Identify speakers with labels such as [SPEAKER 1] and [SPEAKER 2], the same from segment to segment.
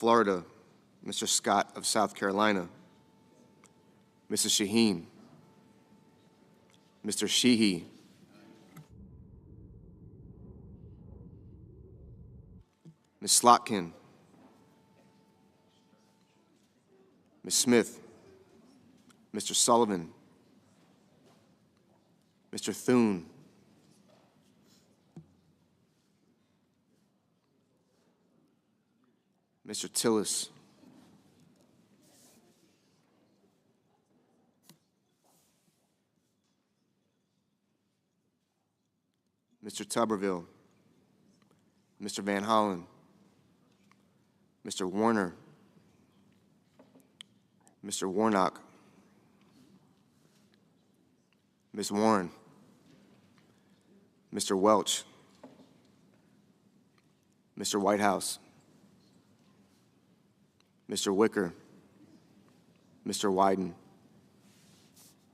[SPEAKER 1] Florida, Mr. Scott of South Carolina. Mrs. Shaheen. Mr. Sheehy. Ms. Slotkin. Ms. Smith. Mr. Sullivan. Mr. Thune. Mr. Tillis. Mr. Tuberville. Mr. Van Hollen. Mr. Warner. Mr. Warnock. Ms. Warren. Mr. Welch. Mr. Whitehouse. Mr. Wicker. Mr. Wyden.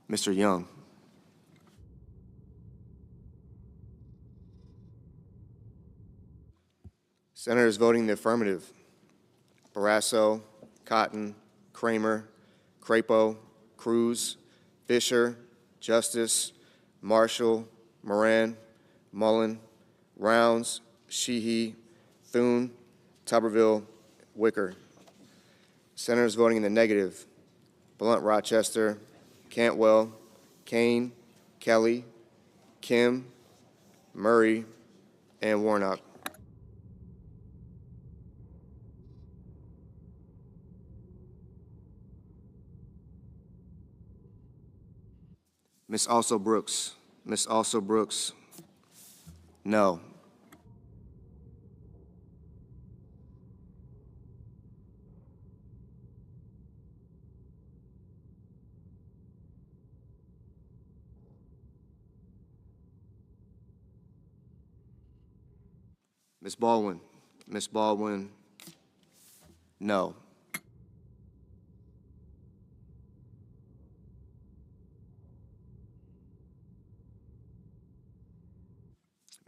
[SPEAKER 1] Mr. Young. Senators voting in the affirmative: Barrasso, Cotton, Kramer, Crapo, Cruz, Fisher, Justice, Marshall, Moran, Mullen, Rounds, Sheehy, Thune, Tuberville, Wicker. Senators voting in the negative: Blunt, Rochester, Cantwell, Kane, Kelly, Kim, Murray, and Warnock. Ms. Also Brooks. Ms. Also Brooks, no. Ms. Baldwin. Ms. Baldwin, no.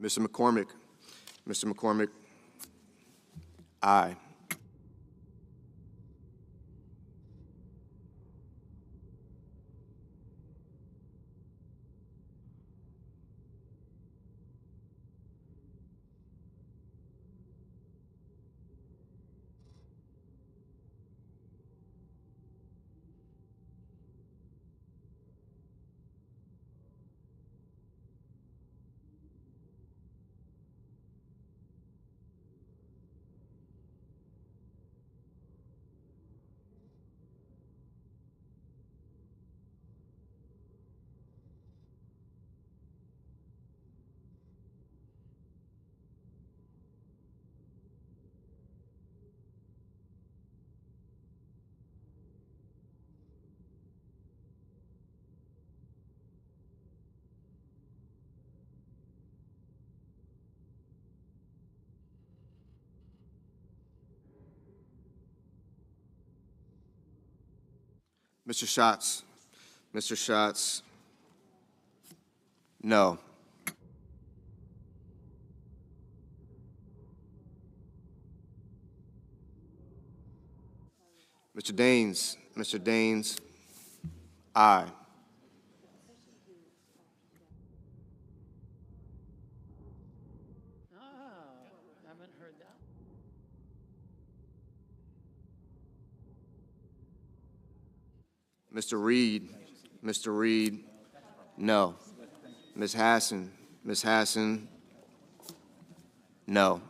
[SPEAKER 1] Mr. McCormick. Mr. McCormick, aye. Mr. Schatz. Mr. Schatz, no. Mr. Daines. Mr. Daines, aye.
[SPEAKER 2] Haven't heard that.
[SPEAKER 1] Mr. Reed. Mr. Reed, no. Ms. Hassan. Ms. Hassan, no.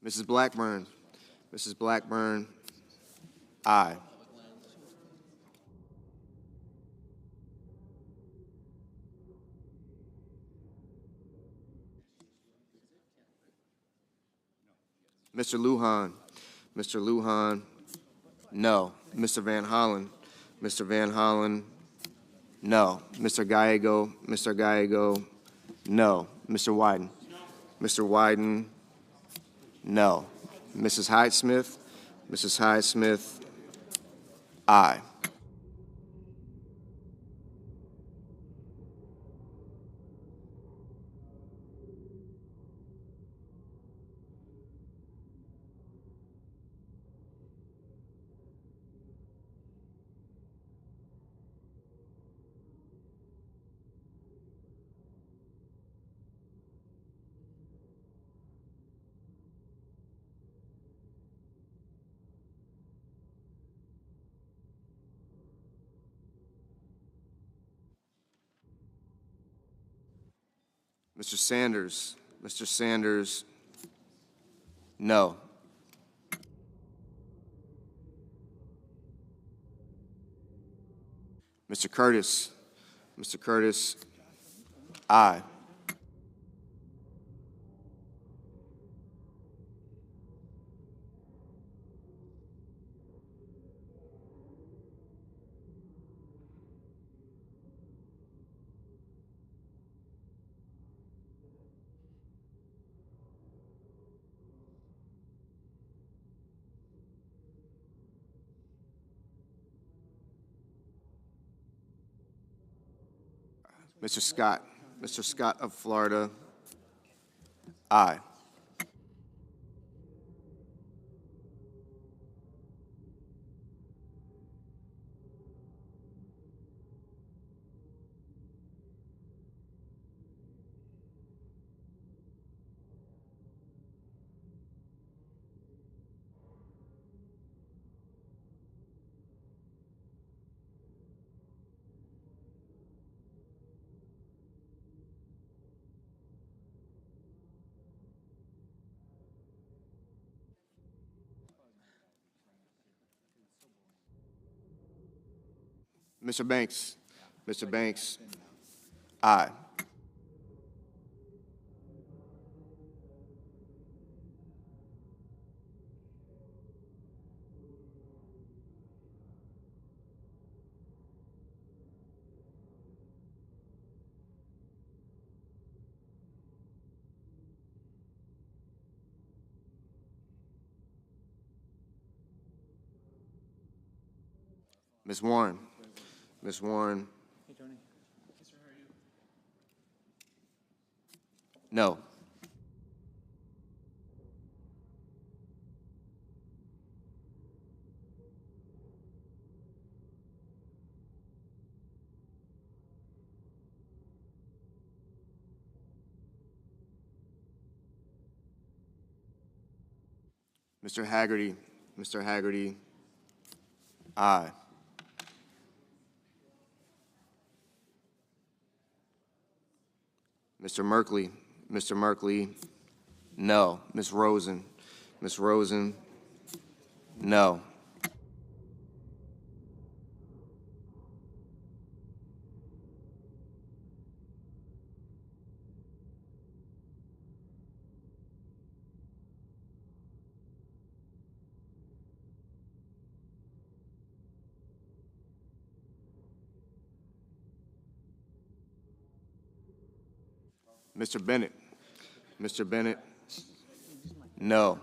[SPEAKER 1] Mrs. Blackburn. Mrs. Blackburn, aye. Mr. Lujan. Mr. Lujan, no. Mr. Van Hollen. Mr. Van Hollen, no. Mr. Gallego. Mr. Gallego, no. Mr. Wyden. Mr. Wyden, no. Mrs. Hyde-Smith. Mrs. Hyde-Smith, aye. Mr. Sanders. Mr. Sanders, no. Mr. Curtis. Mr. Curtis, aye. Mr. Scott. Mr. Scott of Florida, aye. Mr. Banks. Mr. Banks, aye. Ms. Warren. Ms. Warren, no. Mr. Haggerty. Mr. Haggerty, aye. Mr. Merkley. Mr. Merkley, no. Ms. Rosen. Ms. Rosen, no. Mr. Bennett. Mr. Bennett, no.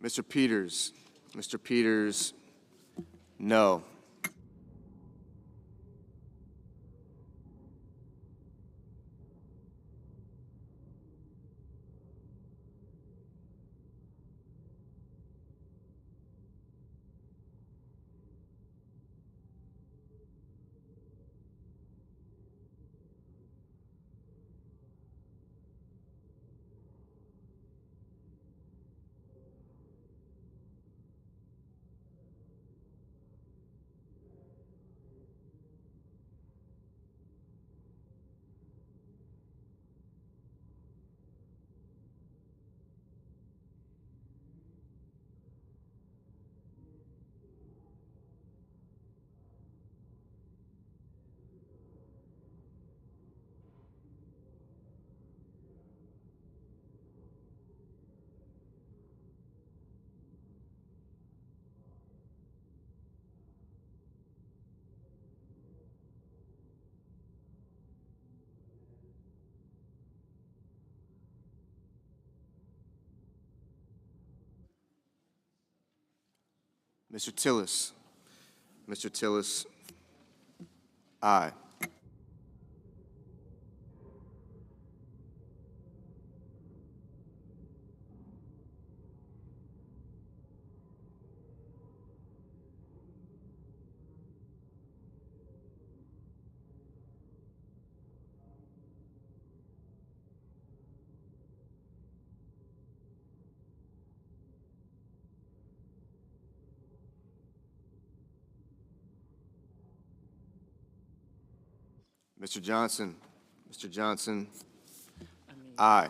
[SPEAKER 1] Mr. Peters. Mr. Peters, no. Mr. Tillis. Mr. Tillis, aye. Mr. Johnson. Mr. Johnson, aye.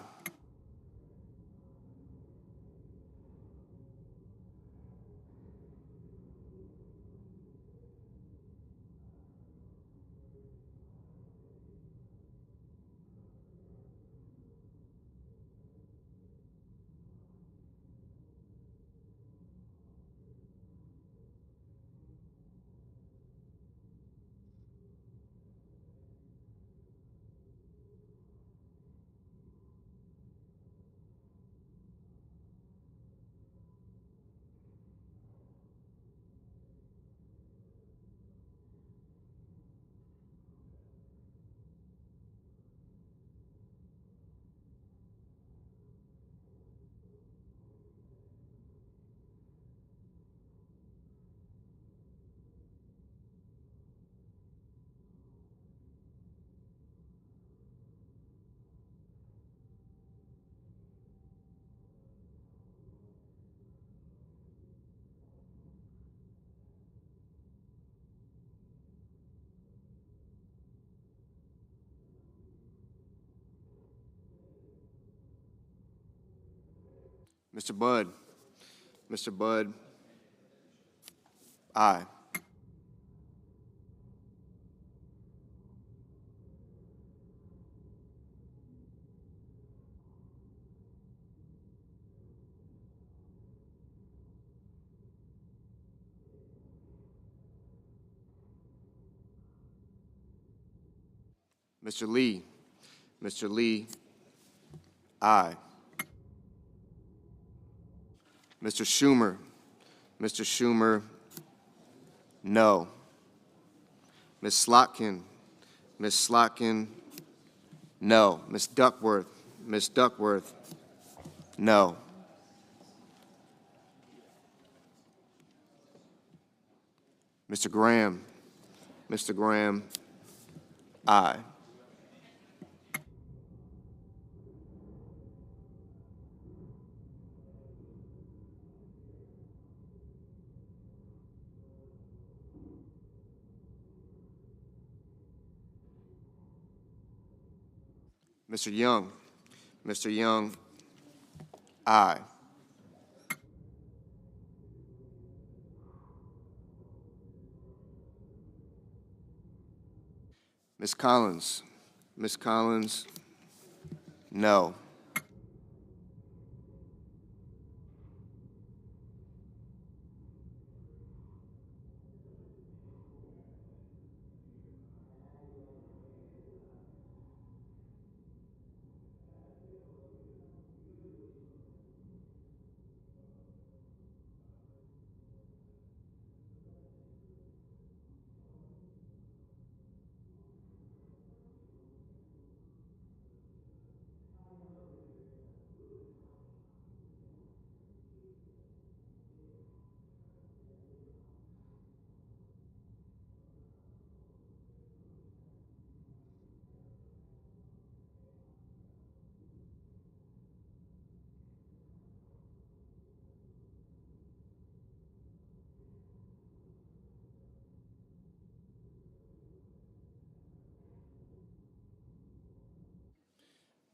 [SPEAKER 1] Mr. Budd. Mr. Budd, aye. Mr. Lee. Mr. Lee, aye. Mr. Schumer. Mr. Schumer, no. Ms. Slotkin. Ms. Slotkin, no. Ms. Duckworth. Ms. Duckworth, no. Mr. Graham. Mr. Graham, aye. Mr. Young. Mr. Young, aye. Ms. Collins. Ms. Collins, no.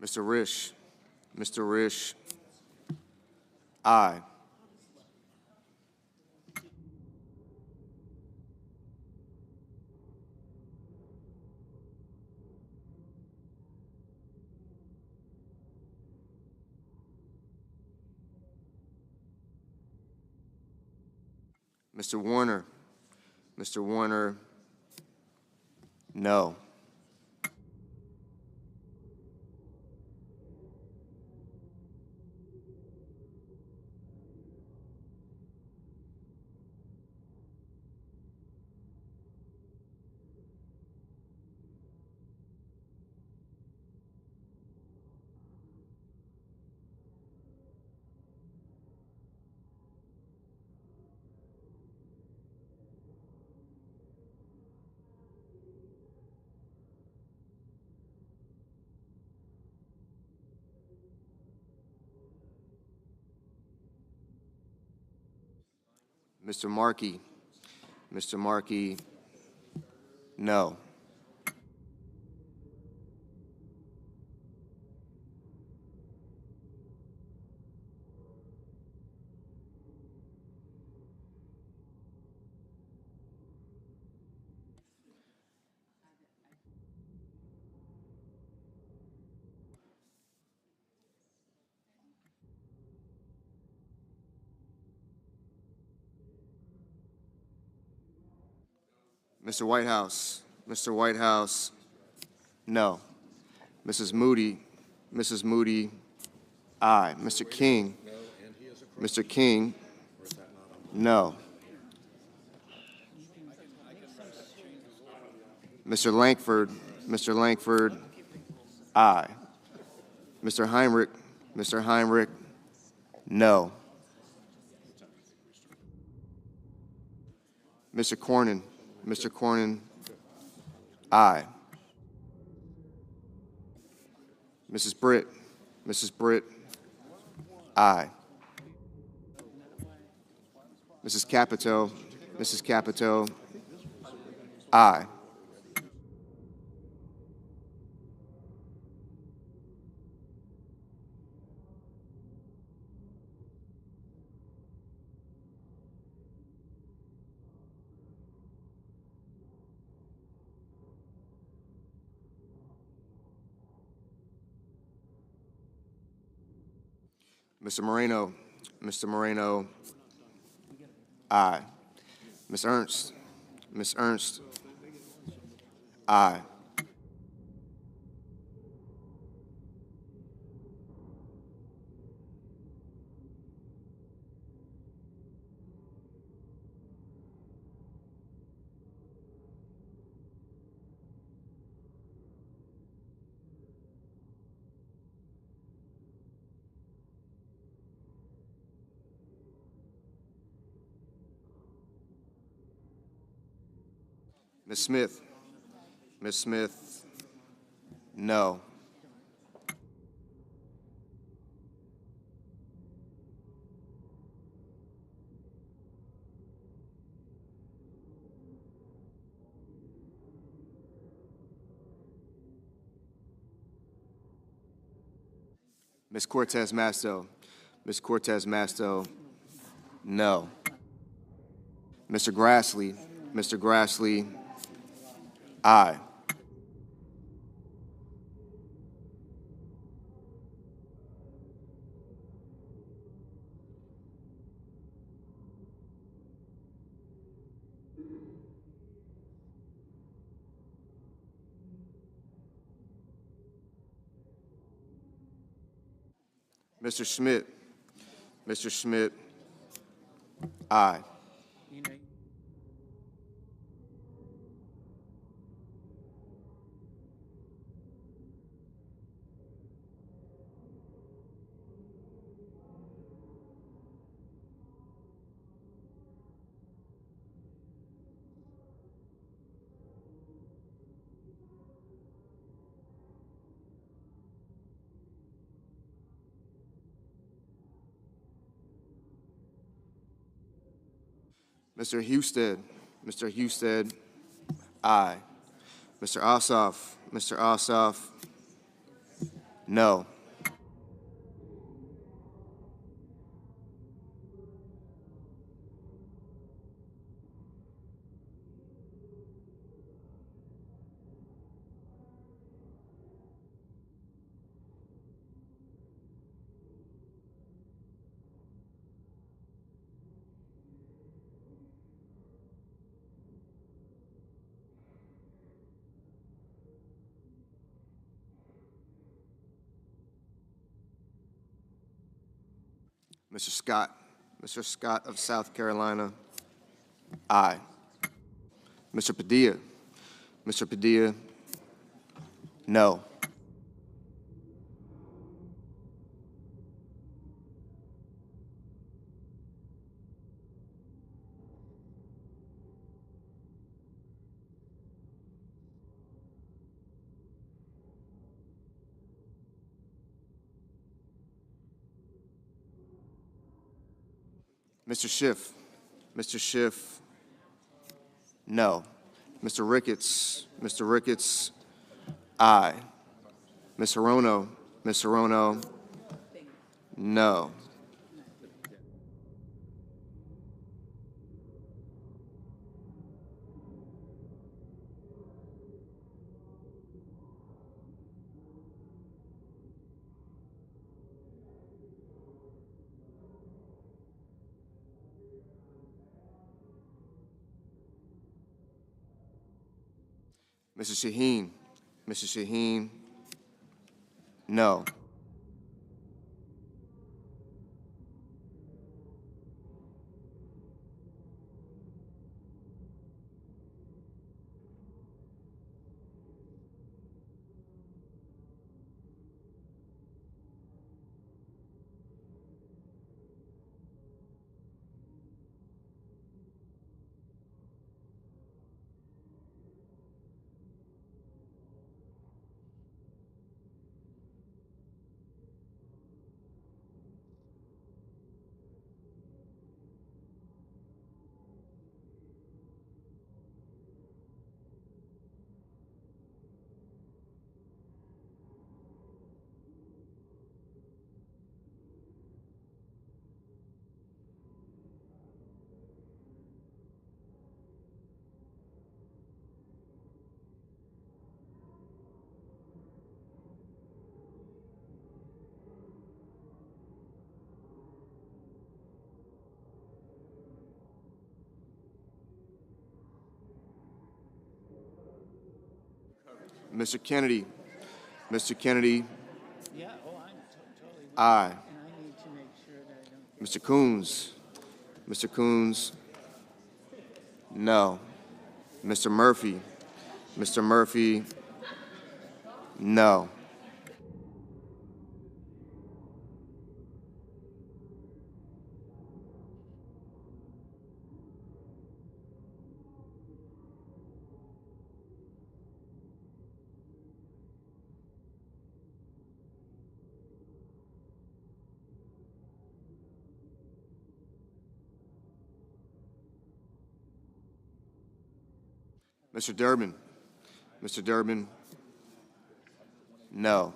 [SPEAKER 1] Mr. Risch. Mr. Risch. Aye. Mr. Warner. Mr. Warner. No. Mr. Markey. Mr. Markey. No. Mr. Whitehouse. Mr. Whitehouse. No. Mrs. Moody. Mrs. Moody. Aye. Mr. King. Mr. King. No. Mr. Lankford. Mr. Lankford. Aye. Mr. Heinrich. Mr. Heinrich. No. Mr. Cornyn. Mr. Cornyn. Aye. Mrs. Britt. Mrs. Britt. Aye. Mrs. Capito. Mrs. Capito. Aye. Mr. Moreno. Mr. Moreno. Aye. Ms. Ernst. Ms. Ernst. Aye. Ms. Smith. Ms. Smith. No. Ms. Cortez Masto. Ms. Cortez Masto. No. Mr. Grassley. Mr. Grassley. Aye. Mr. Schmidt. Mr. Schmidt. Aye. Mr. Husted. Mr. Husted. Aye. Mr. Ossoff. Mr. Ossoff. No. Mr. Scott. Mr. Scott of South Carolina, aye. Mr. Padilla. Mr. Padilla, no. Mr. Schiff. Mr. Schiff, no. Mr. Ricketts. Mr. Ricketts, aye. Ms. Hirono. Ms. Hirono, no. Mrs. Shaheen. Mrs. Shaheen, no. Mr. Kennedy. Mr. Kennedy,
[SPEAKER 2] Yeah, oh, I'm totally with
[SPEAKER 1] aye.
[SPEAKER 2] you, and I need to make sure that I don't.
[SPEAKER 1] Mr. Coons. Mr. Coons, no. Mr. Murphy. Mr. Murphy, no. Mr. Durbin. Mr. Durbin, no.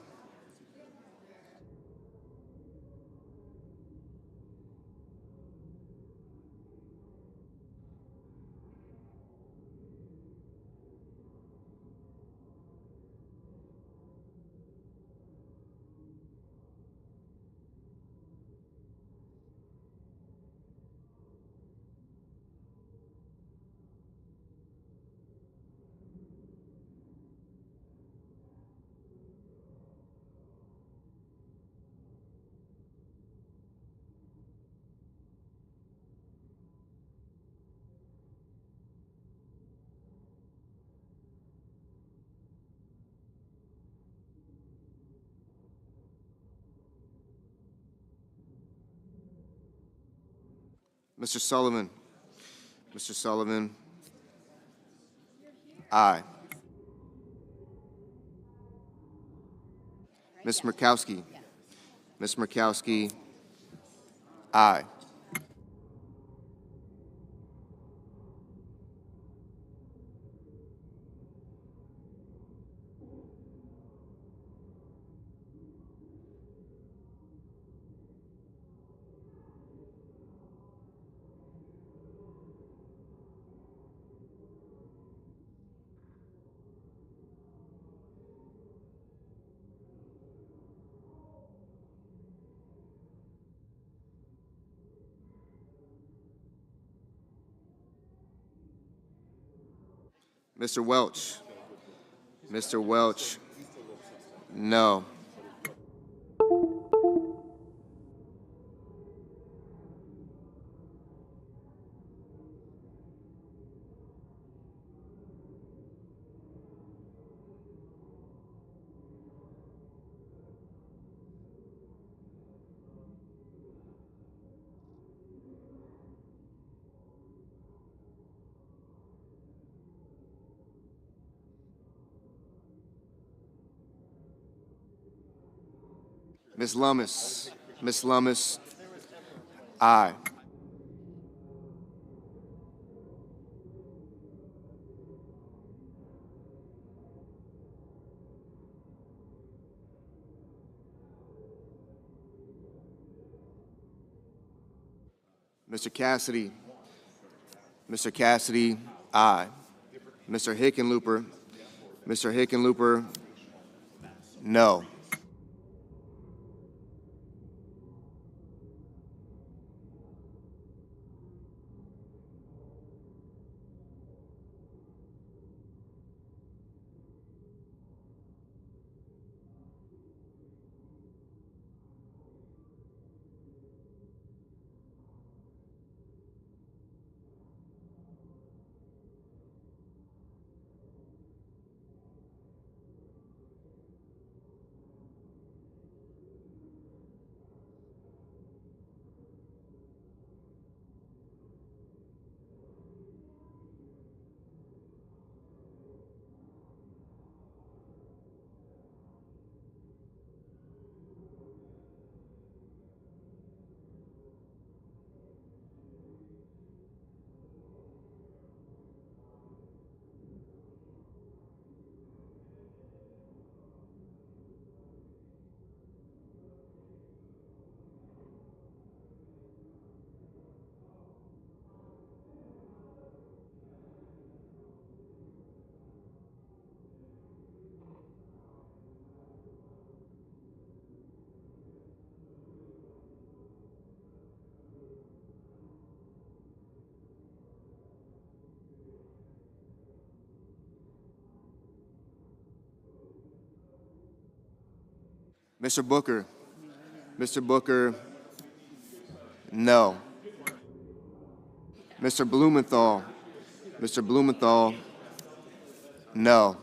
[SPEAKER 1] Mr. Sullivan. Mr. Sullivan, aye. Ms. Murkowski. Ms. Murkowski, aye. Mr. Welch. Mr. Welch, no. Ms. Lummis. Ms. Lummis, aye. Mr. Cassidy. Mr. Cassidy, aye. Mr. Hickenlooper. Mr. Hickenlooper, no. Mr. Booker. Mr. Booker, no. Mr. Blumenthal. Mr. Blumenthal, no.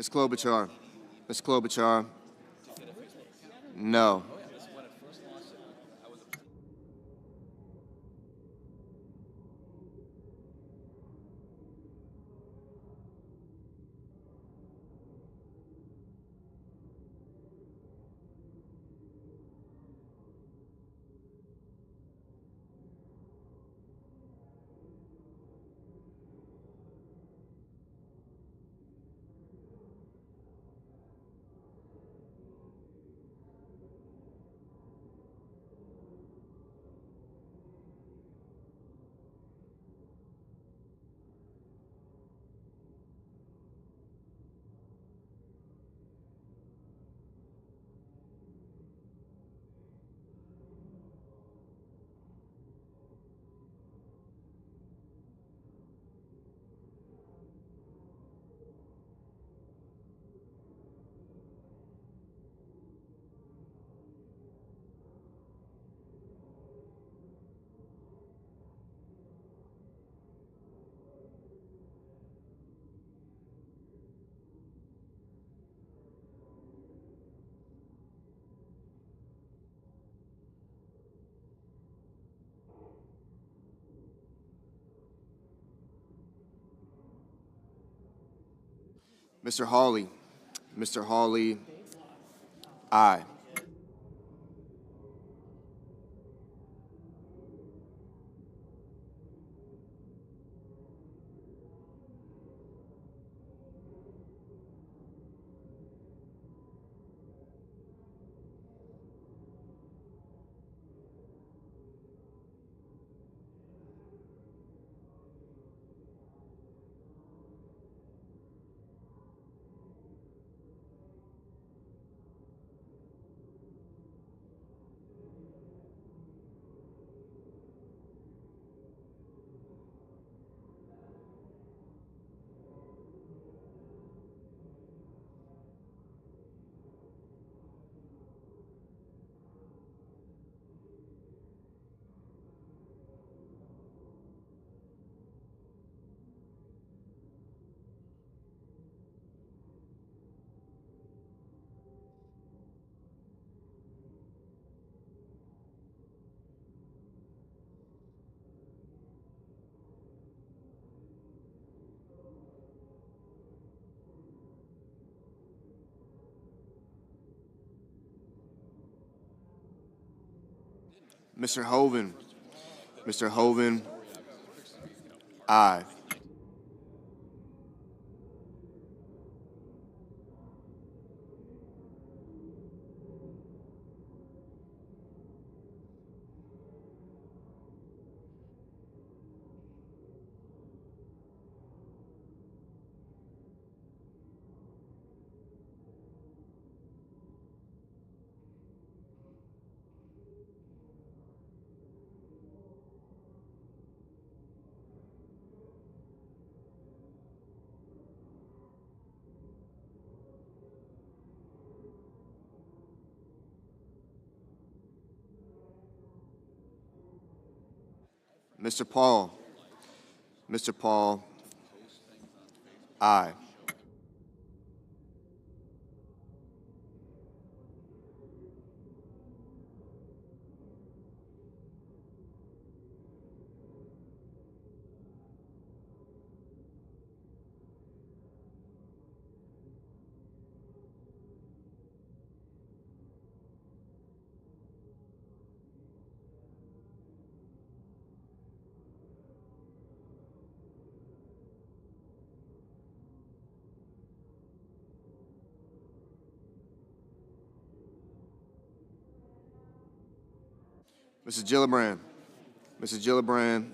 [SPEAKER 1] Ms. Klobuchar. Ms. Klobuchar, no. Mr. Hawley. Mr. Hawley, aye. Mr. Hoven. Mr. Hoven, aye. Mr. Paul. Mr. Paul, aye. Mrs. Gillibrand. Mrs. Gillibrand,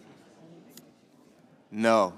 [SPEAKER 1] no.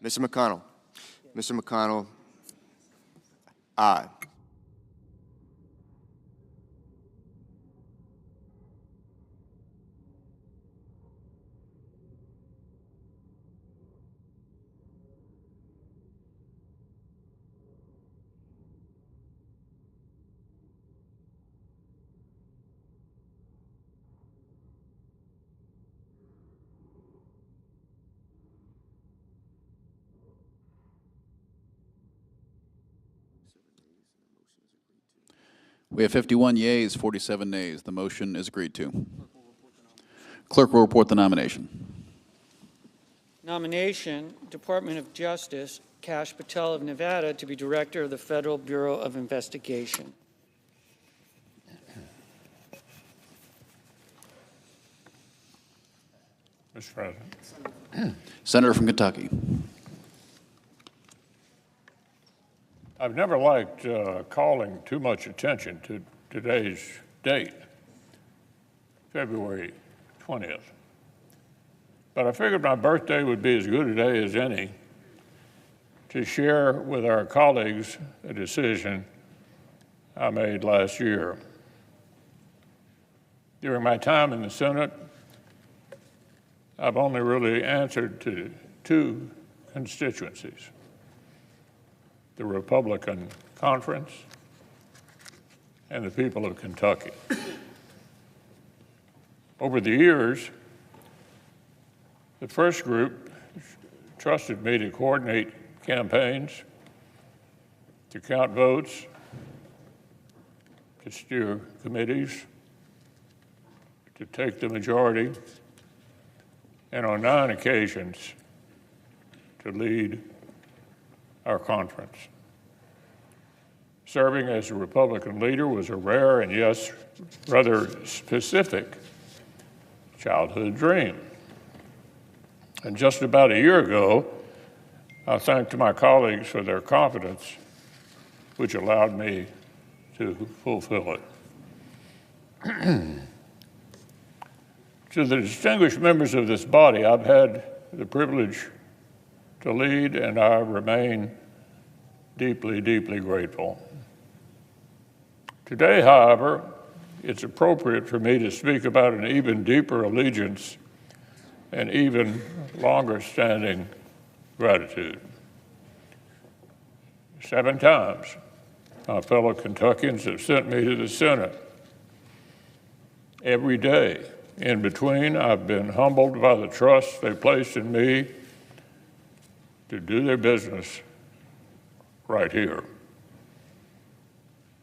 [SPEAKER 1] Mr. McConnell. Mr. McConnell, aye.
[SPEAKER 3] We have 51 yeas, 47 nays. The motion is agreed to. Clerk will report the nomination.
[SPEAKER 2] Nomination, Department of Justice, Kash Patel of Nevada to be Director of the Federal Bureau of Investigation.
[SPEAKER 4] Mr. President,
[SPEAKER 3] Senator from Kentucky.
[SPEAKER 4] I've never liked calling too much attention to today's date, February 20th. But I figured my birthday would be as good a day as any to share with our colleagues a decision I made last year. During my time in the Senate, I've only really answered to two constituencies: the Republican Conference and the people of Kentucky. Over the years, the first group trusted me to coordinate campaigns, to count votes, to steer committees, to take the majority, and on 9 occasions, to lead our conference. Serving as a Republican leader was a rare and, yes, rather specific childhood dream. And just about a year ago, I thanked my colleagues for their confidence, which allowed me to fulfill it. To the distinguished members of this body, I've had the privilege to lead, and I remain deeply, deeply grateful. Today, however, it's appropriate for me to speak about an even deeper allegiance and even longer standing gratitude. 7 times, my fellow Kentuckians have sent me to the Senate. Every day in between, I've been humbled by the trust they placed in me to do their business right here.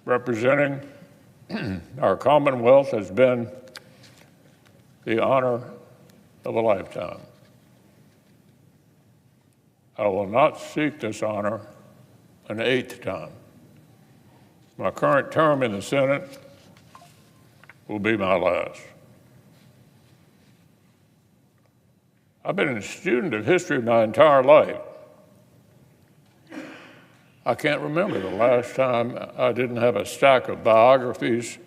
[SPEAKER 4] Representing our Commonwealth has been the honor of a lifetime. I will not seek this honor an 8th time. My current term in the Senate will be my last. I've been a student of history my entire life. I can't remember the last time I didn't have a stack of biographies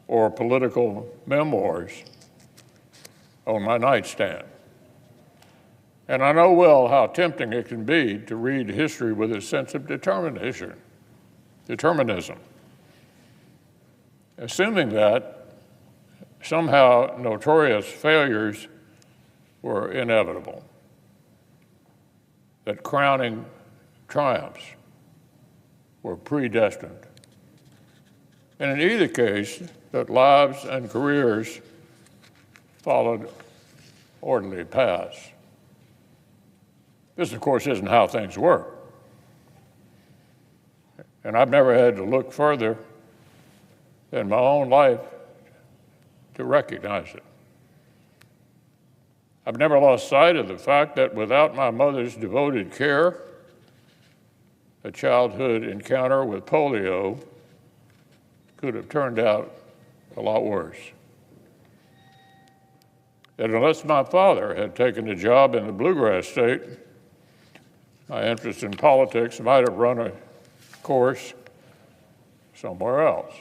[SPEAKER 4] or political memoirs on my nightstand. And I know well how tempting it can be to read history with a sense of determinism, assuming that somehow notorious failures were inevitable, that crowning triumphs were predestined, and in either case, that lives and careers followed orderly paths. This, of course, isn't how things work. And I've never had to look further than my own life to recognize it. I've never lost sight of the fact that without my mother's devoted care, a childhood encounter with polio could have turned out a lot worse. That unless my father had taken a job in the bluegrass state, my interest in politics might have run a course somewhere else.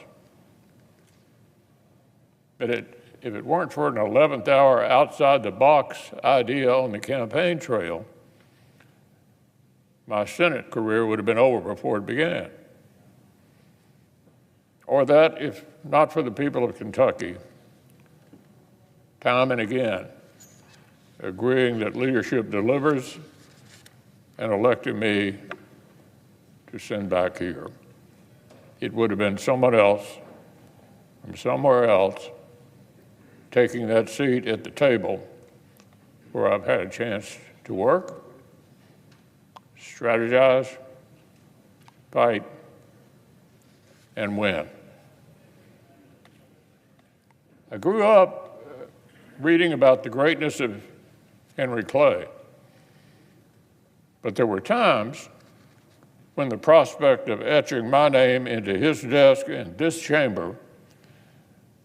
[SPEAKER 4] But if it weren't for an 11th hour outside-the-box idea on the campaign trail, my Senate career would have been over before it began. Or that, if not for the people of Kentucky, time and again, agreeing that leadership delivers and electing me to send back here, it would have been someone else from somewhere else taking that seat at the table where I've had a chance to work, strategize, fight, and win. I grew up reading about the greatness of Henry Clay, but there were times when the prospect of etching my name into his desk in this chamber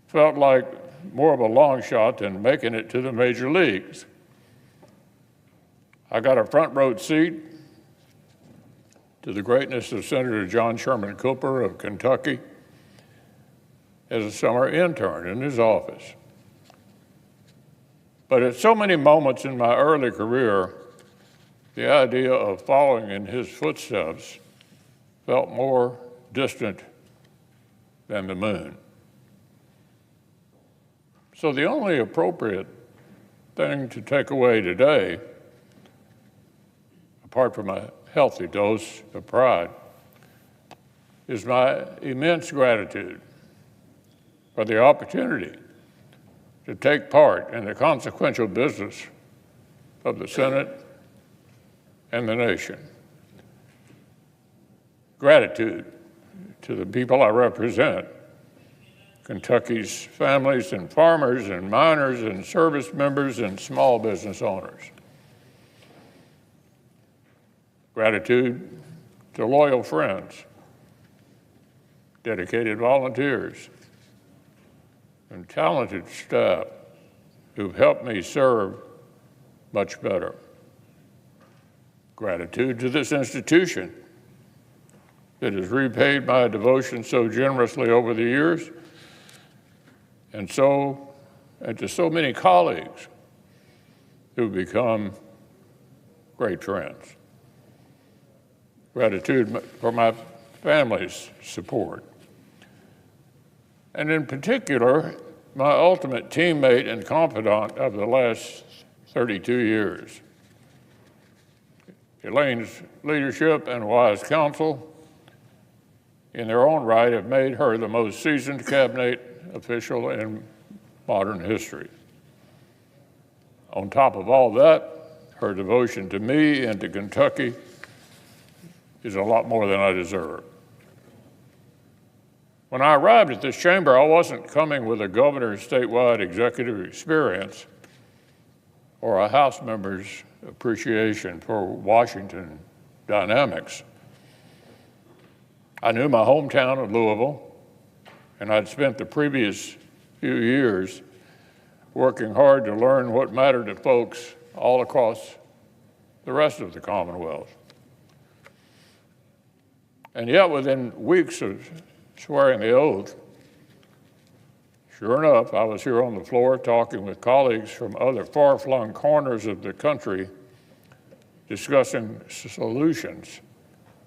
[SPEAKER 4] felt like more of a long shot than making it to the major leagues. I got a front row seat to the greatness of Senator John Sherman Cooper of Kentucky as a summer intern in his office. But at so many moments in my early career, the idea of following in his footsteps felt more distant than the moon. So the only appropriate thing to take away today, apart from a healthy dose of pride, is my immense gratitude for the opportunity to take part in the consequential business of the Senate and the nation. Gratitude to the people I represent, Kentucky's families and farmers and miners and service members and small business owners. Gratitude to loyal friends, dedicated volunteers, and talented staff who've helped me serve much better. Gratitude to this institution that has repaid my devotion so generously over the years, and to so many colleagues who've become great friends. Gratitude for my family's support. And in particular, my ultimate teammate and confidant of the last 32 years. Elaine's leadership and wise counsel in their own right have made her the most seasoned cabinet official in modern history. On top of all that, her devotion to me and to Kentucky is a lot more than I deserve. When I arrived at this chamber, I wasn't coming with a governor's statewide executive experience or a House member's appreciation for Washington dynamics. I knew my hometown of Louisville, and I'd spent the previous few years working hard to learn what mattered to folks all across the rest of the Commonwealth. And yet, within weeks of swearing the oath, sure enough, I was here on the floor talking with colleagues from other far-flung corners of the country, discussing solutions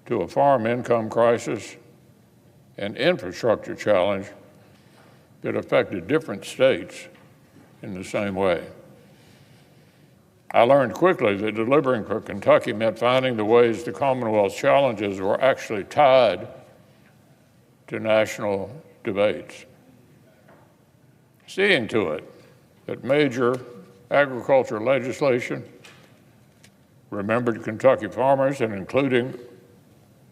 [SPEAKER 4] to a farm income crisis and infrastructure challenge that affected different states in the same way. I learned quickly that delivering for Kentucky meant finding the ways the Commonwealth's challenges were actually tied to national debates. Seeing to it that major agriculture legislation remembered Kentucky farmers and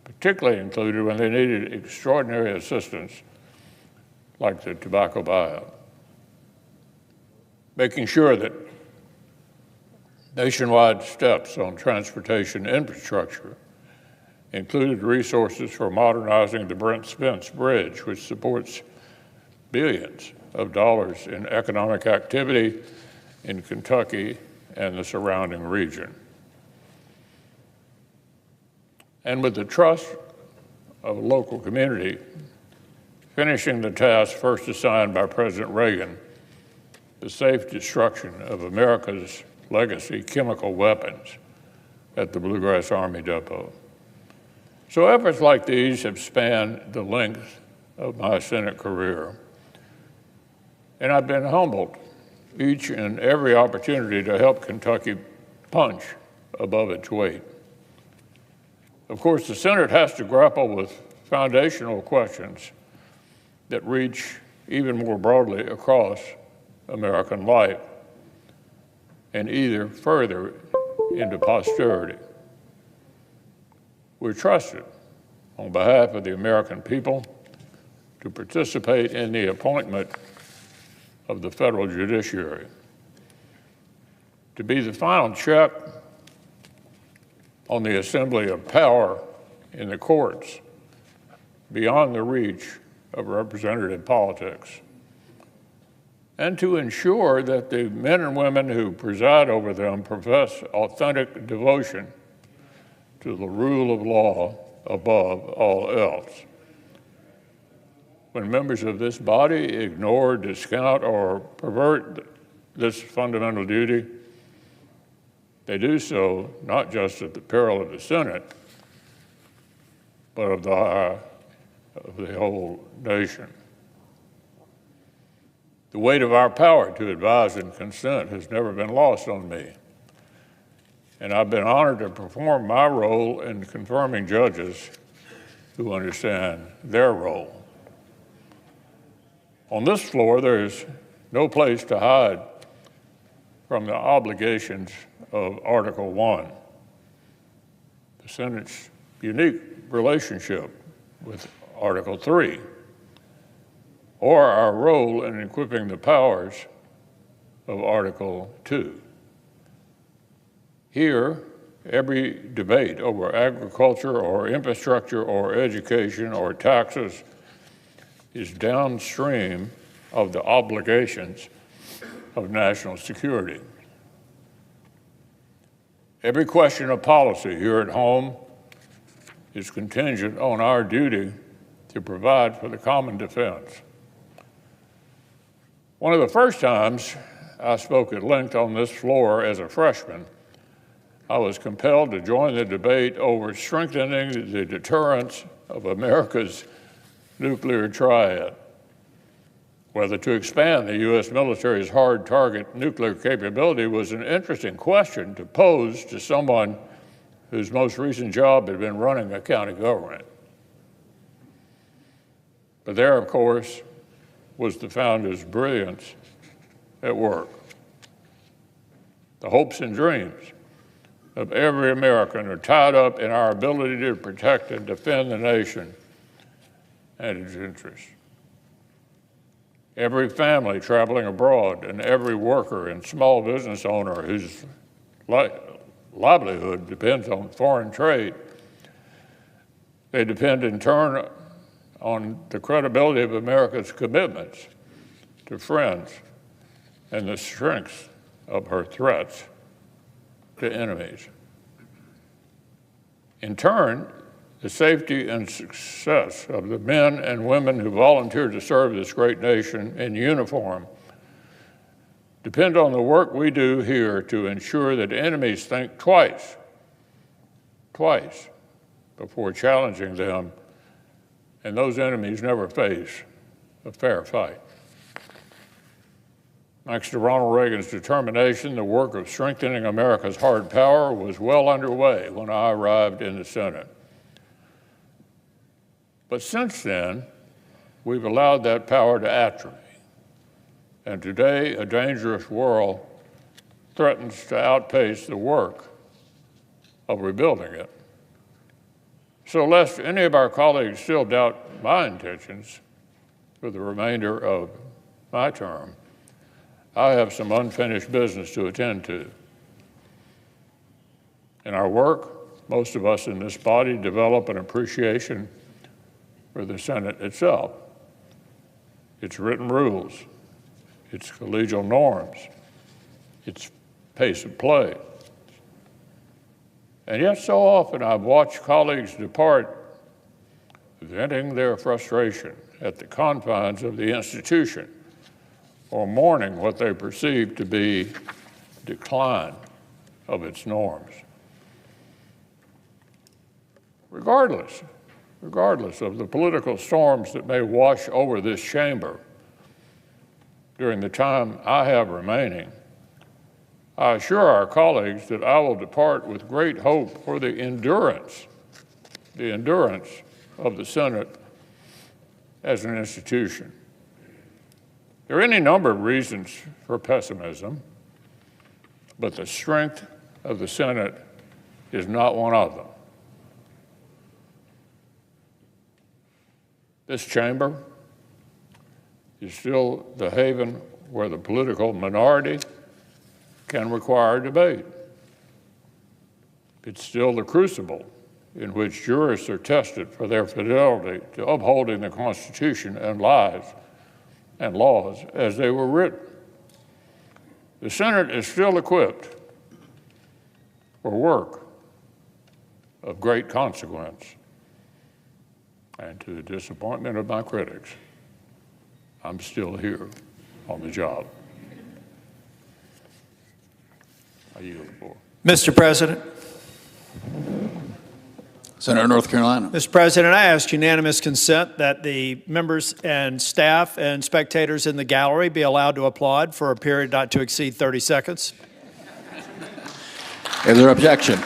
[SPEAKER 4] particularly included when they needed extraordinary assistance, like the tobacco buyout. Making sure that nationwide steps on transportation infrastructure included resources for modernizing the Brent Spence Bridge, which supports billions of dollars in economic activity in Kentucky and the surrounding region. And with the trust of a local community, finishing the task first assigned by President Reagan, the safe destruction of America's legacy chemical weapons at the Bluegrass Army Depot. So efforts like these have spanned the length of my Senate career. And I've been humbled each and every opportunity to help Kentucky punch above its weight. Of course, the Senate has to grapple with foundational questions that reach even more broadly across American life and either further into posterity. We're trusted on behalf of the American people to participate in the appointment of the federal judiciary. To be the final check on the assembly of power in the courts beyond the reach of representative politics, and to ensure that the men and women who preside over them profess authentic devotion to the rule of law above all else. When members of this body ignore, discount, or pervert this fundamental duty, they do so not just at the peril of the Senate, but of the whole nation. The weight of our power to advise and consent has never been lost on me, and I've been honored to perform my role in confirming judges who understand their role. On this floor, there is no place to hide from the obligations of Article 1, the Senate's unique relationship with Article 3, or our role in equipping the powers of Article 2. Here, every debate over agriculture or infrastructure or education or taxes is downstream of the obligations of national security. Every question of policy here at home is contingent on our duty to provide for the common defense. One of the first times I spoke at length on this floor as a freshman, I was compelled to join the debate over strengthening the deterrence of America's nuclear triad. Whether to expand the U.S. military's hard target nuclear capability was an interesting question to pose to someone whose most recent job had been running a county government. But there, of course, was the founder's brilliance at work. The hopes and dreams of every American are tied up in our ability to protect and defend the nation and its interests. Every family traveling abroad and every worker and small business owner whose livelihood depends on foreign trade, they depend in turn on the credibility of America's commitments to friends and the strength of her threats to enemies. In turn, the safety and success of the men and women who volunteer to serve this great nation in uniform depend on the work we do here to ensure that enemies think twice before challenging them, and those enemies never face a fair fight. Thanks to Ronald Reagan's determination, the work of strengthening America's hard power was well underway when I arrived in the Senate. But since then, we've allowed that power to atrophy. And today, a dangerous world threatens to outpace the work of rebuilding it. So lest any of our colleagues still doubt my intentions for the remainder of my term, I have some unfinished business to attend to. In our work, most of us in this body develop an appreciation for the Senate itself, its written rules, its collegial norms, its pace of play. And yet so often I've watched colleagues depart, venting their frustration at the confines of the institution or mourning what they perceive to be decline of its norms. Regardless of the political storms that may wash over this chamber during the time I have remaining, I assure our colleagues that I will depart with great hope for the endurance of the Senate as an institution. There are any number of reasons for pessimism, but the strength of the Senate is not one of them. This chamber is still the haven where the political minority can require debate. It's still the crucible in which jurists are tested for their fidelity to upholding the Constitution and laws as they were written. The Senate is still equipped for work of great consequence. And to the disappointment of my critics, I'm still here on the job. I yield the floor.
[SPEAKER 5] Mr. President.
[SPEAKER 3] Senator, North Carolina.
[SPEAKER 5] Mr. President, I ask unanimous consent that the members and staff and spectators in the gallery be allowed to applaud for a period not to exceed 30 seconds.
[SPEAKER 3] Is there objection?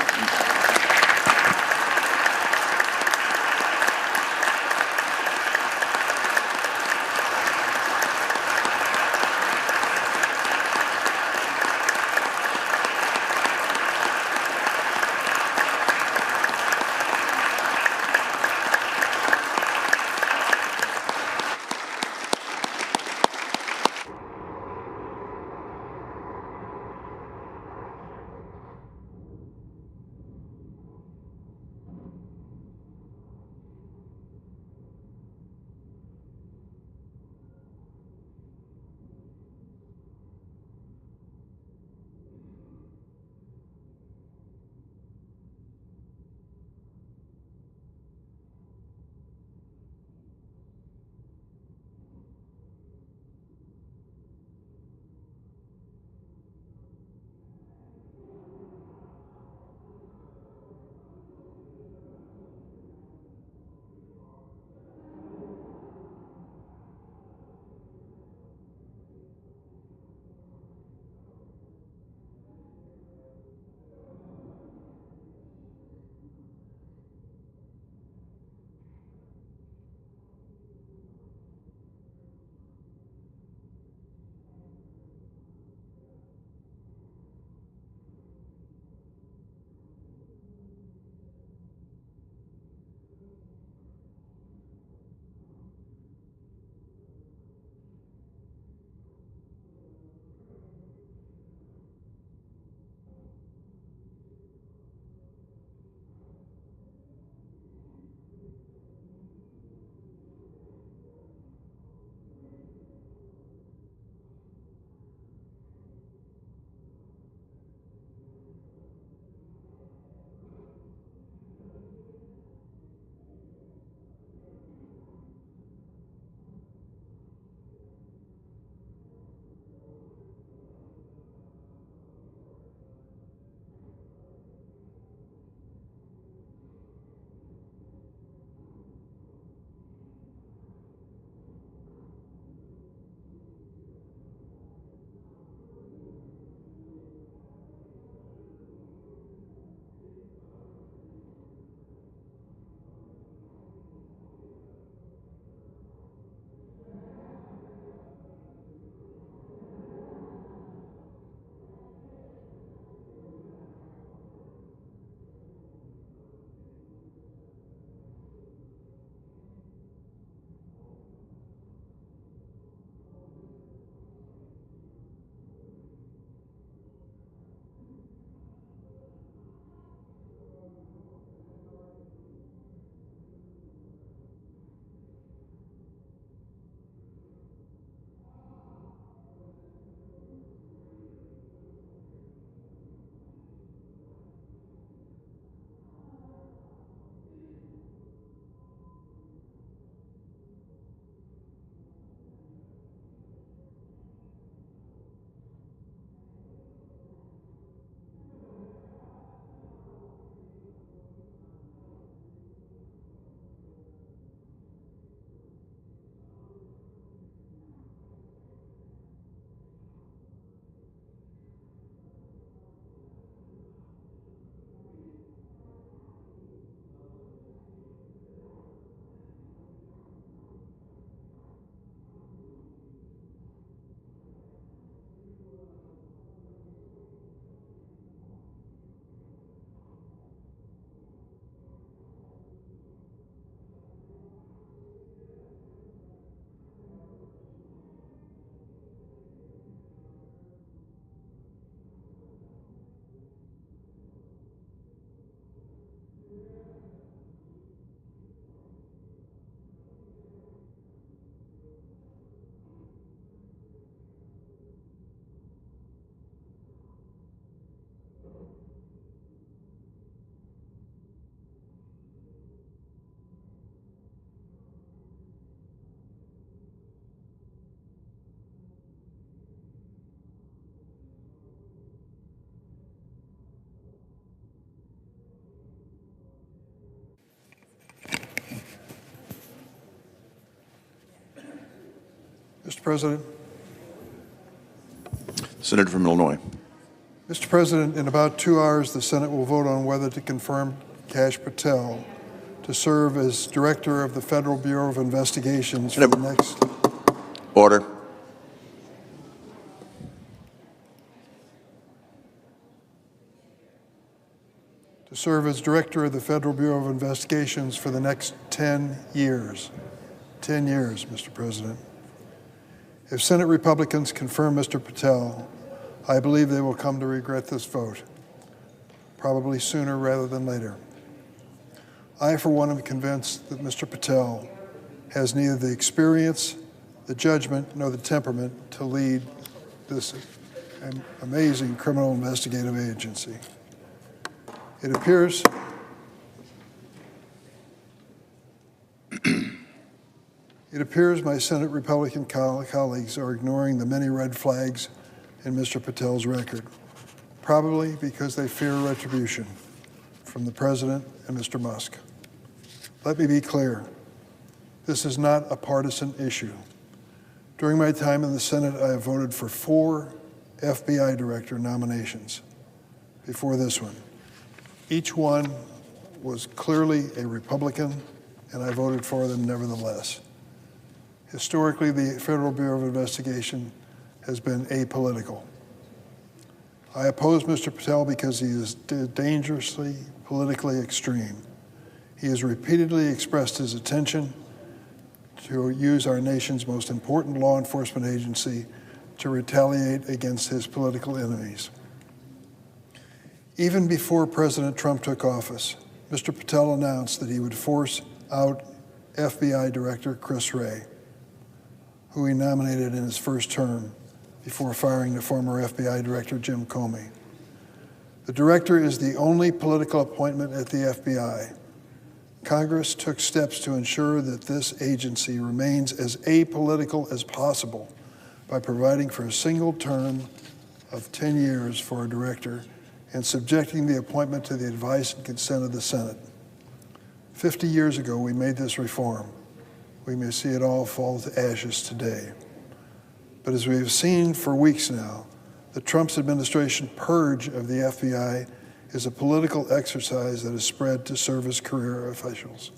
[SPEAKER 6] Mr. President.
[SPEAKER 7] Senator from Illinois.
[SPEAKER 6] Mr. President, in about 2 hours, the Senate will vote on whether to confirm Kash Patel to serve as Director of the Federal Bureau of Investigations for the next...
[SPEAKER 7] Order.
[SPEAKER 6] To serve as Director of the Federal Bureau of Investigations for the next 10 years. 10 years, Mr. President. If Senate Republicans confirm Mr. Patel, I believe they will come to regret this vote, probably sooner rather than later. I, for one, am convinced that Mr. Patel has neither the experience, the judgment, nor the temperament to lead this amazing criminal investigative agency. It appears my Senate Republican colleagues are ignoring the many red flags in Mr. Patel's record, probably because they fear retribution from the President and Mr. Musk. Let me be clear. This is not a partisan issue. During my time in the Senate, I have voted for 4 FBI director nominations before this one. Each one was clearly a Republican, and I voted for them nevertheless. Historically, the Federal Bureau of Investigation has been apolitical. I oppose Mr. Patel because he is dangerously politically extreme. He has repeatedly expressed his intention to use our nation's most important law enforcement agency to retaliate against his political enemies. Even before President Trump took office, Mr. Patel announced that he would force out FBI Director Chris Wray, who he nominated in his first term before firing the former FBI Director Jim Comey. The director is the only political appointment at the FBI. Congress took steps to ensure that this agency remains as apolitical as possible by providing for a single term of 10 years for a director and subjecting the appointment to the advice and consent of the Senate. 50 years ago, we made this reform. We may see it all fall to ashes today. But as we have seen for weeks now, the Trump administration purge of the FBI is a political exercise that has spread to service career officials.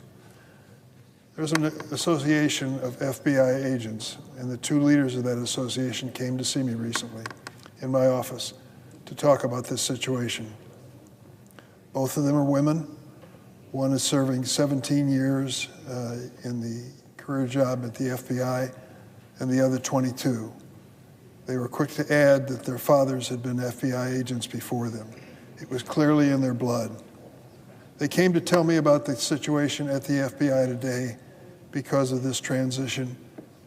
[SPEAKER 6] There's an association of FBI agents, and the 2 leaders of that association came to see me recently in my office to talk about this situation. Both of them are women. One is serving 17 years in the career job at the FBI, and the other 22. They were quick to add that their fathers had been FBI agents before them. It was clearly in their blood. They came to tell me about the situation at the FBI today because of this transition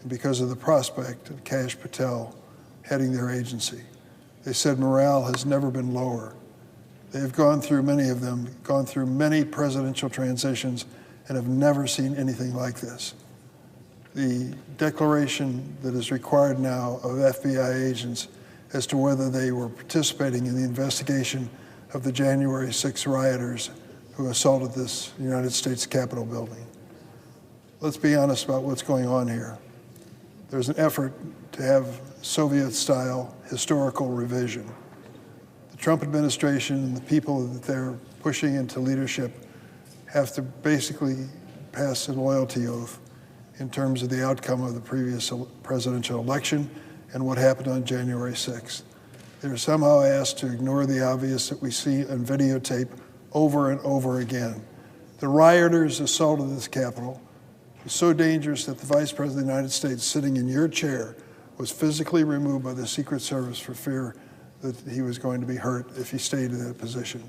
[SPEAKER 6] and because of the prospect of Kash Patel heading their agency. They said morale has never been lower. They've gone through, many of them, gone through many presidential transitions and have never seen anything like this. The declaration that is required now of FBI agents as to whether they were participating in the investigation of the January 6 rioters who assaulted this United States Capitol building. Let's be honest about what's going on here. There's an effort to have Soviet-style historical revision. The Trump administration and the people that they're pushing into leadership have to basically pass a loyalty oath in terms of the outcome of the previous presidential election and what happened on January 6th. They're somehow asked to ignore the obvious that we see on videotape over and over again. The rioters assaulted this Capitol. It was so dangerous that the Vice President of the United States, sitting in your chair, was physically removed by the Secret Service for fear that he was going to be hurt if he stayed in that position.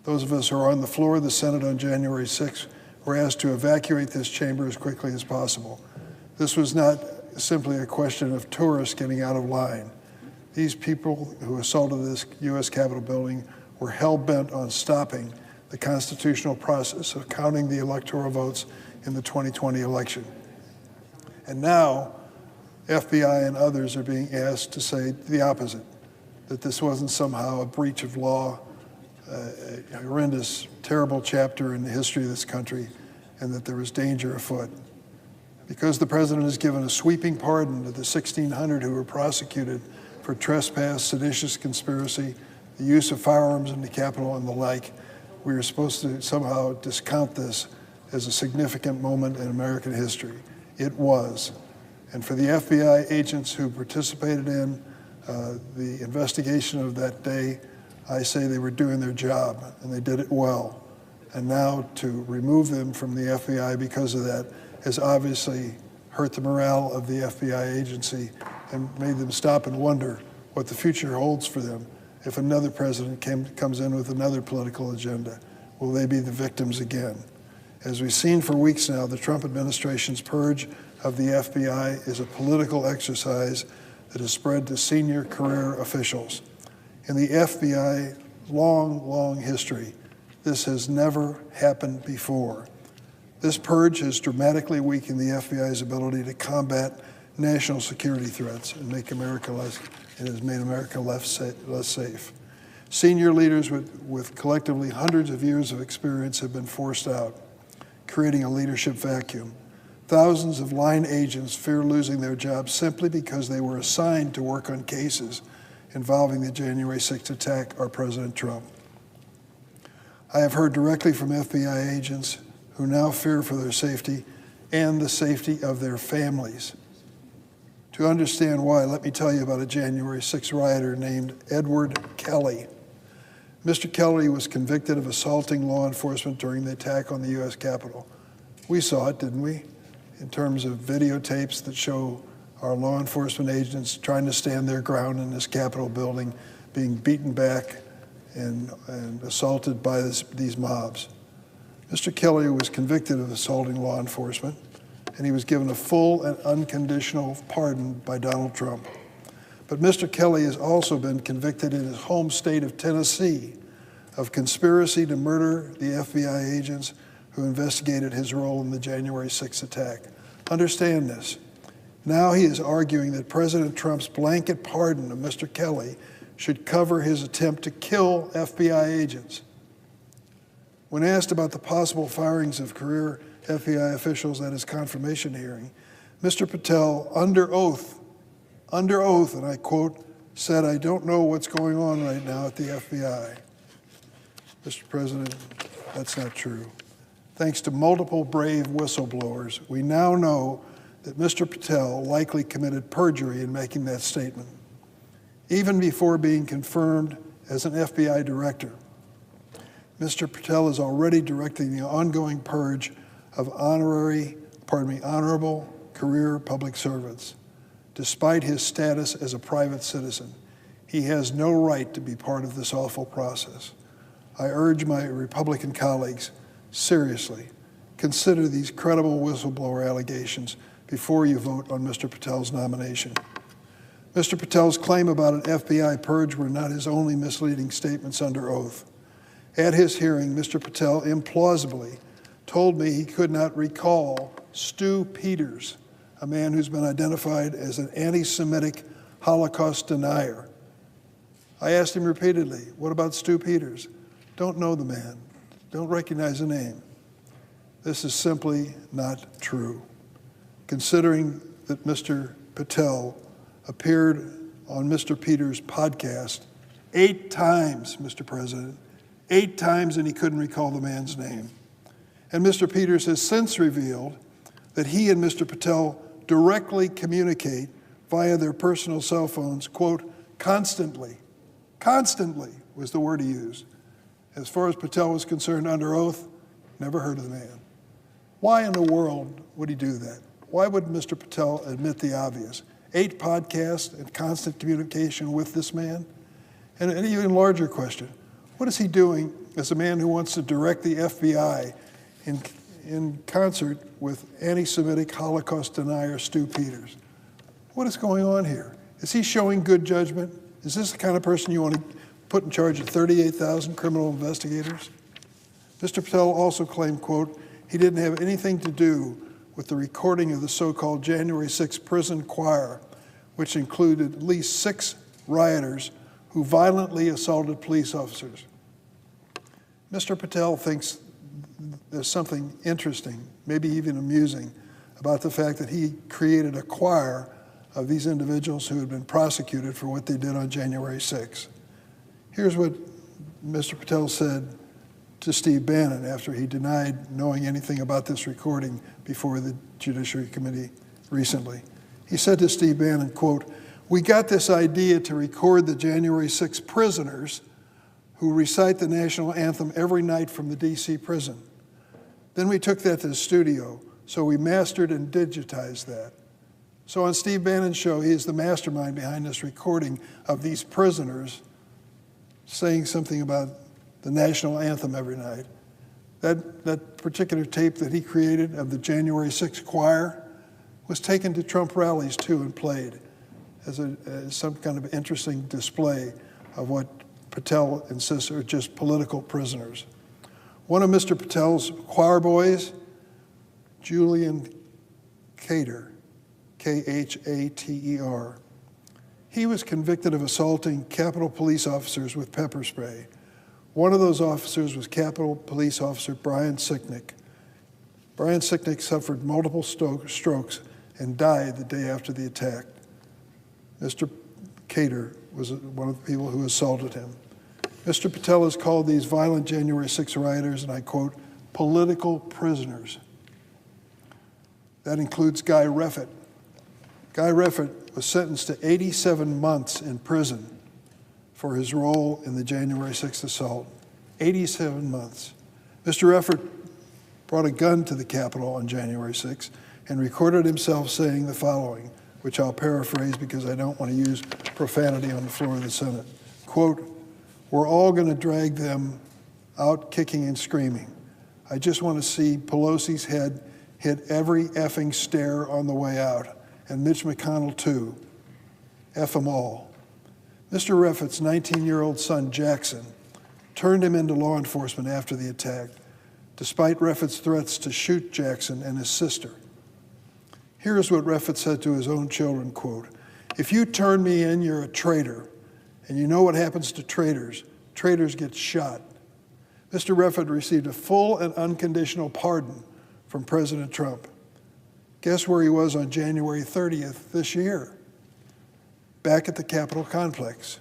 [SPEAKER 6] Those of us who are on the floor of the Senate on January 6th were asked to evacuate this chamber as quickly as possible. This was not simply a question of tourists getting out of line. These people who assaulted this U.S. Capitol building were hell-bent on stopping the constitutional process of counting the electoral votes in the 2020 election. And now, FBI and others are being asked to say the opposite, that this wasn't somehow a breach of law, a horrendous, terrible chapter in the history of this country, and that there was danger afoot. Because the president has given a sweeping pardon to the 1,600 who were prosecuted for trespass, seditious conspiracy, the use of firearms in the Capitol, and the like, we are supposed to somehow discount this as a significant moment in American history. It was. And for the FBI agents who participated in the investigation of that day, I say they were doing their job, and they did it well. And now to remove them from the FBI because of that has obviously hurt the morale of the FBI agency and made them stop and wonder what the future holds for them if another president comes in with another political agenda. Will they be the victims again? As we've seen for weeks now, the Trump administration's purge of the FBI is a political exercise that has spread to senior career officials. In the FBI long history, this has never happened before. This purge has dramatically weakened the FBI's ability to combat national security threats and has made America less safe. Senior leaders with collectively hundreds of years of experience have been forced out, creating a leadership vacuum. Thousands of line agents fear losing their jobs simply because they were assigned to work on cases involving the January 6th attack or President Trump. I have heard directly from FBI agents who now fear for their safety and the safety of their families. To understand why, let me tell you about a January 6th rioter named Edward Kelly. Mr. Kelly was convicted of assaulting law enforcement during the attack on the U.S. Capitol. We saw it, didn't we? In terms of videotapes that show our law enforcement agents trying to stand their ground in this Capitol building, being beaten back and assaulted by these mobs. Mr. Kelly was convicted of assaulting law enforcement, and he was given a full and unconditional pardon by Donald Trump. But Mr. Kelly has also been convicted in his home state of Tennessee of conspiracy to murder the FBI agents who investigated his role in the January 6th attack. Understand this. Now he is arguing that President Trump's blanket pardon of Mr. Kelly should cover his attempt to kill FBI agents. When asked about the possible firings of career FBI officials at his confirmation hearing, Mr. Patel, under oath, and I quote, said, "I don't know what's going on right now at the FBI." Mr. President, that's not true. Thanks to multiple brave whistleblowers, we now know that Mr. Patel likely committed perjury in making that statement. Even before being confirmed as an FBI director, Mr. Patel is already directing the ongoing purge of honorable career public servants. Despite his status as a private citizen, he has no right to be part of this awful process. I urge my Republican colleagues, seriously, consider these credible whistleblower allegations before you vote on Mr. Patel's nomination. Mr. Patel's claim about an FBI purge were not his only misleading statements under oath. At his hearing, Mr. Patel implausibly told me he could not recall Stu Peters, a man who's been identified as an anti-Semitic Holocaust denier. I asked him repeatedly, what about Stu Peters? Don't know the man, don't recognize the name. This is simply not true. Considering that Mr. Patel appeared on Mr. Peters' podcast 8 times, Mr. President, 8 times, and he couldn't recall the man's name. And Mr. Peters has since revealed that he and Mr. Patel directly communicate via their personal cell phones, quote, constantly. Constantly was the word he used. As far as Patel was concerned, under oath, never heard of the man. Why in the world would he do that? Why would Mr. Patel admit the obvious? 8 podcasts and constant communication with this man? And an even larger question, what is he doing as a man who wants to direct the FBI in concert with anti-Semitic Holocaust denier Stu Peters? What is going on here? Is he showing good judgment? Is this the kind of person you want to put in charge of 38,000 criminal investigators? Mr. Patel also claimed, quote, he didn't have anything to do with the recording of the so-called January 6th prison choir, which included at least 6 rioters who violently assaulted police officers. Mr. Patel thinks there's something interesting, maybe even amusing, about the fact that he created a choir of these individuals who had been prosecuted for what they did on January 6th. Here's what Mr. Patel said to Steve Bannon after he denied knowing anything about this recording before the Judiciary Committee recently. He said to Steve Bannon, quote, "We got this idea to record the January 6 prisoners who recite the national anthem every night from the DC prison. Then we took that to the studio, so we mastered and digitized that." So on Steve Bannon's show, he is the mastermind behind this recording of these prisoners saying something about the national anthem every night. That particular tape that he created of the January 6 choir was taken to Trump rallies too and played as some kind of interesting display of what Patel insists are just political prisoners. One of Mr. Patel's choir boys, Julian Khater, Khater, he was convicted of assaulting Capitol Police officers with pepper spray. One of those officers was Capitol Police Officer Brian Sicknick. Brian Sicknick suffered multiple strokes and died the day after the attack. Mr. Khater was one of the people who assaulted him. Mr. Patel has called these violent January 6 rioters, and I quote, political prisoners. That includes Guy Reffitt. Guy Reffitt was sentenced to 87 months in prison for his role in the January 6th assault. 87 months. Mr. Reffitt brought a gun to the Capitol on January 6th and recorded himself saying the following, which I'll paraphrase because I don't want to use profanity on the floor of the Senate. Quote, "We're all going to drag them out kicking and screaming. I just want to see Pelosi's head hit every effing stair on the way out, and Mitch McConnell too. F them all." Mr. Reffitt's 19-year-old son, Jackson, turned him into law enforcement after the attack, despite Reffitt's threats to shoot Jackson and his sister. Here's what Reffitt said to his own children, quote, "If you turn me in, you're a traitor. And you know what happens to traitors. Traitors get shot." Mr. Reffitt received a full and unconditional pardon from President Trump. Guess where he was on January 30th this year? Back at the Capitol complex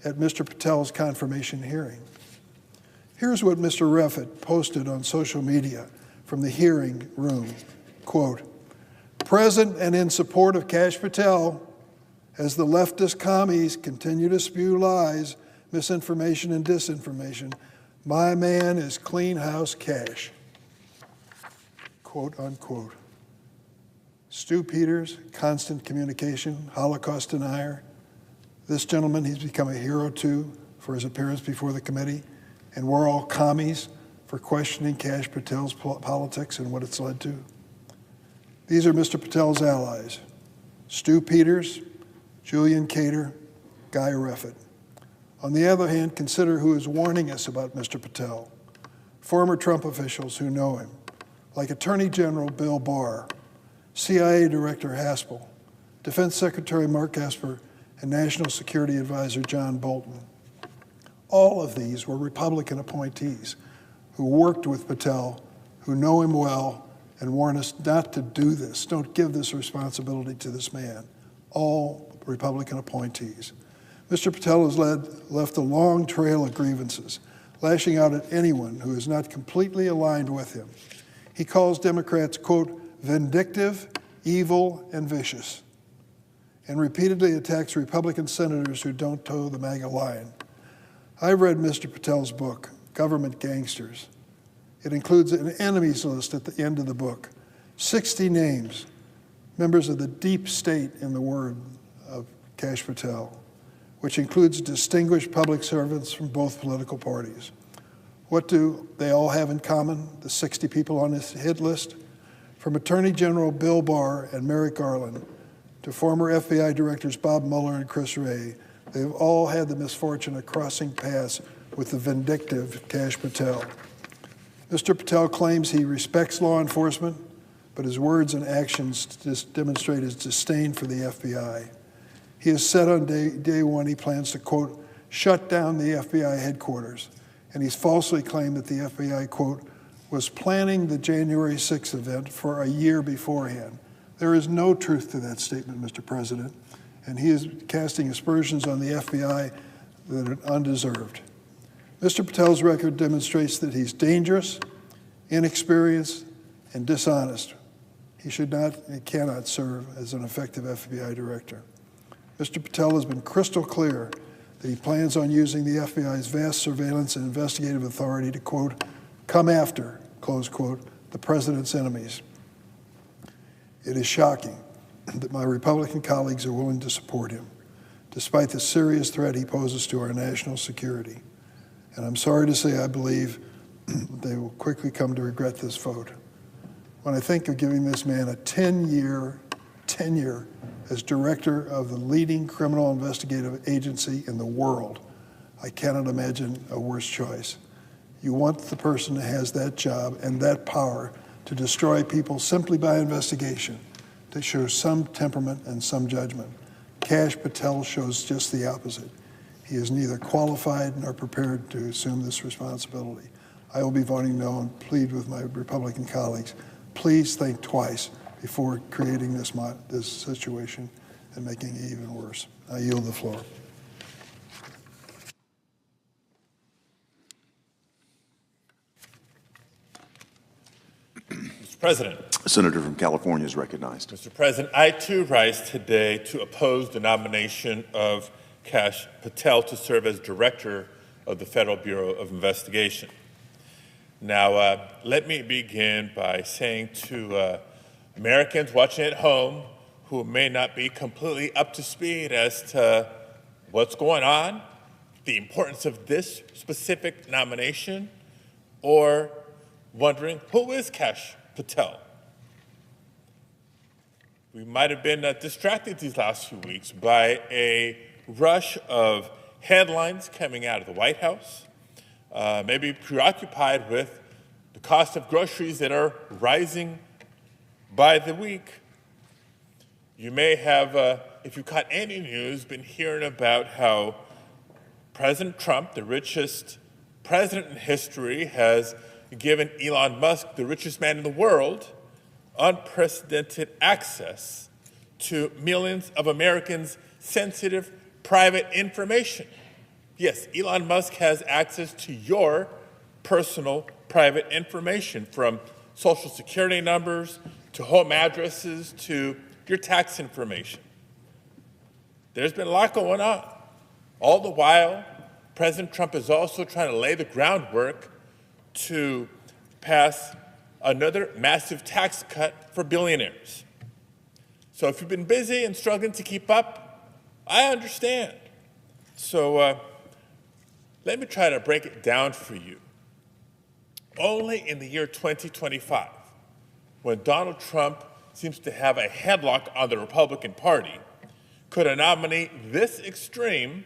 [SPEAKER 6] at Mr. Patel's confirmation hearing. Here's what Mr. Reffitt posted on social media from the hearing room, quote, "Present and in support of Kash Patel, as the leftist commies continue to spew lies, misinformation, and disinformation, my man is Clean House Kash," quote unquote. Stu Peters, constant communication, Holocaust denier. This gentleman, he's become a hero too for his appearance before the committee, and we're all commies for questioning Kash Patel's politics and what it's led to. These are Mr. Patel's allies: Stu Peters, Julian Khater, Guy Reffitt. On the other hand, consider who is warning us about Mr. Patel. Former Trump officials who know him, like Attorney General Bill Barr, CIA Director Haspel, Defense Secretary Mark Esper, and National Security Advisor John Bolton. All of these were Republican appointees who worked with Patel, who know him well, and warn us not to do this. Don't give this responsibility to this man. All Republican appointees. Mr. Patel has left a long trail of grievances, lashing out at anyone who is not completely aligned with him. He calls Democrats, quote, vindictive, evil, and vicious, and repeatedly attacks Republican senators who don't toe the MAGA line. I've read Mr. Patel's book, Government Gangsters. It includes an enemies list at the end of the book, 60 names, members of the deep state in the word of Kash Patel, which includes distinguished public servants from both political parties. What do they all have in common, the 60 people on his hit list? From Attorney General Bill Barr and Merrick Garland to former FBI directors Bob Mueller and Chris Wray, they've all had the misfortune of crossing paths with the vindictive Kash Patel. Mr. Patel claims he respects law enforcement, but his words and actions demonstrate his disdain for the FBI. He has said on day one he plans to, quote, shut down the FBI headquarters, and he's falsely claimed that the FBI, quote, was planning the January 6th event for a year beforehand. There is no truth to that statement, Mr. President, and he is casting aspersions on the FBI that are undeserved. Mr. Patel's record demonstrates that he's dangerous, inexperienced, and dishonest. He should not and cannot serve as an effective FBI director. Mr. Patel has been crystal clear that he plans on using the FBI's vast surveillance and investigative authority to, quote, come after, close quote, the president's enemies. It is shocking that my Republican colleagues are willing to support him, despite the serious threat he poses to our national security. And I'm sorry to say I believe they will quickly come to regret this vote. When I think of giving this man a 10-year tenure as director of the leading criminal investigative agency in the world, I cannot imagine a worse choice. You want the person who has that job and that power to destroy people simply by investigation, to show some temperament and some judgment. Kash Patel shows just the opposite. He is neither qualified nor prepared to assume this responsibility. I will be voting no and plead with my Republican colleagues. Please think twice before creating this situation and making it even worse. I yield the floor.
[SPEAKER 8] Mr. President.
[SPEAKER 7] The senator from California is recognized.
[SPEAKER 8] Mr. President, I too rise today to oppose the nomination of Kash Patel to serve as director of the Federal Bureau of Investigation. Now, let me begin by saying to Americans watching at home who may not be completely up to speed as to what's going on, the importance of this specific nomination, or wondering who is Kash Patel. We might have been distracted these last few weeks by a rush of headlines coming out of the White House, maybe preoccupied with the cost of groceries that are rising by the week. You may have, if you caught any news, been hearing about how President Trump, the richest president in history, has given Elon Musk, the richest man in the world, unprecedented access to millions of Americans' sensitive private information. Yes, Elon Musk has access to your personal private information, from social security numbers to home addresses to your tax information. There's been a lot going on. All the while, President Trump is also trying to lay the groundwork to pass another massive tax cut for billionaires. So if you've been busy and struggling to keep up, I understand. So let me try to break it down for you. Only in the year 2025, when Donald Trump seems to have a headlock on the Republican Party, could a nominee this extreme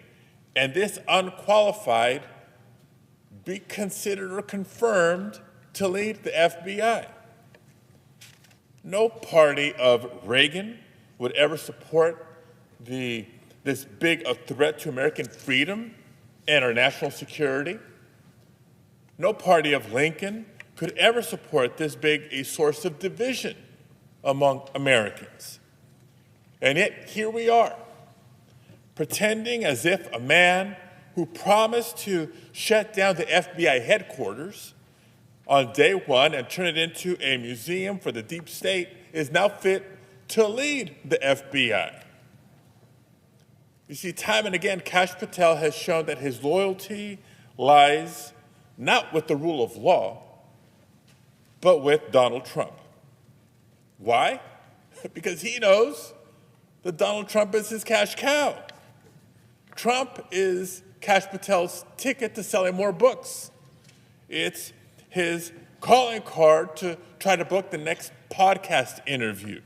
[SPEAKER 8] and this unqualified be considered or confirmed to lead the FBI. No party of Reagan would ever support this big a threat to American freedom and our national security. No party of Lincoln could ever support this big a source of division among Americans. And yet, here we are, pretending as if a man who promised to shut down the FBI headquarters on day one and turn it into a museum for the deep state is now fit to lead the FBI. You see, time and again, Kash Patel has shown that his loyalty lies not with the rule of law, but with Donald Trump. Why? Because he knows that Donald Trump is his cash cow. Trump is Kash Patel's ticket to selling more books. It's his calling card to try to book the next podcast interview,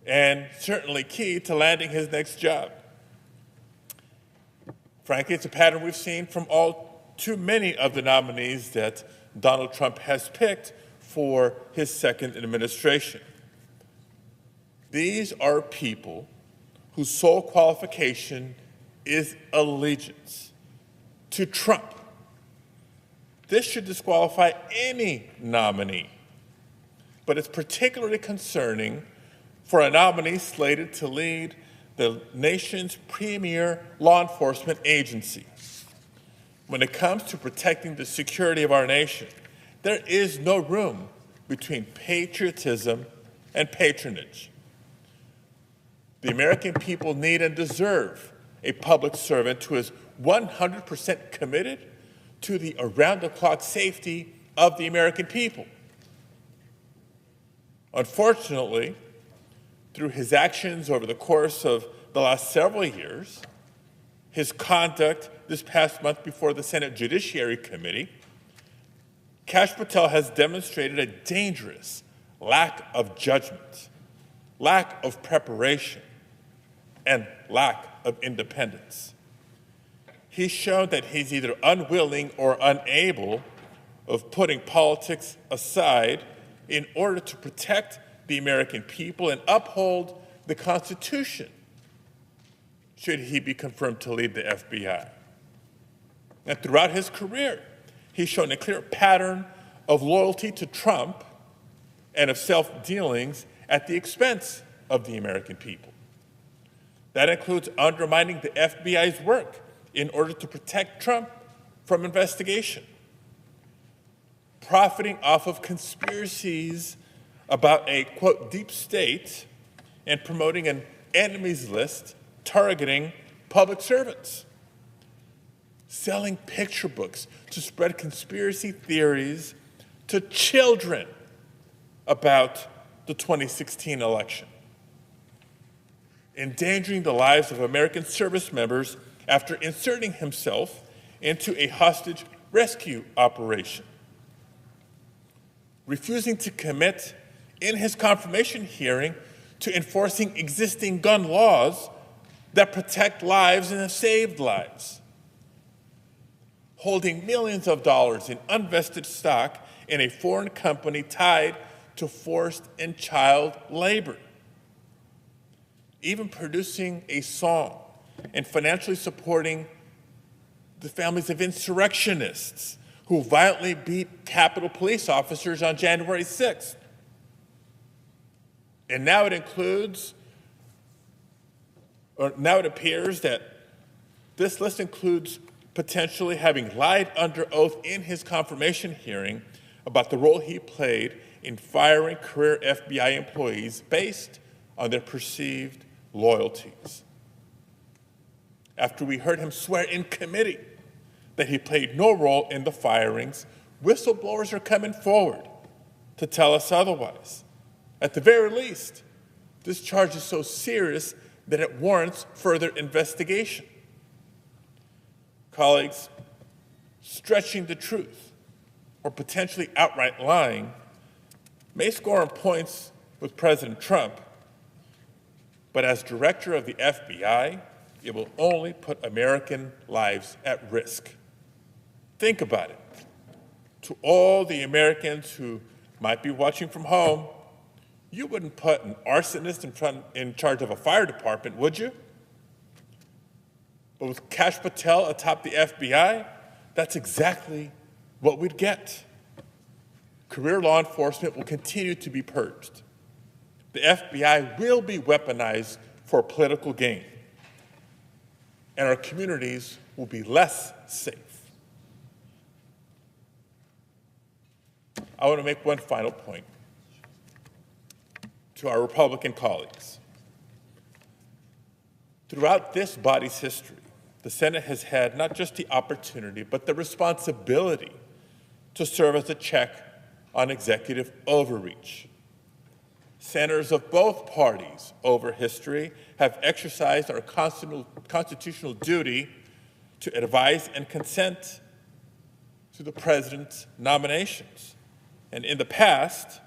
[SPEAKER 8] and certainly key to landing his next job. Frankly, it's a pattern we've seen from all too many of the nominees that Donald Trump has picked for his second administration. These are people whose sole qualification is allegiance to Trump. This should disqualify any nominee, but it's particularly concerning for a nominee slated to lead the nation's premier law enforcement agency. When it comes to protecting the security of our nation, there is no room between patriotism and patronage. The American people need and deserve a public servant who is 100% committed to the around-the-clock safety of the American people. Unfortunately, through his actions over the course of the last several years, his conduct this past month before the Senate Judiciary Committee, Kash Patel has demonstrated a dangerous lack of judgment, lack of preparation, and lack of independence. He's shown that he's either unwilling or unable of putting politics aside in order to protect the American people and uphold the Constitution, should he be confirmed to lead the FBI. And throughout his career, he's shown a clear pattern of loyalty to Trump and of self-dealings at the expense of the American people. That includes undermining the FBI's work in order to protect Trump from investigation, profiting off of conspiracies about a, quote, deep state, and promoting an enemies list targeting public servants, selling picture books to spread conspiracy theories to children about the 2016 election, endangering the lives of American service members after inserting himself into a hostage rescue operation, refusing to commit in his confirmation hearing to enforcing existing gun laws that protect lives and have saved lives, holding millions of dollars in unvested stock in a foreign company tied to forced and child labor, even producing a song and financially supporting the families of insurrectionists who violently beat Capitol police officers on January 6th. And now it appears that this list includes potentially having lied under oath in his confirmation hearing about the role he played in firing career FBI employees based on their perceived loyalties. After we heard him swear in committee that he played no role in the firings, whistleblowers are coming forward to tell us otherwise. At the very least, this charge is so serious that it warrants further investigation. Colleagues, stretching the truth or potentially outright lying may score on points with President Trump, but as director of the FBI, it will only put American lives at risk. Think about it. To all the Americans who might be watching from home, you wouldn't put an arsonist in charge of a fire department, would you? But with Kash Patel atop the FBI, that's exactly what we'd get. Career law enforcement will continue to be purged. The FBI will be weaponized for political gain, and our communities will be less safe. I want to make one final point to our Republican colleagues. Throughout this body's history, the Senate has had not just the opportunity, but the responsibility to serve as a check on executive overreach. Senators of both parties over history have exercised our constitutional duty to advise and consent to the president's nominations. And in the past,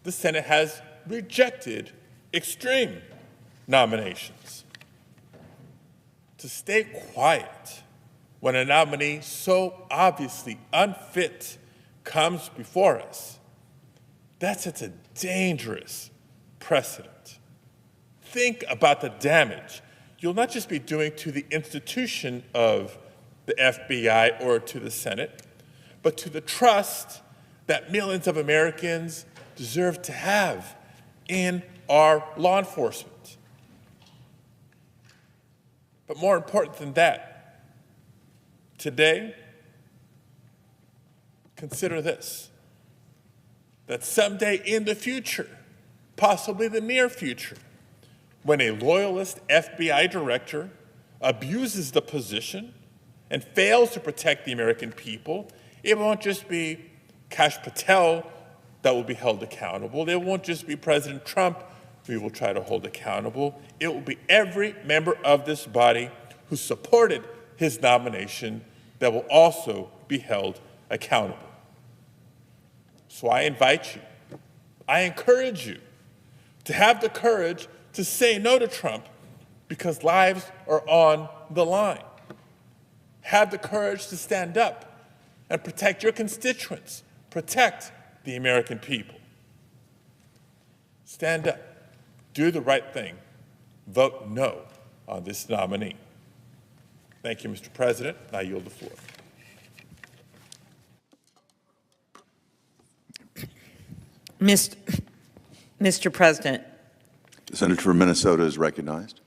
[SPEAKER 8] the Senate has rejected extreme nominations. To stay quiet when a nominee so obviously unfit comes before us, that sets a dangerous precedent. Think about the damage you'll not just be doing to the institution of the FBI or to the Senate, but to the trust that millions of Americans deserve to have in our law enforcement. But more important than that, today, consider this, that someday in the future, possibly the near future, when a loyalist FBI director abuses the position and fails to protect the American people, it won't just be Kash Patel that will be held accountable. It won't just be President Trump we will try to hold accountable. It will be every member of this body who supported his nomination that will also be held accountable. So I invite you, I encourage you to have the courage to say no to Trump because lives are on the line. Have the courage to stand up and protect your constituents, protect the American people. Stand up, do the right thing, vote no on this nominee. Thank you, Mr. President. I yield the floor.
[SPEAKER 9] Mr. President.
[SPEAKER 7] The senator from Minnesota is recognized.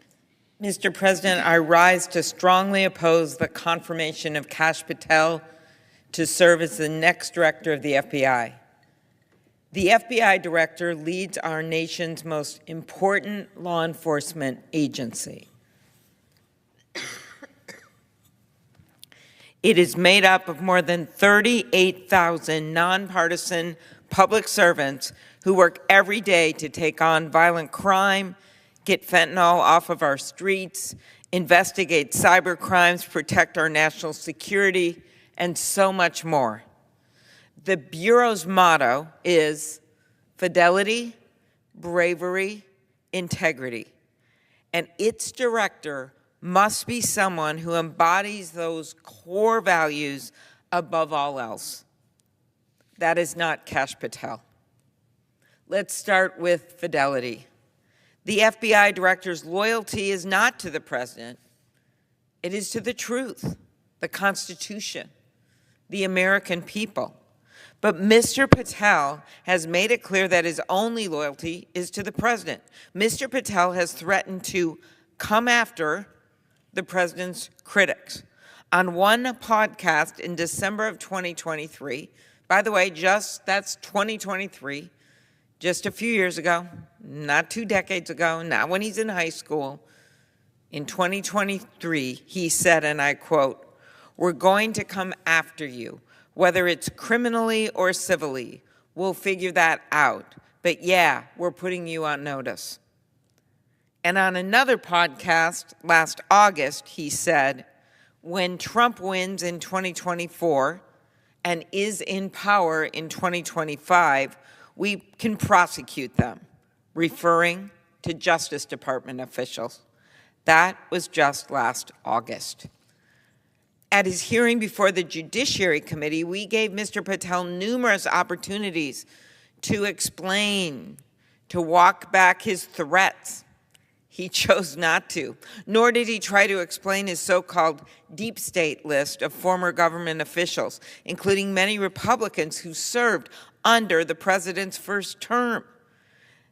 [SPEAKER 9] Mr. President, I rise to strongly oppose the confirmation of Kash Patel to serve as the next director of the FBI. The FBI director leads our nation's most important law enforcement agency. It is made up of more than 38,000 nonpartisan public servants who work every day to take on violent crime, get fentanyl off of our streets, investigate cyber crimes, protect our national security, and so much more. The Bureau's motto is fidelity, bravery, integrity, and its director must be someone who embodies those core values above all else. That is not Kash Patel. Let's start with fidelity. The FBI director's loyalty is not to the president. It is to the truth, the Constitution, the American people. But Mr. Patel has made it clear that his only loyalty is to the president. Mr. Patel has threatened to come after the president's critics. On one podcast in December of 2023, by the way, that's 2023, just a few years ago, not 2 decades ago, not when he's in high school. In 2023, he said, and I quote, "We're going to come after you, whether it's criminally or civilly. We'll figure that out. But yeah, we're putting you on notice." And on another podcast last August, he said, "When Trump wins in 2024 and is in power in 2025, we can prosecute them," referring to Justice Department officials. That was just last August. At his hearing before the Judiciary Committee, we gave Mr. Patel numerous opportunities to explain, to walk back his threats. He chose not to, nor did he try to explain his so-called deep state list of former government officials, including many Republicans who served under the president's first term.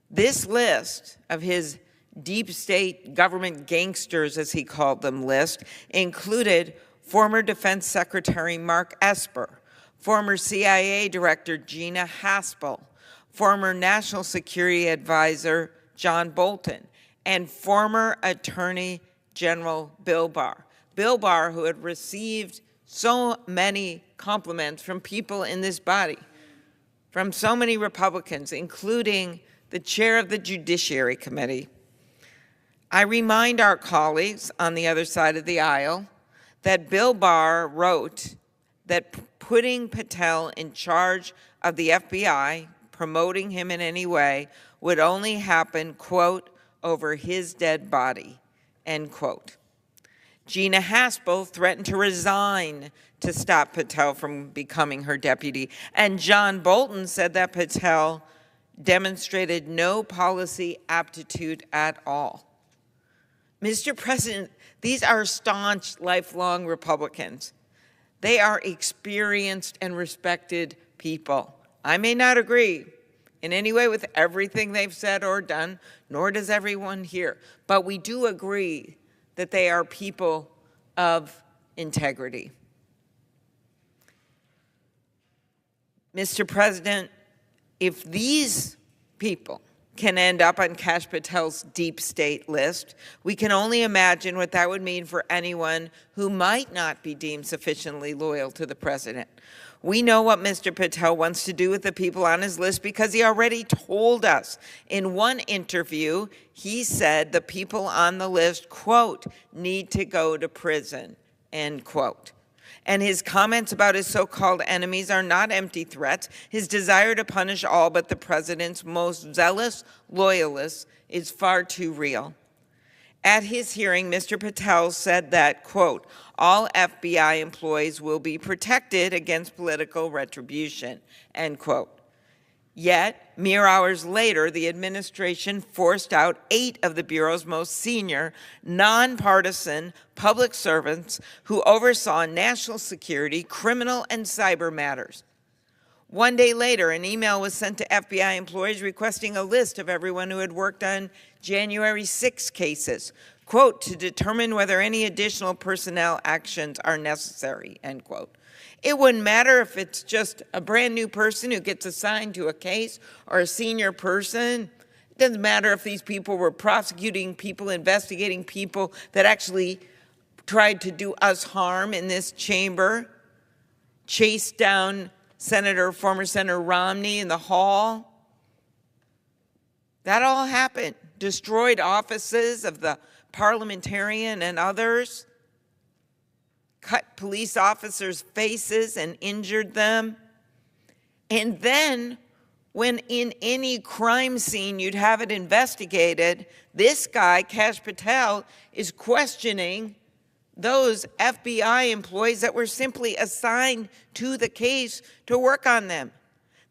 [SPEAKER 9] This list of his deep state government gangsters, as he called them, list included former Defense Secretary Mark Esper, former CIA Director Gina Haspel, former National Security Advisor John Bolton, and former Attorney General Bill Barr. Bill Barr, who had received so many compliments from people in this body, from so many Republicans, including the chair of the Judiciary Committee. I remind our colleagues on the other side of the aisle that Bill Barr wrote that putting Patel in charge of the FBI, promoting him in any way, would only happen, quote, over his dead body, end quote. Gina Haspel threatened to resign to stop Patel from becoming her deputy, and John Bolton said that Patel demonstrated no policy aptitude at all. Mr. President, these are staunch, lifelong Republicans. They are experienced and respected people. I may not agree in any way with everything they've said or done, nor does everyone here, but we do agree that they are people of integrity. Mr. President, if these people can end up on Kash Patel's deep state list, we can only imagine what that would mean for anyone who might not be deemed sufficiently loyal to the president. We know what Mr. Patel wants to do with the people on his list because he already told us. In one interview, he said the people on the list, quote, need to go to prison, end quote. And his comments about his so-called enemies are not empty threats. His desire to punish all but the president's most zealous loyalists is far too real. At his hearing, Mr. Patel said that, quote, all FBI employees will be protected against political retribution, end quote. Yet, mere hours later, the administration forced out 8 of the Bureau's most senior, nonpartisan public servants who oversaw national security, criminal, and cyber matters. One day later, an email was sent to FBI employees requesting a list of everyone who had worked on January 6 cases, quote, to determine whether any additional personnel actions are necessary, end quote. It wouldn't matter if it's just a brand new person who gets assigned to a case or a senior person. It doesn't matter if these people were prosecuting people, investigating people that actually tried to do us harm in this chamber, chased down former Senator Romney in the hall. That all happened. Destroyed offices of the parliamentarian and others, cut police officers' faces and injured them. And then, when in any crime scene you'd have it investigated, this guy, Kash Patel, is questioning those FBI employees that were simply assigned to the case to work on them.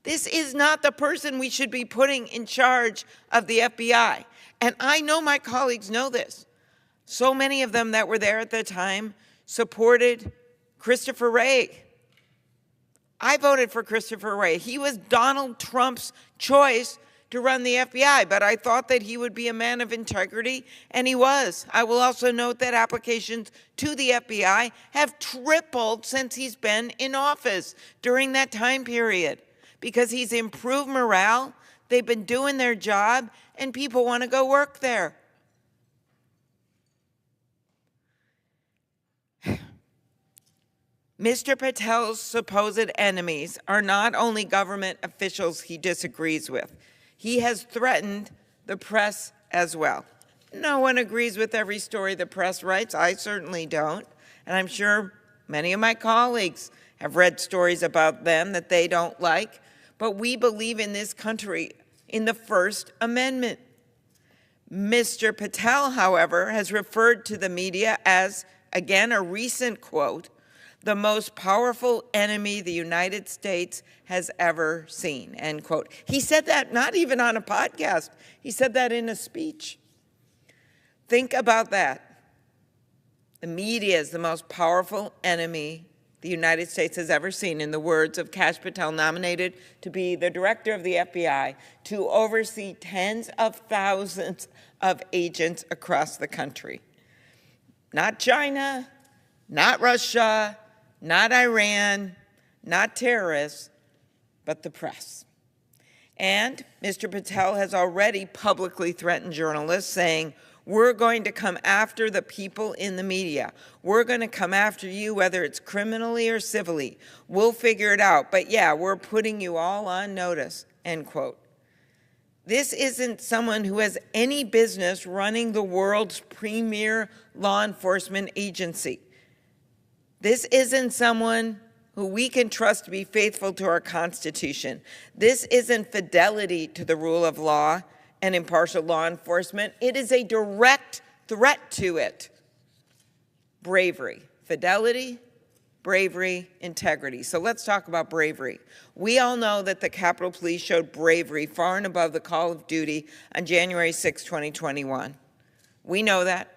[SPEAKER 9] This is not the person we should be putting in charge of the FBI. And I know my colleagues know this. So many of them that were there at the time supported Christopher Wray. I voted for Christopher Wray. He was Donald Trump's choice to run the FBI, but I thought that he would be a man of integrity, and he was. I will also note that applications to the FBI have tripled since he's been in office during that time period because he's improved morale, they've been doing their job, and people want to go work there. Mr. Patel's supposed enemies are not only government officials he disagrees with. He has threatened the press as well. No one agrees with every story the press writes. I certainly don't. And I'm sure many of my colleagues have read stories about them that they don't like. But we believe in this country in the First Amendment. Mr. Patel, however, has referred to the media as, again, a recent quote, the most powerful enemy the United States has ever seen, end quote. He said that not even on a podcast. He said that in a speech. Think about that. The media is the most powerful enemy the United States has ever seen, in the words of Kash Patel, nominated to be the director of the FBI, to oversee tens of thousands of agents across the country. Not China, not Russia, not Iran, not terrorists, but the press. And Mr. Patel has already publicly threatened journalists, saying, we're going to come after the people in the media. We're going to come after you, whether it's criminally or civilly. We'll figure it out. But yeah, we're putting you all on notice, end quote. This isn't someone who has any business running the world's premier law enforcement agency. This isn't someone who we can trust to be faithful to our Constitution. This isn't fidelity to the rule of law and impartial law enforcement. It is a direct threat to it. Bravery, fidelity, bravery, integrity. So let's talk about bravery. We all know that the Capitol Police showed bravery far and above the call of duty on January 6, 2021. We know that.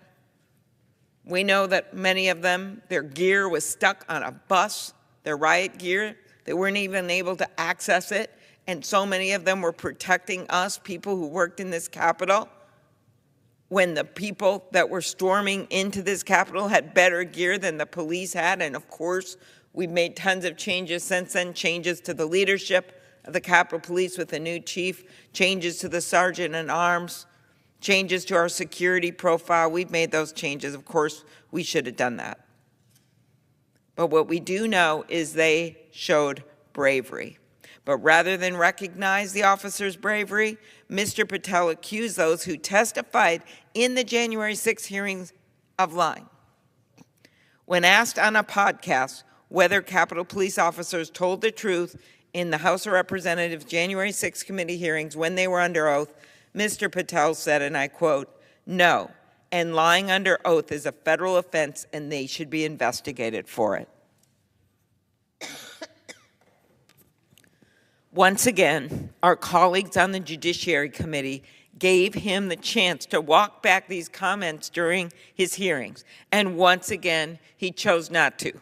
[SPEAKER 9] We know that many of them, their gear was stuck on a bus, their riot gear. They weren't even able to access it. And so many of them were protecting us, people who worked in this Capitol, when the people that were storming into this Capitol had better gear than the police had. And of course, we've made tons of changes since then, changes to the leadership of the Capitol Police with a new chief, changes to the sergeant at arms, changes to our security profile. We've made those changes. Of course, we should have done that. But what we do know is they showed bravery. But rather than recognize the officers' bravery, Mr. Patel accused those who testified in the January 6 hearings of lying. When asked on a podcast whether Capitol Police officers told the truth in the House of Representatives January 6 committee hearings when they were under oath, Mr. Patel said, and I quote, "No, and lying under oath is a federal offense and they should be investigated for it." Once again, our colleagues on the Judiciary Committee gave him the chance to walk back these comments during his hearings, and once again, he chose not to.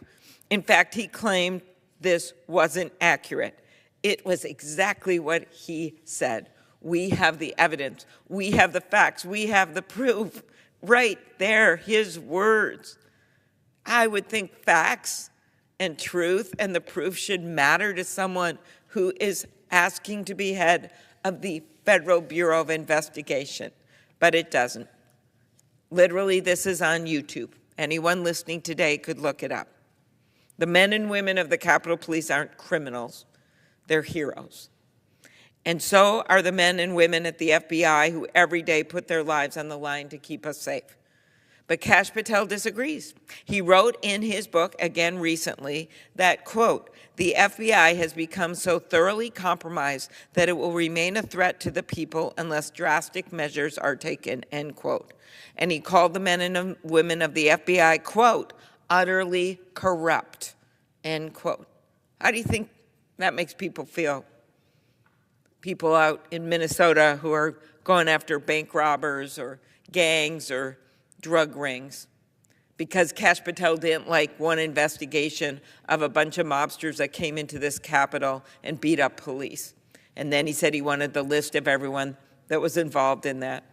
[SPEAKER 9] In fact, he claimed this wasn't accurate. It was exactly what he said. We have the evidence. We have the facts. We have the proof. Right there, his words. I would think facts and truth and the proof should matter to someone who is asking to be head of the Federal Bureau of Investigation, but it doesn't. Literally, this is on YouTube. Anyone listening today could look it up. The men and women of the Capitol Police aren't criminals. They're heroes. And so are the men and women at the FBI who every day put their lives on the line to keep us safe. But Kash Patel disagrees. He wrote in his book, again recently, that, quote, "The FBI has become so thoroughly compromised that it will remain a threat to the people unless drastic measures are taken," end quote. And he called the men and women of the FBI, quote, "utterly corrupt," end quote. How do you think that makes people feel? People out in Minnesota who are going after bank robbers or gangs or drug rings because Kash Patel didn't like one investigation of a bunch of mobsters that came into this Capitol and beat up police. And then he said he wanted the list of everyone that was involved in that.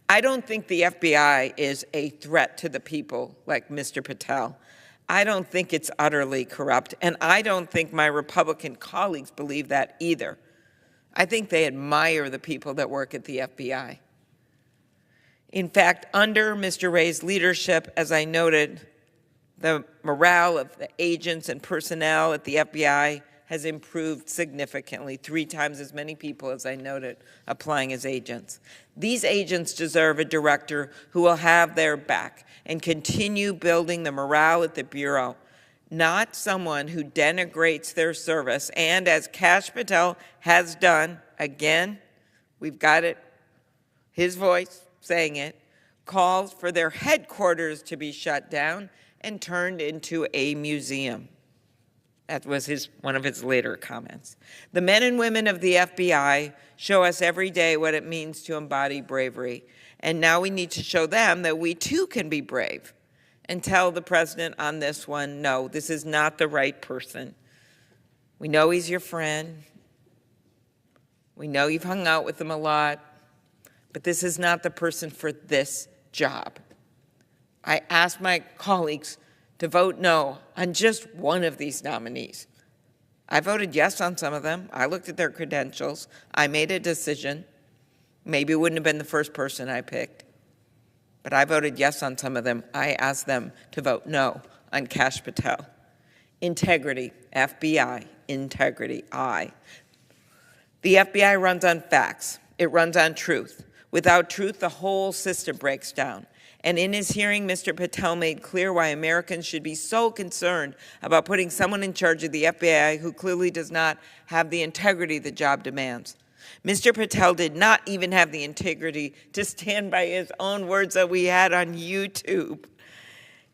[SPEAKER 9] I don't think the FBI is a threat to the people like Mr. Patel. I don't think it's utterly corrupt, and I don't think my Republican colleagues believe that either. I think they admire the people that work at the FBI. In fact, under Mr. Wray's leadership, as I noted, the morale of the agents and personnel at the FBI has improved significantly, 3 times as many people, as I noted, applying as agents. These agents deserve a director who will have their back and continue building the morale at the Bureau, not someone who denigrates their service and, as Kash Patel has done, again, we've got it, his voice saying it, calls for their headquarters to be shut down and turned into a museum. That was one of his later comments. The men and women of the FBI show us every day what it means to embody bravery. And now we need to show them that we too can be brave and tell the president on this one, no, this is not the right person. We know he's your friend. We know you've hung out with him a lot, but this is not the person for this job. I asked my colleagues to vote no on just one of these nominees. I voted yes on some of them. I looked at their credentials. I made a decision. Maybe it wouldn't have been the first person I picked, but I voted yes on some of them. I asked them to vote no on Kash Patel. Integrity, FBI, integrity, I. The FBI runs on facts. It runs on truth. Without truth, the whole system breaks down. And in his hearing, Mr. Patel made clear why Americans should be so concerned about putting someone in charge of the FBI who clearly does not have the integrity the job demands. Mr. Patel did not even have the integrity to stand by his own words that we had on YouTube.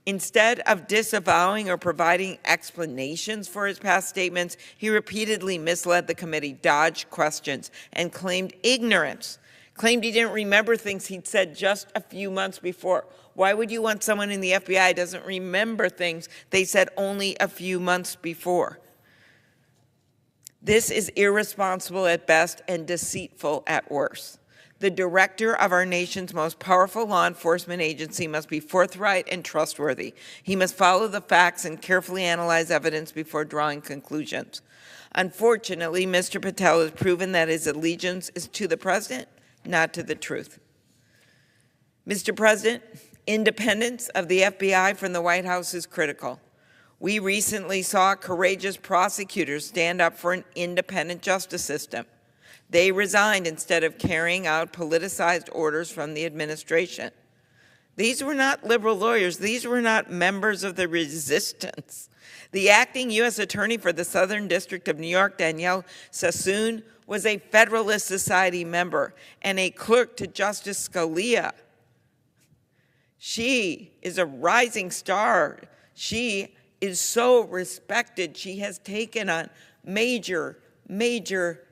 [SPEAKER 9] Instead of disavowing or providing explanations for his past statements, he repeatedly misled the committee, dodged questions, and claimed ignorance. Claimed he didn't remember things he'd said just a few months before. Why would you want someone in the FBI who doesn't remember things they said only a few months before? This is irresponsible at best and deceitful at worst. The director of our nation's most powerful law enforcement agency must be forthright and trustworthy. He must follow the facts and carefully analyze evidence before drawing conclusions. Unfortunately, Mr. Patel has proven that his allegiance is to the president, not to the truth. Mr. President, independence of the FBI from the White House is critical. We recently saw courageous prosecutors stand up for an independent justice system. They resigned instead of carrying out politicized orders from the administration. These were not liberal lawyers. These were not members of the resistance. The acting U.S. Attorney for the Southern District of New York, Danielle Sassoon, was a Federalist Society member and a clerk to Justice Scalia. She is a rising star. She is so respected. She has taken on major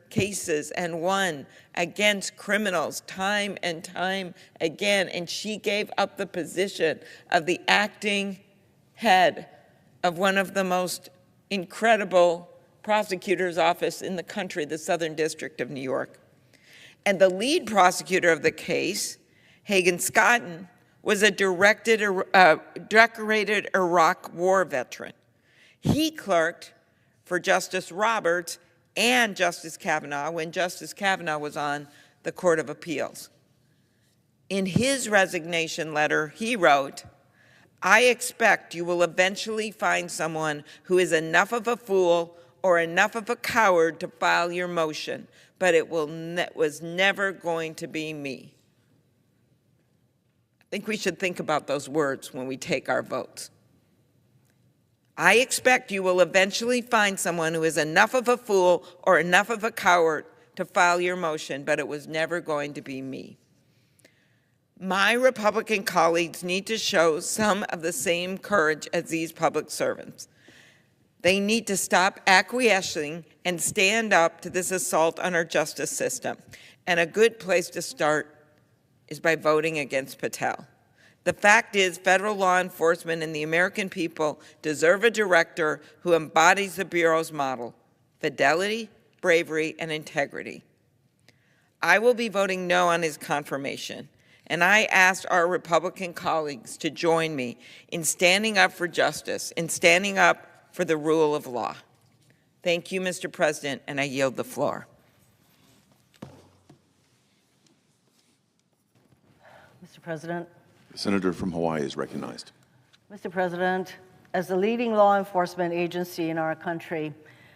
[SPEAKER 9] cases and won against criminals time and time again. And she gave up the position of the acting head of one of the most incredible prosecutor's office in the country, the Southern District of New York. And the lead prosecutor of the case, Hagan Scotton, was a decorated Iraq war veteran. He clerked for Justice Roberts and Justice Kavanaugh when Justice Kavanaugh was on the Court of Appeals. In his resignation letter, he wrote, "I expect you will eventually find someone who is enough of a fool or enough of a coward to file your motion, but it was never going to be me." I think we should think about those words when we take our votes. I expect you will eventually find someone who is enough of a fool or enough of a coward to file your motion, but it was never going to be me. My Republican colleagues need to show some of the same courage as these public servants. They need to stop acquiescing and stand up to this assault on our justice system. And a good place to start is by voting against Patel. The fact is, federal law enforcement and the American people deserve a director who embodies the Bureau's model: fidelity, bravery, and integrity. I will be voting no on his confirmation, and I asked our Republican colleagues to join me in standing up for justice, in standing up for the rule of law. Thank you, Mr. President, and I yield the floor.
[SPEAKER 10] Mr. President.
[SPEAKER 7] The senator from Hawaii is recognized.
[SPEAKER 10] Mr. President, as the leading law enforcement agency in our country,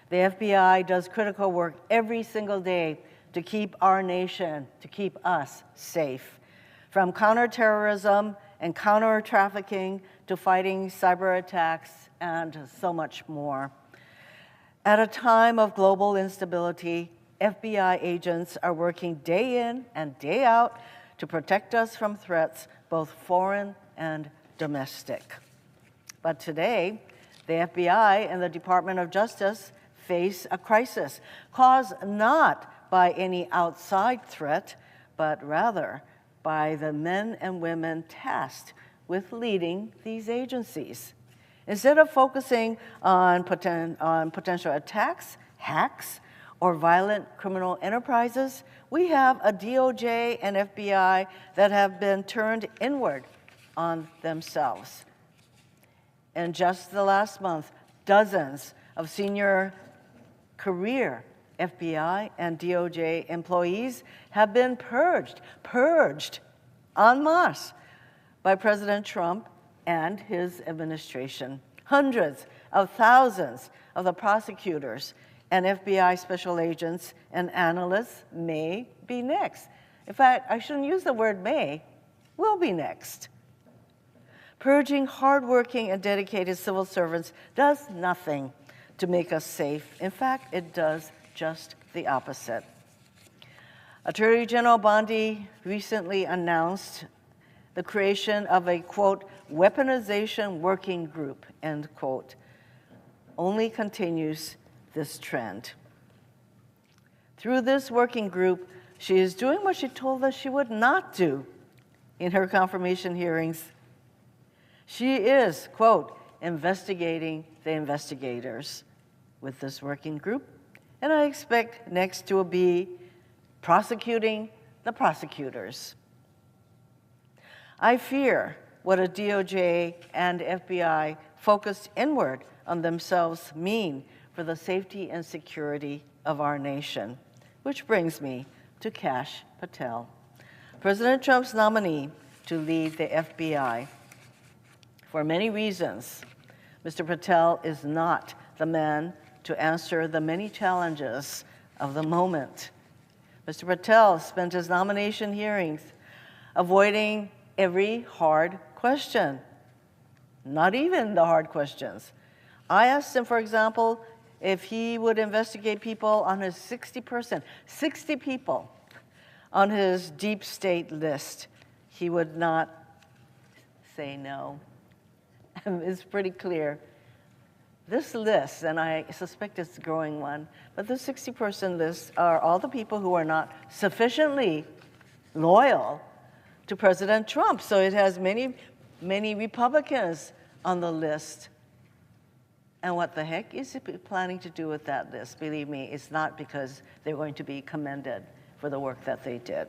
[SPEAKER 10] the FBI does critical work every single day to keep our nation, to keep us safe. From counterterrorism and counter-trafficking to fighting cyber attacks and so much more. At a time of global instability, FBI agents are working day in and day out to protect us from threats, both foreign and domestic. But today, the FBI and the Department of Justice face a crisis caused not by any outside threat, but rather by the men and women tasked with leading these agencies. Instead of focusing on potential attacks, hacks, or violent criminal enterprises, we have a DOJ and FBI that have been turned inward on themselves. In just the last month, dozens of senior career FBI and DOJ employees have been purged en masse by President Trump and his administration. Hundreds of thousands of the prosecutors and FBI special agents and analysts may be next. In fact, I shouldn't use the word may, will be next. Purging hardworking and dedicated civil servants does nothing to make us safe. In fact, it does just the opposite. Attorney General Bondi recently announced the creation of a, quote, weaponization working group, end quote, only continues this trend. Through this working group, she is doing what she told us she would not do in her confirmation hearings She is, quote, investigating the investigators with this working group, and I expect next to be prosecuting the prosecutors. I fear what a DOJ and FBI focused inward on themselves mean for the safety and security of our nation, which brings me to Kash Patel, President Trump's nominee to lead the FBI. For many reasons, Mr. Patel is not the man to answer the many challenges of the moment. Mr. Patel spent his nomination hearings avoiding every hard question, not even the hard questions. I asked him, for example, if he would investigate people on his 60 people on his deep state list. He would not say no. It's pretty clear. This list, and I suspect it's a growing one, but the 60-person list are all the people who are not sufficiently loyal to President Trump. So it has many, many Republicans on the list. And what the heck is he planning to do with that list? Believe me, it's not because they're going to be commended for the work that they did.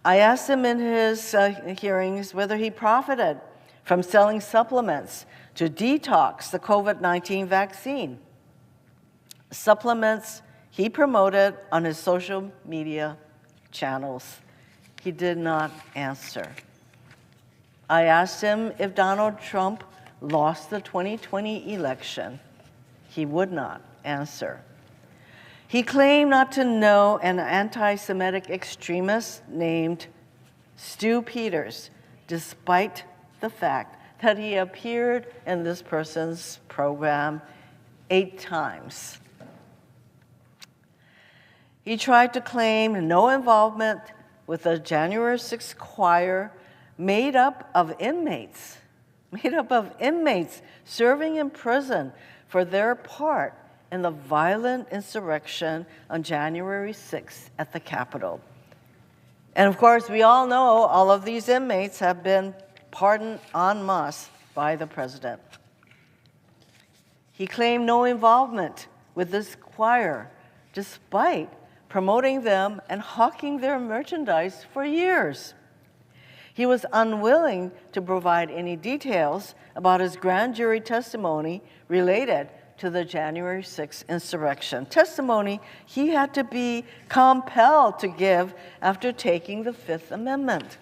[SPEAKER 10] I asked him in his hearings whether he profited from selling supplements to detox the COVID-19 vaccine. Supplements he promoted on his social media channels. He did not answer. I asked him if Donald Trump lost the 2020 election. He would not answer. He claimed not to know an anti-Semitic extremist named Stu Peters, despite the fact that he appeared in this person's program 8 times. He tried to claim no involvement with the January 6th choir made up of inmates serving in prison for their part in the violent insurrection on January 6th at the Capitol. And of course, we all know all of these inmates have been pardoned en masse by the president. He claimed no involvement with this choir, despite promoting them and hawking their merchandise for years. He was unwilling to provide any details about his grand jury testimony related to the January 6th insurrection, testimony he had to be compelled to give after taking the Fifth Amendment.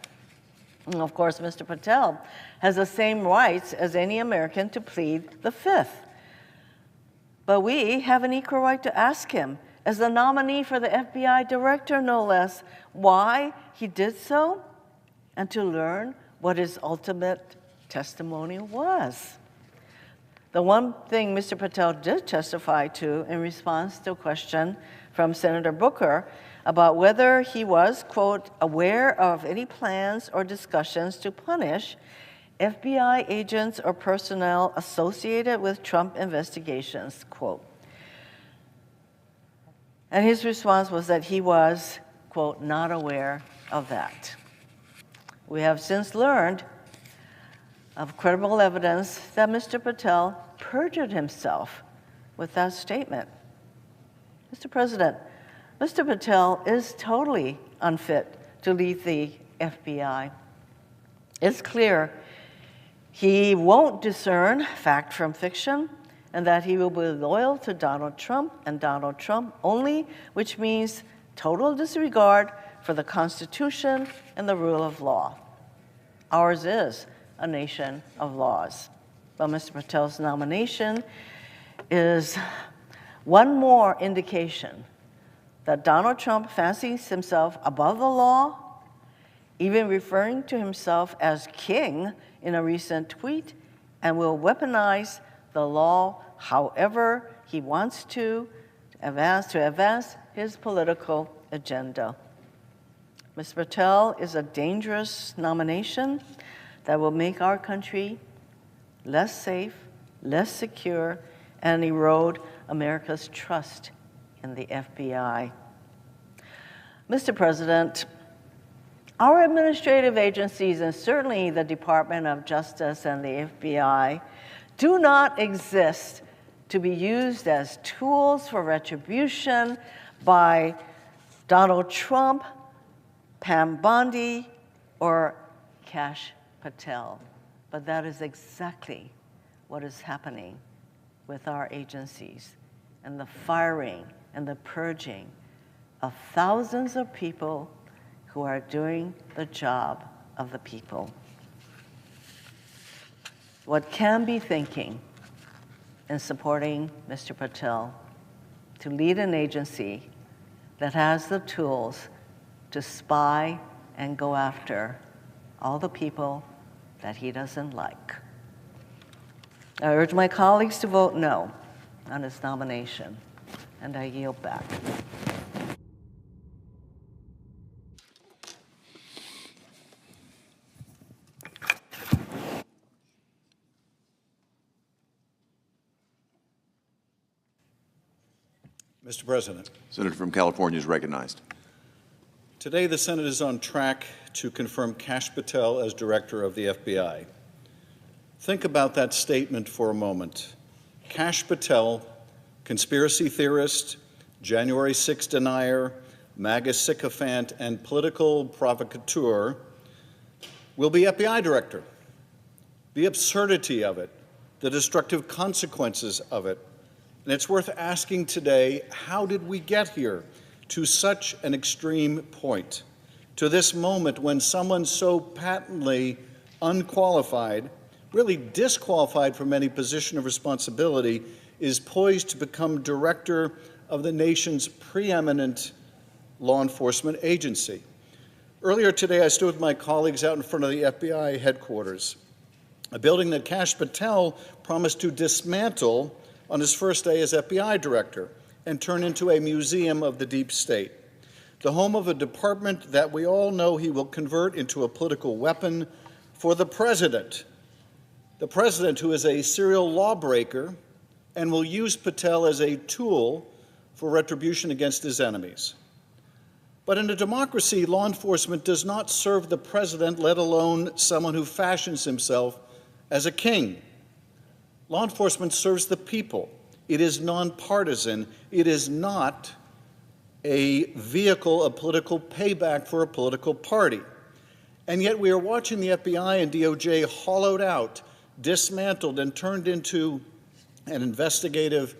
[SPEAKER 10] And of course, Mr. Patel has the same rights as any American to plead the Fifth. But we have an equal right to ask him, as the nominee for the FBI director, no less, why he did so, and to learn what his ultimate testimony was. The one thing Mr. Patel did testify to in response to a question from Senator Booker about whether he was, quote, aware of any plans or discussions to punish FBI agents or personnel associated with Trump investigations, quote. And his response was that he was, quote, not aware of that. We have since learned of credible evidence that Mr. Patel perjured himself with that statement. Mr. President, Mr. Patel is totally unfit to lead the FBI. It's clear he won't discern fact from fiction, and that he will be loyal to Donald Trump and Donald Trump only, which means total disregard for the Constitution and the rule of law. Ours is a nation of laws. But Mr. Patel's nomination is one more indication that Donald Trump fancies himself above the law, even referring to himself as king in a recent tweet, and will weaponize the law however he wants to advance his political agenda. Mr. Patel is a dangerous nomination that will make our country less safe, less secure, and erode America's trust in the FBI. Mr. President, Our administrative agencies, and certainly the Department of Justice and the FBI, do not exist to be used as tools for retribution by Donald Trump, Pam Bondi, or Kash Patel. But that is exactly what is happening with our agencies and the firing and the purging of thousands of people who are doing the job of the people. What can be thinking in supporting Mr. Patel to lead an agency that has the tools to spy and go after all the people that he doesn't like? I urge my colleagues to vote no on his nomination, and I yield back.
[SPEAKER 11] Mr. President.
[SPEAKER 7] Senator from California is recognized.
[SPEAKER 11] Today, the Senate is on track to confirm Kash Patel as director of the FBI. Think about that statement for a moment. Kash Patel, conspiracy theorist, January 6 denier, MAGA sycophant, and political provocateur, will be FBI director. The absurdity of it, the destructive consequences of it. And it's worth asking today, how did we get here to such an extreme point, to this moment when someone so patently unqualified, really disqualified from any position of responsibility, is poised to become director of the nation's preeminent law enforcement agency? Earlier today, I stood with my colleagues out in front of the FBI headquarters, a building that Kash Patel promised to dismantle on his first day as FBI director and turn into a museum of the deep state, the home of a department that we all know he will convert into a political weapon for the president who is a serial lawbreaker and will use Patel as a tool for retribution against his enemies. But in a democracy, law enforcement does not serve the president, let alone someone who fashions himself as a king. Law enforcement serves the people. It is nonpartisan. It is not a vehicle of political payback for a political party. And yet we are watching the FBI and DOJ hollowed out, dismantled, and turned into an investigative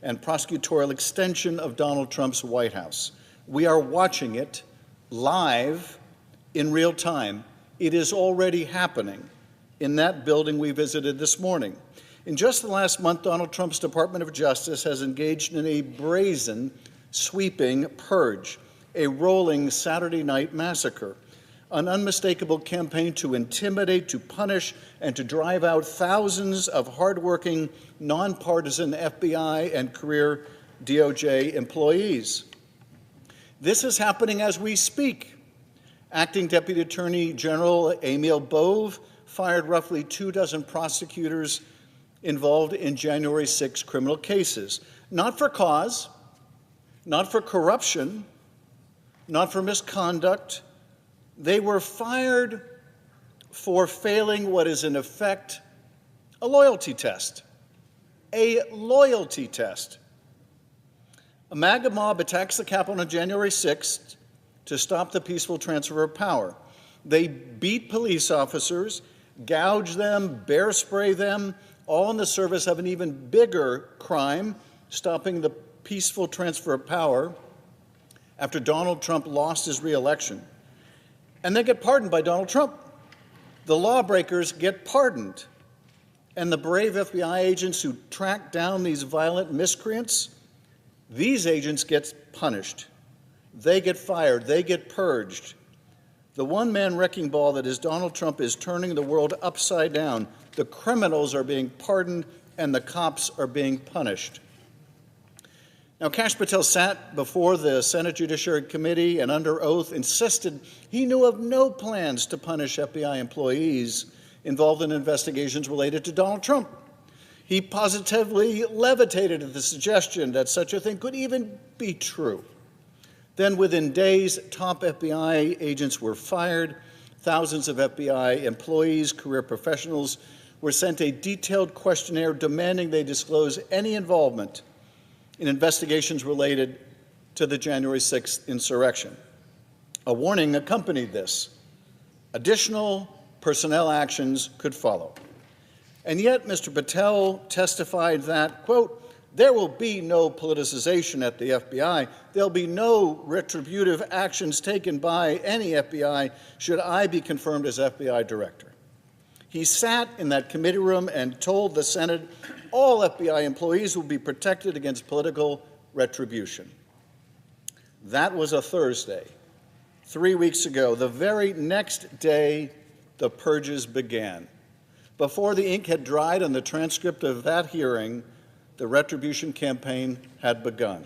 [SPEAKER 11] and prosecutorial extension of Donald Trump's White House. We are watching it live in real time. It is already happening in that building we visited this morning. In just the last month, Donald Trump's Department of Justice has engaged in a brazen, sweeping purge, a rolling Saturday night massacre, an unmistakable campaign to intimidate, to punish, and to drive out thousands of hardworking, nonpartisan FBI and career DOJ employees. This is happening as we speak. Acting Deputy Attorney General Emil Bove fired roughly 24 prosecutors involved in January 6 criminal cases, not for cause, not for corruption, not for misconduct. They were fired for failing what is in effect a loyalty test. A loyalty test. A MAGA mob attacks the Capitol on January 6th to stop the peaceful transfer of power. They beat police officers, gouge them, bear spray them, all in the service of an even bigger crime, stopping the peaceful transfer of power after Donald Trump lost his re-election. And they get pardoned by Donald Trump. The lawbreakers get pardoned. And the brave FBI agents who track down these violent miscreants, these agents get punished. They get fired. They get purged. The one-man wrecking ball that is Donald Trump is turning the world upside down. The criminals are being pardoned, and the cops are being punished. Now, Kash Patel sat before the Senate Judiciary Committee and under oath insisted he knew of no plans to punish FBI employees involved in investigations related to Donald Trump. He positively levitated at the suggestion that such a thing could even be true. Then within days, top FBI agents were fired. Thousands of FBI employees, career professionals, were sent a detailed questionnaire demanding they disclose any involvement in investigations related to the January 6th insurrection. A warning accompanied this. Additional personnel actions could follow. And yet, Mr. Patel testified that, quote, there will be no politicization at the FBI. There'll be no retributive actions taken by any FBI should I be confirmed as FBI director. He sat in that committee room and told the Senate all FBI employees will be protected against political retribution. That was a Thursday. 3 weeks ago, the very next day, the purges began. Before the ink had dried on the transcript of that hearing, the retribution campaign had begun.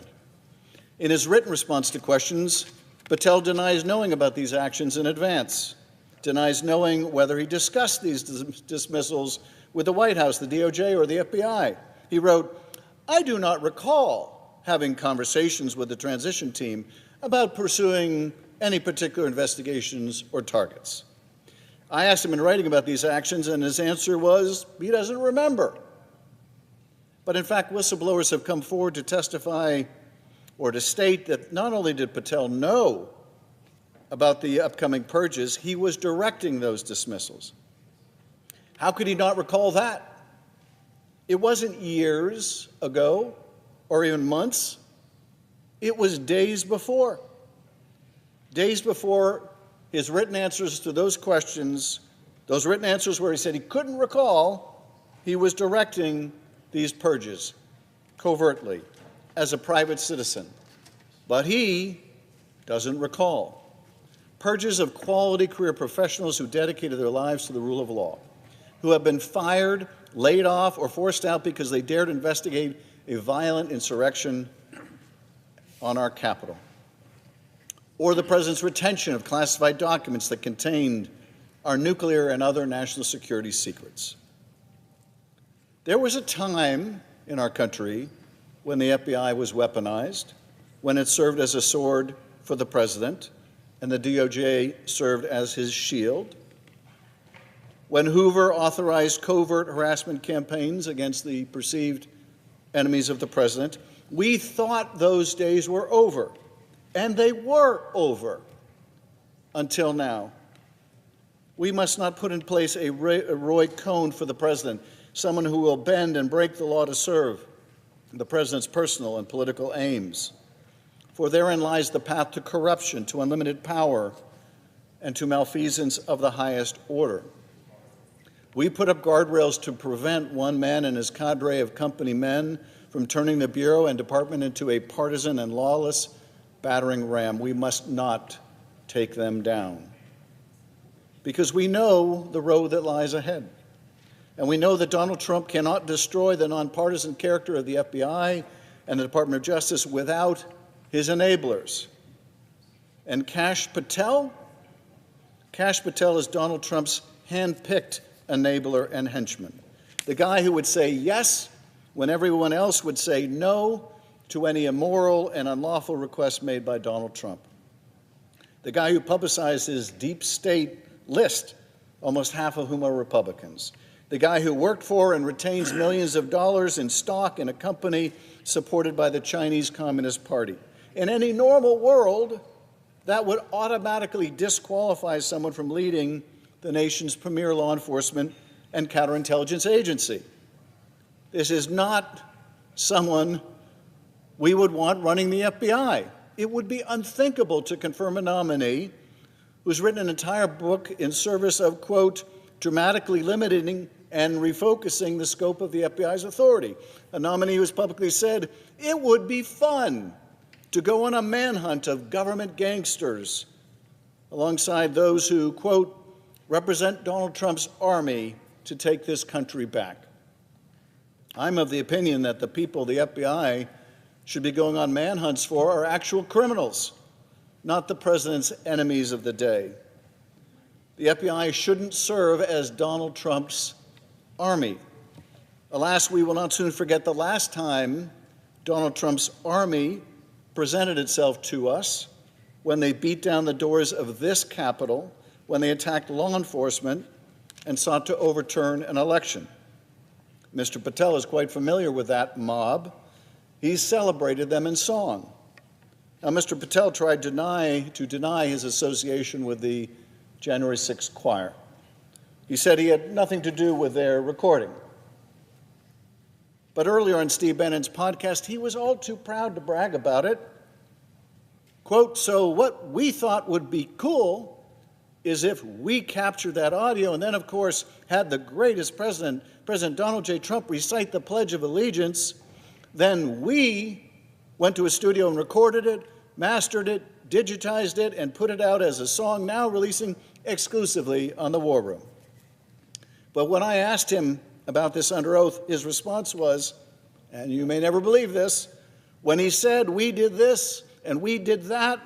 [SPEAKER 11] In his written response to questions, Patel denies knowing about these actions in advance, denies knowing whether he discussed these dismissals with the White House, the DOJ, or the FBI. He wrote, I do not recall having conversations with the transition team about pursuing any particular investigations or targets. I asked him in writing about these actions, and his answer was he doesn't remember. But in fact, whistleblowers have come forward to testify or to state that not only did Patel know about the upcoming purges, he was directing those dismissals. How could he not recall that? It wasn't years ago or even months. It was days before. Days before his written answers to those questions, those written answers where he said he couldn't recall, he was directing these purges covertly as a private citizen. But he doesn't recall. Purges of quality career professionals who dedicated their lives to the rule of law, who have been fired, laid off, or forced out because they dared investigate a violent insurrection on our Capitol, or the President's retention of classified documents that contained our nuclear and other national security secrets. There was a time in our country when the FBI was weaponized, when it served as a sword for the President, and the DOJ served as his shield, when Hoover authorized covert harassment campaigns against the perceived enemies of the President. We thought those days were over, and they were over until now. We must not put in place a Roy Cohn for the President, someone who will bend and break the law to serve the President's personal and political aims. For therein lies the path to corruption, to unlimited power, and to malfeasance of the highest order. We put up guardrails to prevent one man and his cadre of company men from turning the Bureau and Department into a partisan and lawless battering ram. We must not take them down, because we know the road that lies ahead. And we know that Donald Trump cannot destroy the nonpartisan character of the FBI and the Department of Justice without his enablers. And Kash Patel is Donald Trump's hand-picked enabler and henchman, the guy who would say yes when everyone else would say no to any immoral and unlawful request made by Donald Trump, the guy who publicized his deep state list, almost half of whom are Republicans, the guy who worked for and retains millions of dollars in stock in a company supported by the Chinese Communist Party. In any normal world, that would automatically disqualify someone from leading the nation's premier law enforcement and counterintelligence agency. This is not someone we would want running the FBI. It would be unthinkable to confirm a nominee who's written an entire book in service of, quote, dramatically limiting and refocusing the scope of the FBI's authority. A nominee who has publicly said it would be fun to go on a manhunt of government gangsters alongside those who, quote, represent Donald Trump's army to take this country back. I'm of the opinion that the people the FBI should be going on manhunts for are actual criminals, not the President's enemies of the day. The FBI shouldn't serve as Donald Trump's army. Alas, we will not soon forget the last time Donald Trump's army presented itself to us. when they beat down the doors of this Capitol, when they attacked law enforcement and sought to overturn an election. Mr. Patel is quite familiar with that mob. He celebrated them in song. Now, Mr. Patel tried to deny his association with the January 6th choir. He said he had nothing to do with their recording. But earlier on Steve Bannon's podcast, he was all too proud to brag about it. Quote, so what we thought would be cool is if we captured that audio and then, of course, had the greatest president, President Donald J. Trump, recite the Pledge of Allegiance, then we went to a studio and recorded it, mastered it, digitized it, and put it out as a song now releasing exclusively on the War Room. But when I asked him about this under oath, his response was, and you may never believe this, when he said we did this and we did that,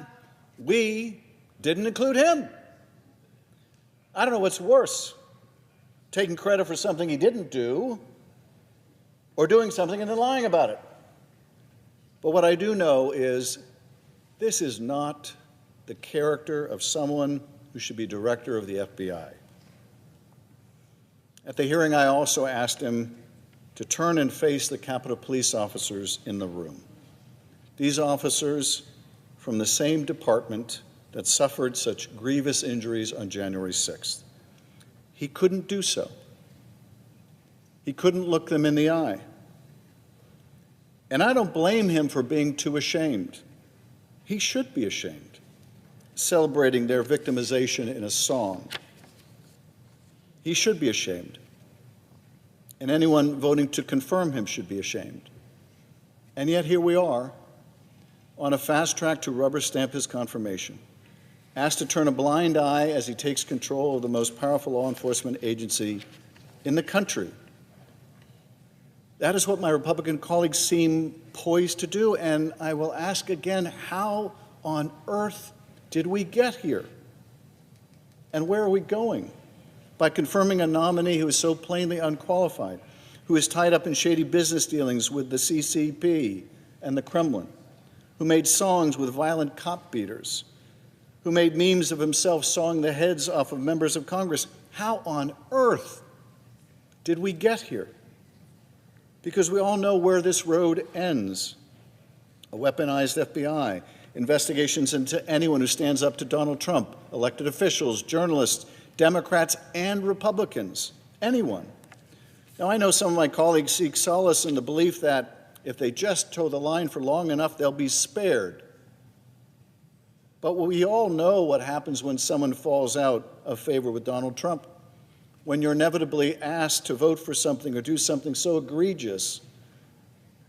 [SPEAKER 11] we didn't include him. I don't know what's worse, taking credit for something he didn't do or doing something and then lying about it. But what I do know is this is not the character of someone who should be director of the FBI. At the hearing, I also asked him to turn and face the Capitol Police officers in the room. These officers from the same department that suffered such grievous injuries on January 6th. He couldn't do so. He couldn't look them in the eye. And I don't blame him for being too ashamed. He should be ashamed, celebrating their victimization in a song. He should be ashamed. And anyone voting to confirm him should be ashamed. And yet here we are, on a fast track to rubber stamp his confirmation, asked to turn a blind eye as he takes control of the most powerful law enforcement agency in the country. That is what my Republican colleagues seem poised to do, and I will ask again, how on earth did we get here? And where are we going? By confirming a nominee who is so plainly unqualified, who is tied up in shady business dealings with the CCP and the Kremlin, who made songs with violent cop beaters, who made memes of himself sawing the heads off of members of Congress. How on earth did we get here? Because we all know where this road ends. A weaponized FBI, investigations into anyone who stands up to Donald Trump, elected officials, journalists, Democrats, and Republicans, anyone. Now, I know some of my colleagues seek solace in the belief that if they just toe the line for long enough, they'll be spared. But we all know what happens when someone falls out of favor with Donald Trump. When you're inevitably asked to vote for something or do something so egregious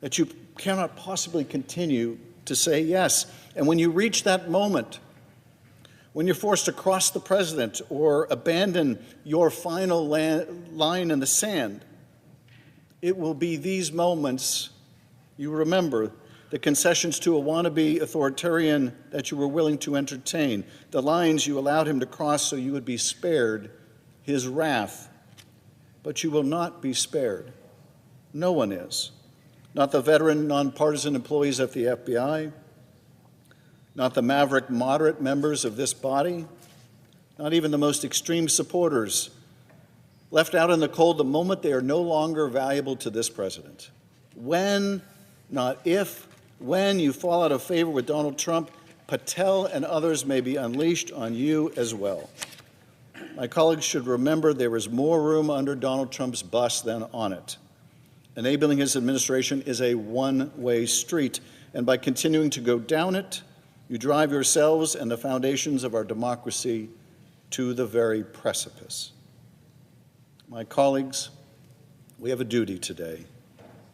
[SPEAKER 11] that you cannot possibly continue to say yes. And when you reach that moment, when you're forced to cross the president or abandon your final line in the sand, it will be these moments you remember, the concessions to a wannabe authoritarian that you were willing to entertain, the lines you allowed him to cross so you would be spared his wrath. But you will not be spared. No one is. Not the veteran, nonpartisan employees at the FBI, not the maverick moderate members of this body, not even the most extreme supporters, left out in the cold the moment they are no longer valuable to this president. When, not if, when you fall out of favor with Donald Trump, Patel and others may be unleashed on you as well. My colleagues should remember there is more room under Donald Trump's bus than on it. Enabling his administration is a one-way street, and by continuing to go down it, you drive yourselves and the foundations of our democracy to the very precipice. My colleagues, we have a duty today,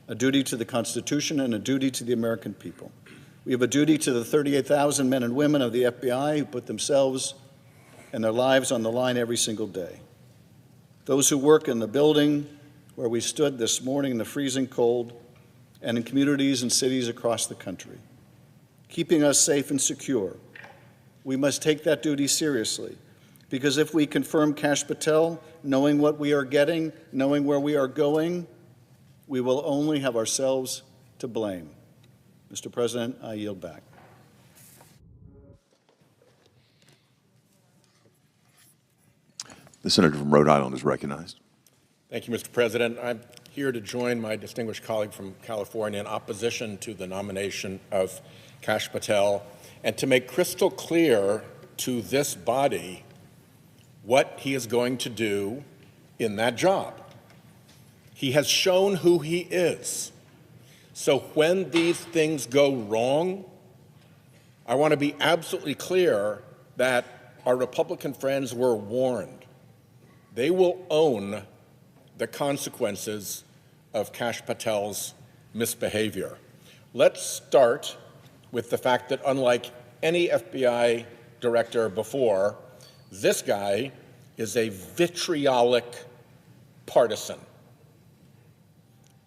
[SPEAKER 11] a duty to the Constitution and a duty to the American people. We have a duty to the 38,000 men and women of the FBI who put themselves and their lives on the line every single day. Those who work in the building where we stood this morning in the freezing cold and in communities and cities across the country, keeping us safe and secure. We must take that duty seriously, because if we confirm Kash Patel, knowing what we are getting, knowing where we are going, we will only have ourselves to blame. Mr. President, I yield back.
[SPEAKER 7] The senator from Rhode Island is recognized.
[SPEAKER 12] Thank you, Mr. President. I'm here to join my distinguished colleague from California in opposition to the nomination of Kash Patel and to make crystal clear to this body what he is going to do in that job. He has shown who he is. So when these things go wrong, I want to be absolutely clear that our Republican friends were warned. They will own the consequences of Kash Patel's misbehavior. Let's start with the fact that unlike any FBI director before, this guy is a vitriolic partisan.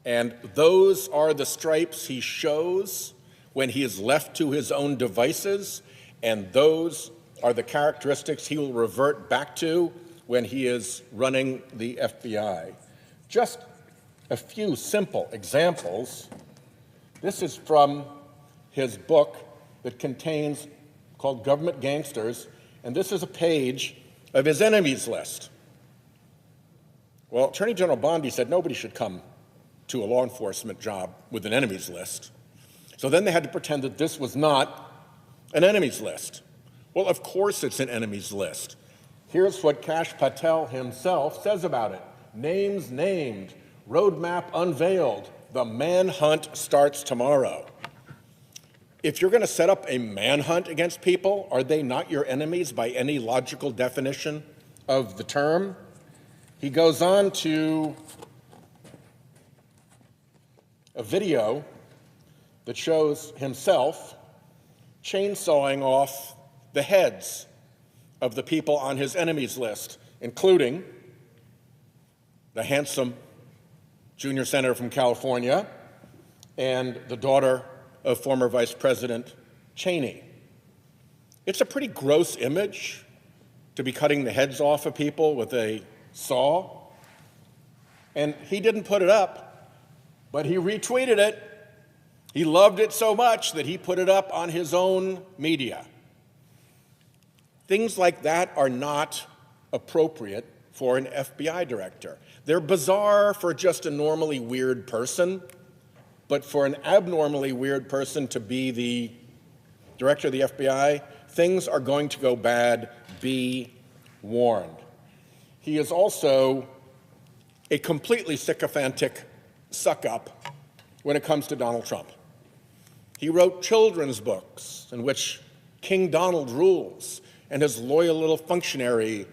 [SPEAKER 12] And those are the stripes he shows when he is left to his own devices, and those are the characteristics he will revert back to when he is running the FBI. Just a few simple examples. This is from his book that contains, called Government Gangsters, and this is a page of his enemies list. Well, Attorney General Bondi said nobody should come to a law enforcement job with an enemies list. So then they had to pretend that this was not an enemies list. Well, of course it's an enemies list. Here's what Kash Patel himself says about it. Names named, roadmap unveiled, the manhunt starts tomorrow. If you're going to set up a manhunt against people, are they not your enemies by any logical definition of the term? He goes on to a video that shows himself chainsawing off the heads of the people on his enemies list, including the handsome junior senator from California and the daughter of former Vice President Cheney. It's a pretty gross image to be cutting the heads off of people with a saw. And he didn't put it up, but he retweeted it. He loved it so much that he put it up on his own media. Things like that are not appropriate for an FBI director. They're bizarre for just a normally weird person, but for an abnormally weird person to be the director of the FBI, things are going to go bad. Be warned. He is also a completely sycophantic suck-up when it comes to Donald Trump. He wrote children's books in which King Donald rules, and his loyal little functionary,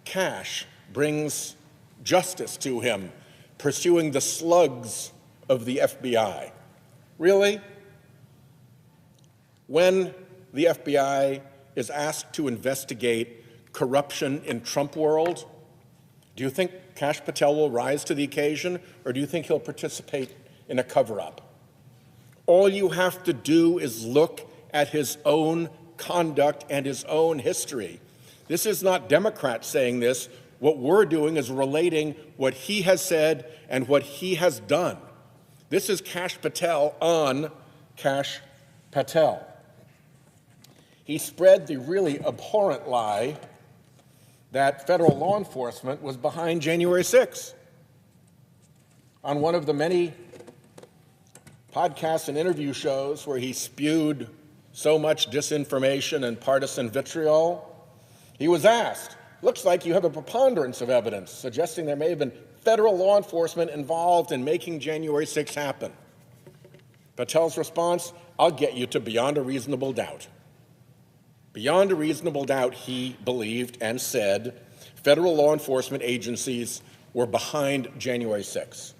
[SPEAKER 12] Kash, brings justice to him, pursuing the slugs of the FBI. Really? When the FBI is asked to investigate corruption in Trump world, do you think Kash Patel will rise to the occasion, or do you think he'll participate in a cover-up? All you have to do is look at his own conduct and his own history. This is not Democrats saying this. What we're doing is relating what he has said and what he has done. This is Kash Patel on Kash Patel. He spread the really abhorrent lie that federal law enforcement was behind January 6th. On one of the many podcasts and interview shows where he spewed so much disinformation and partisan vitriol, he was asked, looks like you have a preponderance of evidence suggesting there may have been federal law enforcement involved in making January 6th happen. Patel's response, I'll get you to beyond a reasonable doubt. Beyond a reasonable doubt, he believed and said federal law enforcement agencies were behind January 6th.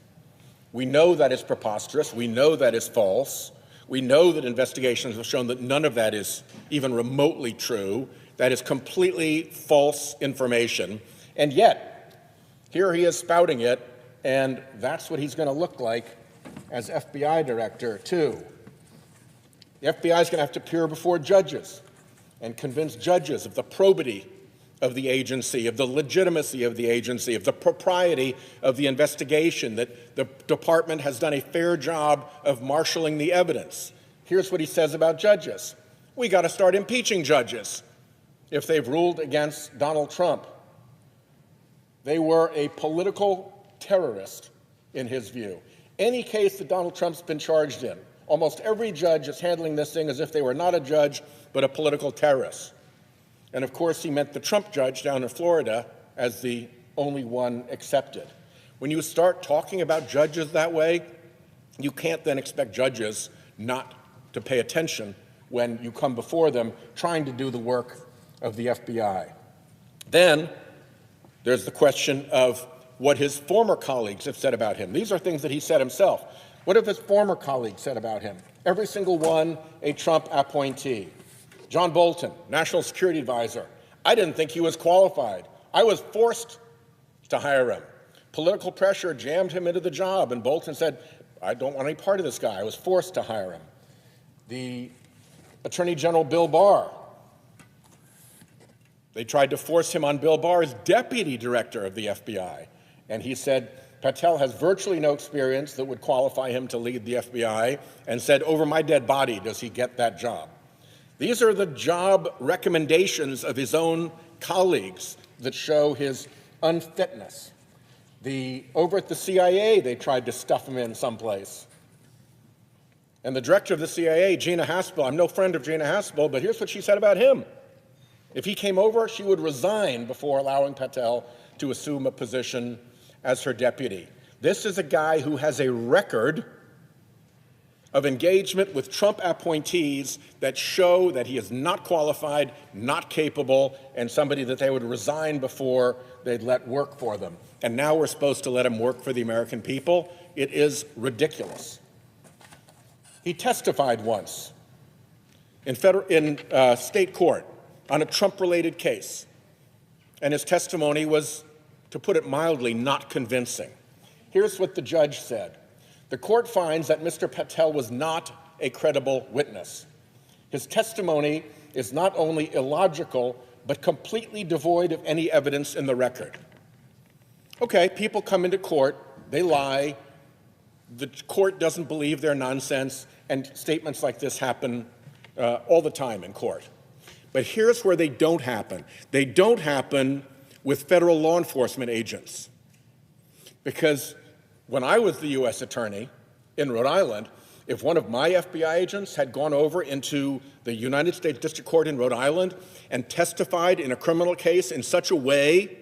[SPEAKER 12] We know that is preposterous. We know that is false. We know that investigations have shown that none of that is even remotely true. That is completely false information. And yet, here he is spouting it, and that's what he's going to look like as FBI director, too. The FBI is going to have to appear before judges and convince judges of the probity of the agency, of the legitimacy of the agency, of the propriety of the investigation, that the department has done a fair job of marshaling the evidence. Here's what he says about judges. We got to start impeaching judges if they've ruled against Donald Trump. They were a political terrorist, in his view. Any case that Donald Trump's been charged in, almost every judge is handling this thing as if they were not a judge, but a political terrorist. And of course, he meant the Trump judge down in Florida as the only one accepted. When you start talking about judges that way, you can't then expect judges not to pay attention when you come before them trying to do the work of the FBI. Then there's the question of what his former colleagues have said about him. These are things that he said himself. What have his former colleagues said about him? Every single one a Trump appointee. John Bolton, National Security Advisor. I didn't think he was qualified. I was forced to hire him. Political pressure jammed him into the job, and Bolton said, I don't want any part of this guy. I was forced to hire him. The Attorney General Bill Barr. They tried to force him on Bill Barr as deputy director of the FBI. And he said, Patel has virtually no experience that would qualify him to lead the FBI, and said, over my dead body does he get that job. These are the job recommendations of his own colleagues that show his unfitness. Over at the CIA, they tried to stuff him in someplace. And the director of the CIA, Gina Haspel, I'm no friend of Gina Haspel, but here's what she said about him. If he came over, she would resign before allowing Patel to assume a position as her deputy. This is a guy who has a record of engagement with Trump appointees that show that he is not qualified, not capable, and somebody that they would resign before they'd let work for them. And now we're supposed to let him work for the American people? It is ridiculous. He testified once in state court on a Trump-related case, and his testimony was, to put it mildly, not convincing. Here's what the judge said. The court finds that Mr. Patel was not a credible witness. His testimony is not only illogical, but completely devoid of any evidence in the record. Okay, people come into court, they lie, the court doesn't believe their nonsense, and statements like this happen all the time in court. But here's where they don't happen. They don't happen with federal law enforcement agents. Because when I was the U.S. attorney in Rhode Island, if one of my FBI agents had gone over into the United States District Court in Rhode Island and testified in a criminal case in such a way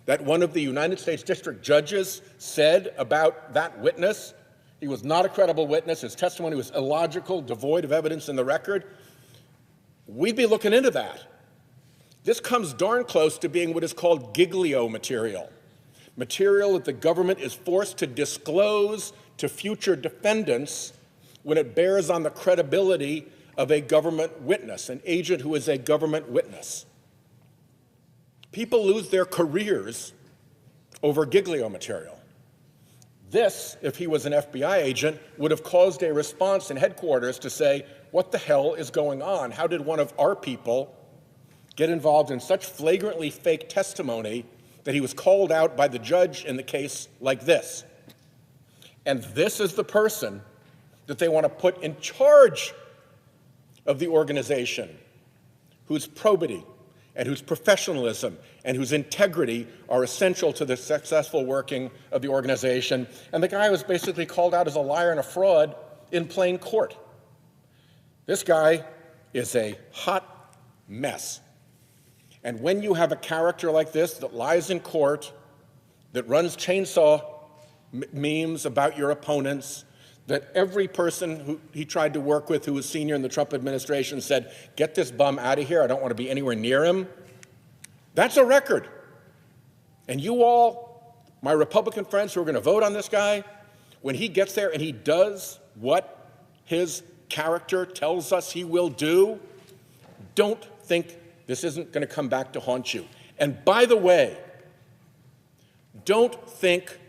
[SPEAKER 12] that one of the United States District judges said about that witness, he was not a credible witness, his testimony was illogical, devoid of evidence in the record, we'd be looking into that. This comes darn close to being what is called giglio material. Material that the government is forced to disclose to future defendants when it bears on the credibility of a government witness, an agent who is a government witness. People lose their careers over giglio material. This, if he was an FBI agent, would have caused a response in headquarters to say, what the hell is going on? How did one of our people get involved in such flagrantly fake testimony that he was called out by the judge in the case like this? And this is the person that they want to put in charge of the organization, whose probity and whose professionalism and whose integrity are essential to the successful working of the organization. And the guy was basically called out as a liar and a fraud in plain court. This guy is a hot mess. And when you have a character like this that lies in court, that runs chainsaw memes about your opponents, that every person who he tried to work with who was senior in the Trump administration said, get this bum out of here, I don't want to be anywhere near him, that's a record. And you all, my Republican friends who are going to vote on this guy, when he gets there and he does what his character tells us he will do, don't think this isn't going to come back to haunt you. And by the way, don't think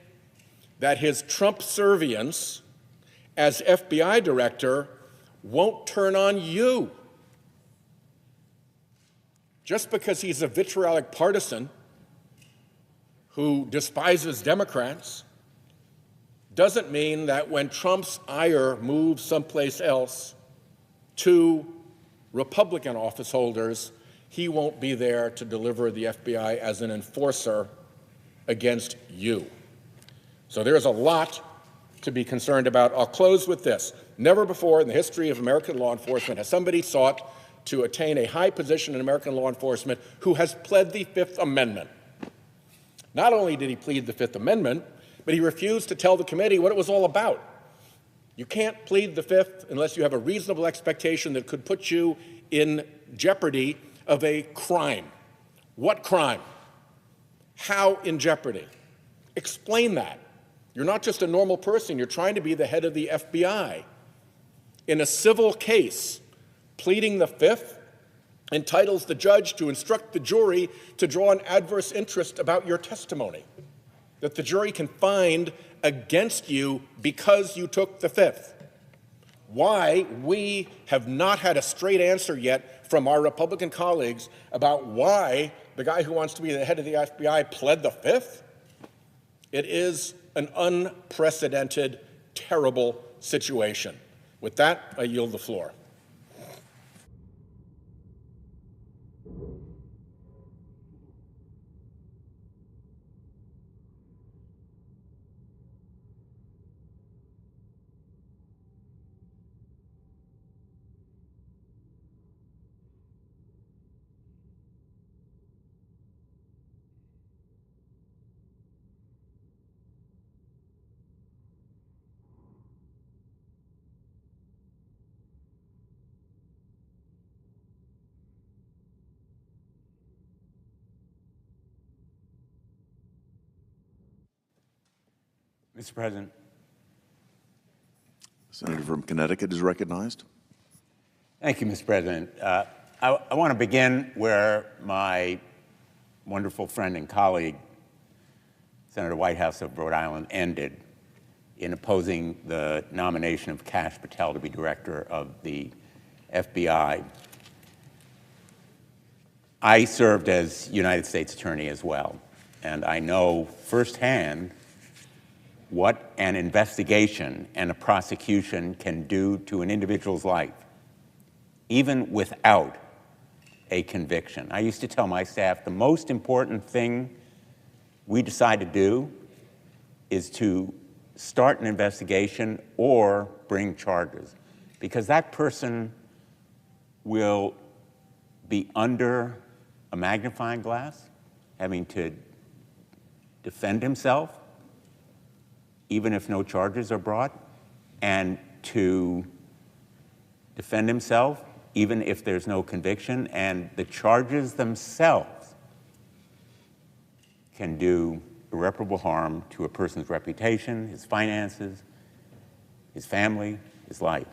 [SPEAKER 12] that his Trump servience as FBI director won't turn on you. Just because he's a vitriolic partisan who despises Democrats doesn't mean that when Trump's ire moves someplace else to Republican office holders, he won't be there to deliver the FBI as an enforcer against you. So there's a lot to be concerned about. I'll close with this. Never before in the history of American law enforcement has somebody sought to attain a high position in American law enforcement who has pled the Fifth Amendment. Not only did he plead the Fifth Amendment, but he refused to tell the committee what it was all about. You can't plead the Fifth unless you have a reasonable expectation that could put you in jeopardy of a crime. What crime? How in jeopardy? Explain that. You're not just a normal person, you're trying to be the head of the FBI. In a civil case, pleading the Fifth entitles the judge to instruct the jury to draw an adverse interest about your testimony, that the jury can find against you because you took the Fifth. Why we have not had a straight answer yet from our Republican colleagues about why the guy who wants to be the head of the FBI pled the Fifth? It is an unprecedented, terrible situation. With that, I yield the floor.
[SPEAKER 13] Mr. President.
[SPEAKER 7] Senator from Connecticut is recognized.
[SPEAKER 13] Thank you, Mr. President. I want to begin where my wonderful friend and colleague, Senator Whitehouse of Rhode Island, ended in opposing the nomination of Kash Patel to be director of the FBI. I served as United States Attorney as well, and I know firsthand what an investigation and a prosecution can do to an individual's life, even without a conviction. I used to tell my staff the most important thing we decide to do is to start an investigation or bring charges, because that person will be under a magnifying glass, having to defend himself, even if no charges are brought, and to defend himself, even if there's no conviction, and the charges themselves can do irreparable harm to a person's reputation, his finances, his family, his life.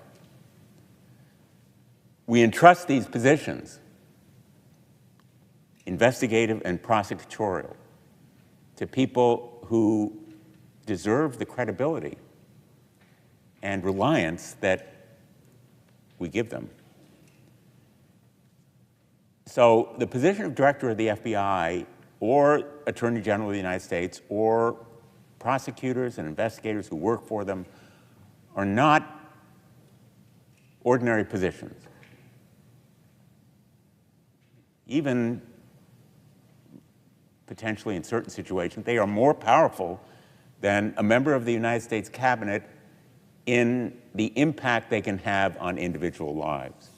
[SPEAKER 13] We entrust these positions, investigative and prosecutorial, to people who deserve the credibility and reliance that we give them. So the position of director of the FBI or Attorney General of the United States or prosecutors and investigators who work for them are not ordinary positions. Even potentially in certain situations, they are more powerful than a member of the United States cabinet in the impact they can have on individual lives.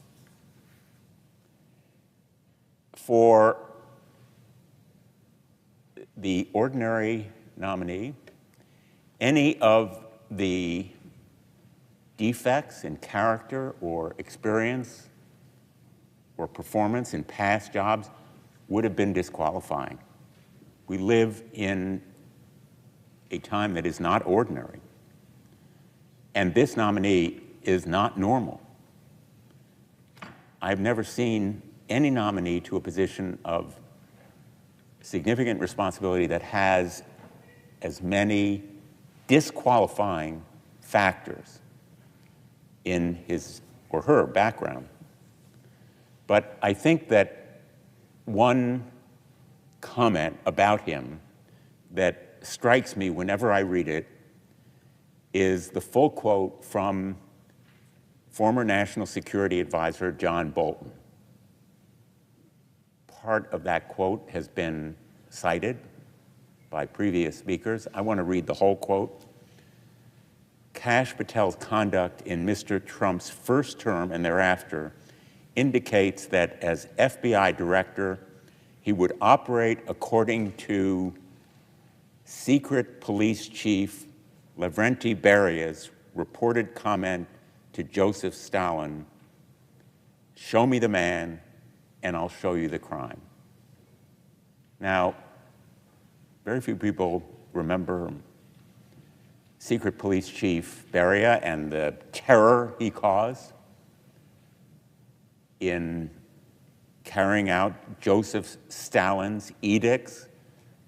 [SPEAKER 13] For the ordinary nominee, any of the defects in character or experience or performance in past jobs would have been disqualifying. We live in a time that is not ordinary. And this nominee is not normal. I've never seen any nominee to a position of significant responsibility that has as many disqualifying factors in his or her background. But I think that one comment about him that strikes me whenever I read it is the full quote from former National Security Advisor John Bolton. Part of that quote has been cited by previous speakers. I want to read the whole quote. Kash Patel's conduct in Mr. Trump's first term and thereafter indicates that as FBI director, he would operate according to secret police chief Lavrenti Beria's reported comment to Joseph Stalin, "Show me the man and I'll show you the crime." Now, very few people remember Secret Police Chief Beria and the terror he caused in carrying out Joseph Stalin's edicts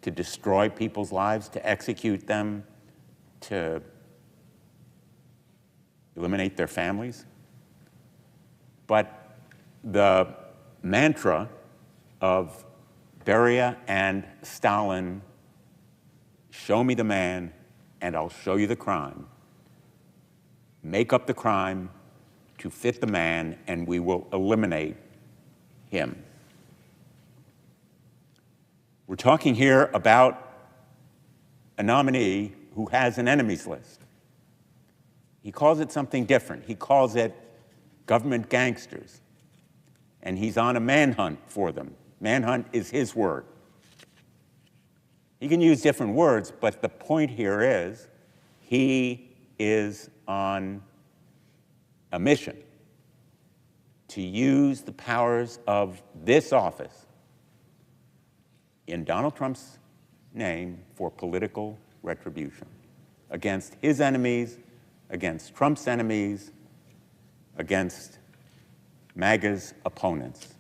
[SPEAKER 13] to destroy people's lives, to execute them, to eliminate their families. But the mantra of Beria and Stalin, "Show me the man and I'll show you the crime," make up the crime to fit the man and we will eliminate him. We're talking here about a nominee who has an enemies list. He calls it something different. He calls it government gangsters. And he's on a manhunt for them. Manhunt is his word. He can use different words, but the point here is he is on a mission to use the powers of this office in Donald Trump's name for political retribution against his enemies, against Trump's enemies, against MAGA's opponents.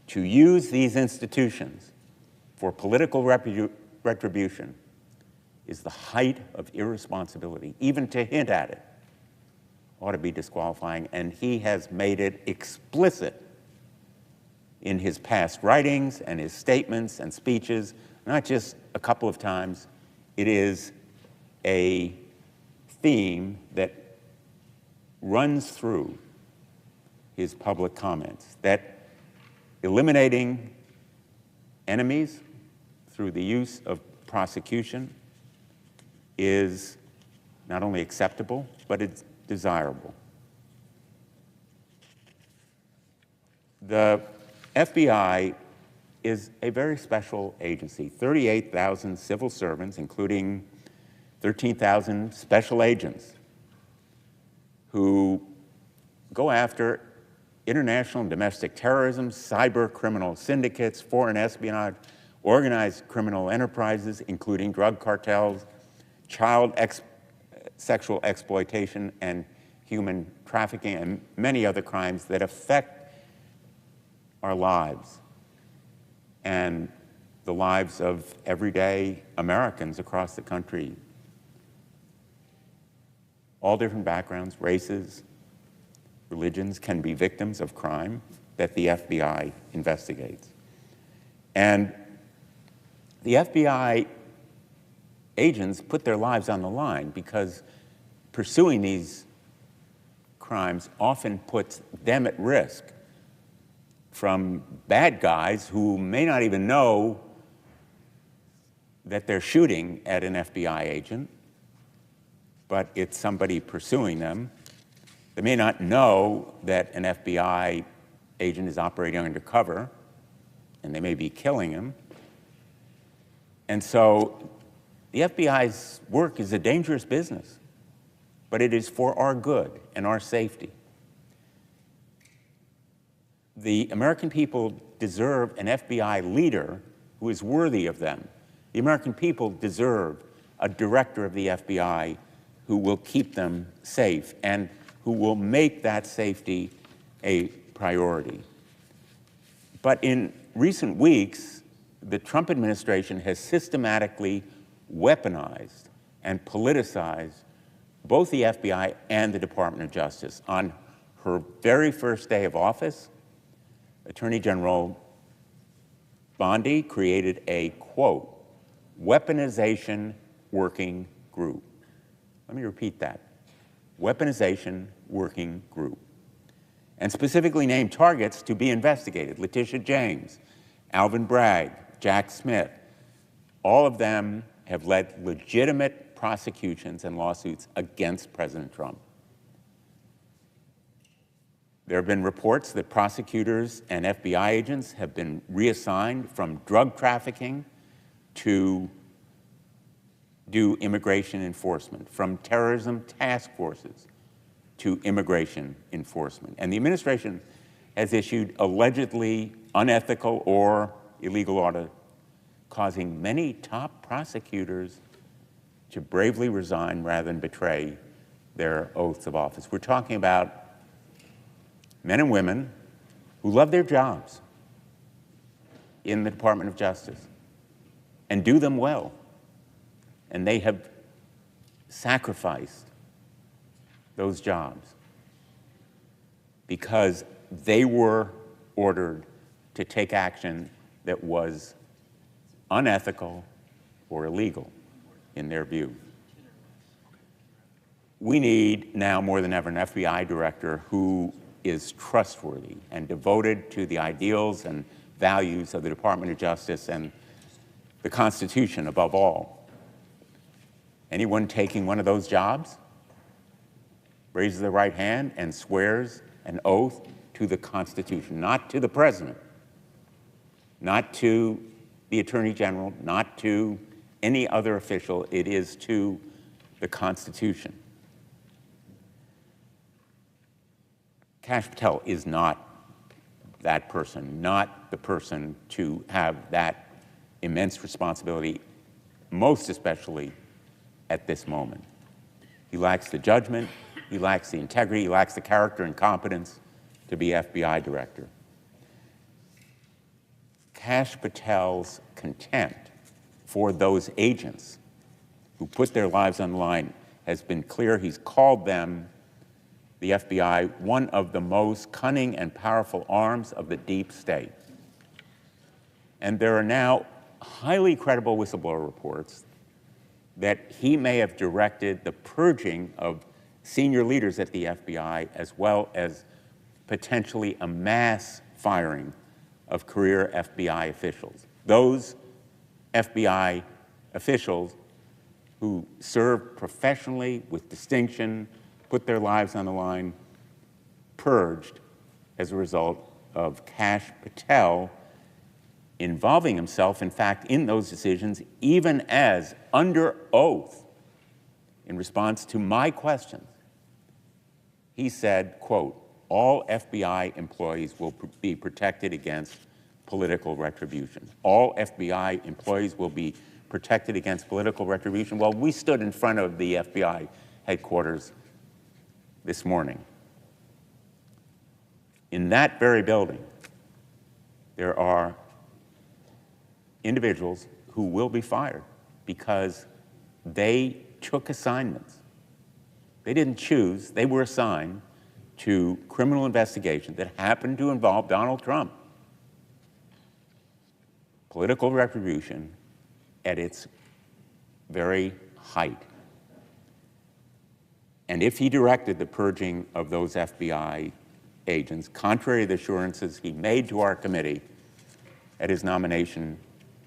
[SPEAKER 13] To use these institutions for political retribution is the height of irresponsibility. Even to hint at it ought to be disqualifying, and he has made it explicit in his past writings and his statements and speeches, not just a couple of times. It is a theme that runs through his public comments, that eliminating enemies through the use of prosecution is not only acceptable, but it's desirable. The FBI is a very special agency, 38,000 civil servants, including 13,000 special agents who go after international and domestic terrorism, cyber criminal syndicates, foreign espionage, organized criminal enterprises, including drug cartels, child sexual exploitation, and human trafficking, and many other crimes that affect our lives and the lives of everyday Americans across the country. All different backgrounds, races, religions can be victims of crime that the FBI investigates. And the FBI agents put their lives on the line because pursuing these crimes often puts them at risk from bad guys who may not even know that they're shooting at an FBI agent, but it's somebody pursuing them. They may not know that an FBI agent is operating undercover, and they may be killing him. And so the FBI's work is a dangerous business, but it is for our good and our safety. The American people deserve an FBI leader who is worthy of them. The American people deserve a director of the FBI who will keep them safe and who will make that safety a priority. But in recent weeks, the Trump administration has systematically weaponized and politicized both the FBI and the Department of Justice. On her very first day of office, Attorney General Bondi created a, quote, weaponization working group. Let me repeat that. Weaponization working group. And specifically named targets to be investigated: Letitia James, Alvin Bragg, Jack Smith, All of them have led legitimate prosecutions and lawsuits against President Trump. There have been reports that prosecutors and FBI agents have been reassigned from drug trafficking to do immigration enforcement, from terrorism task forces to immigration enforcement. And the administration has issued allegedly unethical or illegal orders, causing many top prosecutors to bravely resign rather than betray their oaths of office. We're talking about men and women who love their jobs in the Department of Justice and do them well. And they have sacrificed those jobs because they were ordered to take action that was unethical or illegal in their view. We need now more than ever an FBI director who is trustworthy and devoted to the ideals and values of the Department of Justice and the Constitution above all. Anyone taking one of those jobs raises their right hand and swears an oath to the Constitution, not to the President, not to the Attorney General, not to any other official. It is to the Constitution. Kash Patel is not that person, not the person to have that immense responsibility, most especially at this moment. He lacks the judgment, he lacks the integrity, he lacks the character and competence to be FBI director. Kash Patel's contempt for those agents who put their lives on the line has been clear. He's called them, the FBI, one of the most cunning and powerful arms of the deep state. And there are now highly credible whistleblower reports that he may have directed the purging of senior leaders at the FBI, as well as potentially a mass firing of career FBI officials. Those FBI officials who served professionally with distinction, put their lives on the line, purged as a result of Kash Patel involving himself, in fact, in those decisions, even as under oath, in response to my questions, he said, quote, all FBI employees will be protected against political retribution. All FBI employees will be protected against political retribution. Well, we stood in front of the FBI headquarters this morning. In that very building, there are individuals who will be fired because they took assignments. They didn't choose, they were assigned to criminal investigations that happened to involve Donald Trump. Political retribution at its very height. And if he directed the purging of those FBI agents, contrary to the assurances he made to our committee at his nomination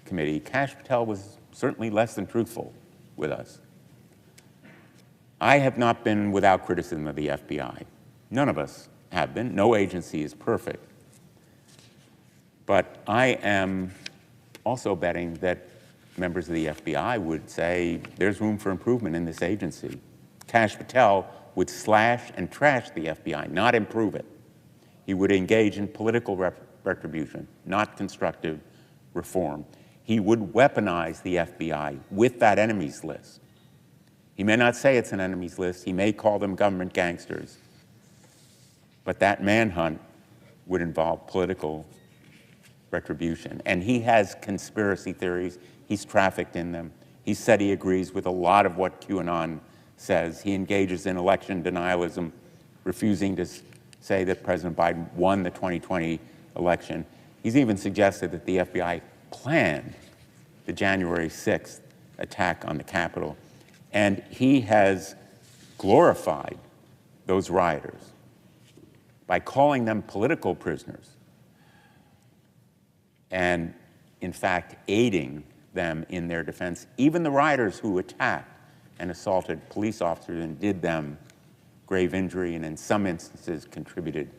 [SPEAKER 13] committee, Kash Patel was certainly less than truthful with us. I have not been without criticism of the FBI. None of us have been. No agency is perfect. But I am also betting that members of the FBI would say there's room for improvement in this agency. Kash Patel would slash and trash the FBI, not improve it. He would engage in political retribution, not constructive reform. He would weaponize the FBI with that enemies list. He may not say it's an enemies list. He may call them government gangsters. But that manhunt would involve political retribution. And he has conspiracy theories. He's trafficked in them. He said he agrees with a lot of what QAnon says. He engages in election denialism, refusing to say that President Biden won the 2020 election. He's even suggested that the FBI planned the January 6th attack on the Capitol. And he has glorified those rioters by calling them political prisoners and, in fact, aiding them in their defense, even the rioters who attacked and assaulted police officers and did them grave injury and in some instances contributed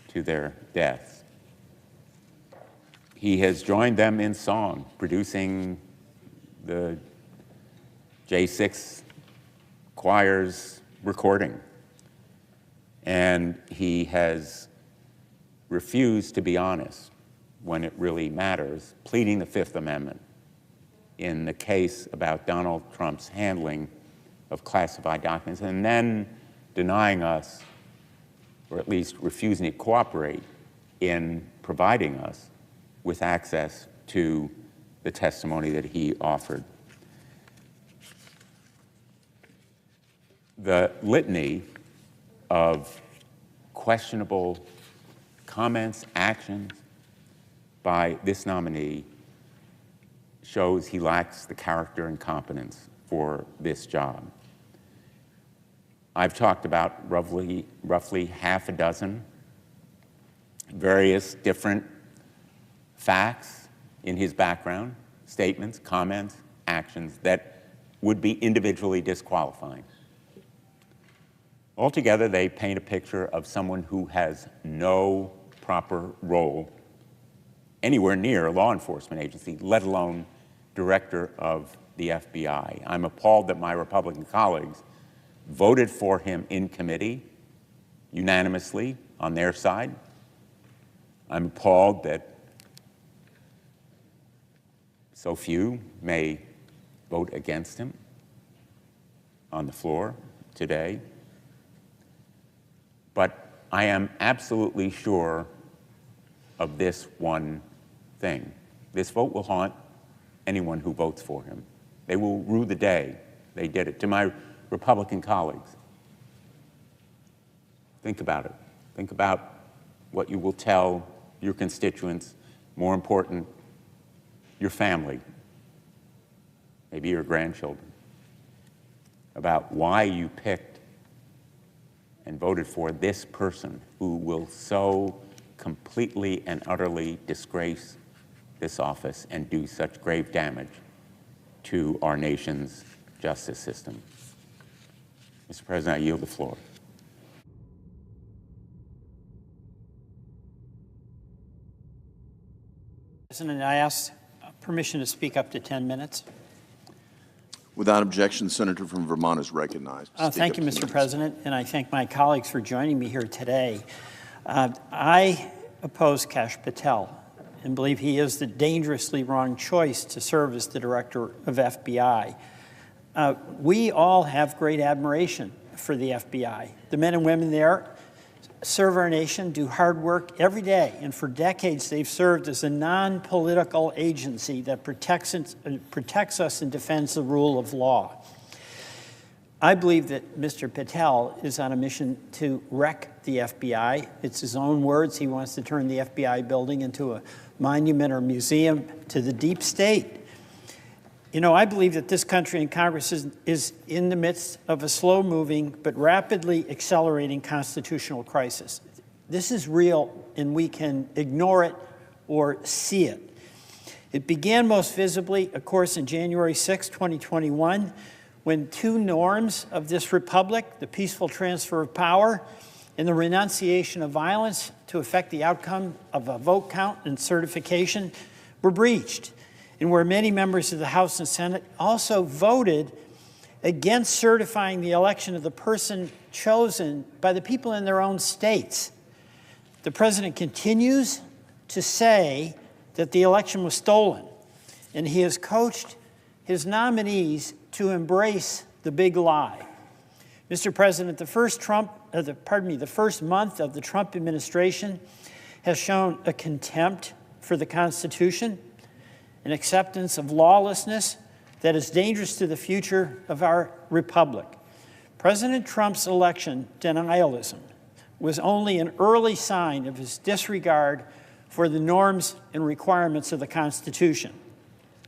[SPEAKER 13] to their deaths. He has joined them in song, producing the J6 choir's recording. And he has refused to be honest when it really matters, pleading the Fifth Amendment in the case about Donald Trump's handling of classified documents, and then denying us, or at least refusing to cooperate in providing us with access to the testimony that he offered. The litany of questionable comments, actions by this nominee shows he lacks the character and competence for this job. I've talked about roughly half a dozen various different facts in his background, statements, comments, actions that would be individually disqualifying. Altogether, they paint a picture of someone who has no proper role anywhere near a law enforcement agency, let alone director of the FBI. I'm appalled that my Republican colleagues voted for him in committee unanimously on their side. I'm appalled that so few may vote against him on the floor today. But I am absolutely sure of this one thing. This vote will haunt anyone who votes for him. They will rue the day they did it. To my Republican colleagues, think about it. Think about what you will tell your constituents, more important, your family, maybe your grandchildren, about why you picked and voted for this person who will so completely and utterly disgrace this office and do such grave damage to our nation's justice system. Mr. President, I yield the floor.
[SPEAKER 5] President, I ask permission to speak up to 10 minutes.
[SPEAKER 7] Without objection, Senator from Vermont is recognized.
[SPEAKER 5] Thank you, Mr. President, and I thank my colleagues for joining me here today. I oppose Kash Patel and believe he is the dangerously wrong choice to serve as the director of FBI. We all have great admiration for the FBI. The men and women there serve our nation, do hard work every day, and for decades they've served as a non-political agency that protects us and defends the rule of law. I believe that Mr. Patel is on a mission to wreck the FBI. It's his own words. He wants to turn the FBI building into a monument or museum to the deep state. You know, I believe that this country and Congress is in the midst of a slow-moving but rapidly accelerating constitutional crisis. This is real, and we can ignore it or see it. It began most visibly, of course, on January 6, 2021, when two norms of this republic, the peaceful transfer of power and the renunciation of violence to affect the outcome of a vote count and certification, were breached, and where many members of the House and Senate also voted against certifying the election of the person chosen by the people in their own states. The president continues to say that the election was stolen, and he has coached his nominees to embrace the big lie. Mr. President, the first month of the Trump administration has shown a contempt for the Constitution, an acceptance of lawlessness that is dangerous to the future of our republic. President Trump's election denialism was only an early sign of his disregard for the norms and requirements of the Constitution.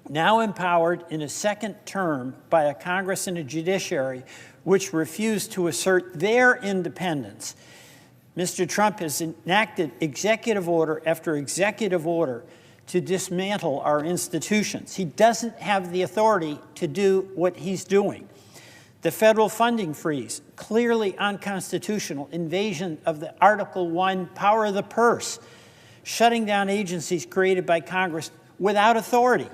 [SPEAKER 5] Now empowered in his second term by a Congress and a judiciary which refused to assert their independence, Mr. Trump has enacted executive order after executive order to dismantle our institutions. He doesn't have the authority to do what he's doing. The federal funding freeze, clearly unconstitutional, invasion of the Article 1 power of the purse, shutting down agencies created by Congress without authority,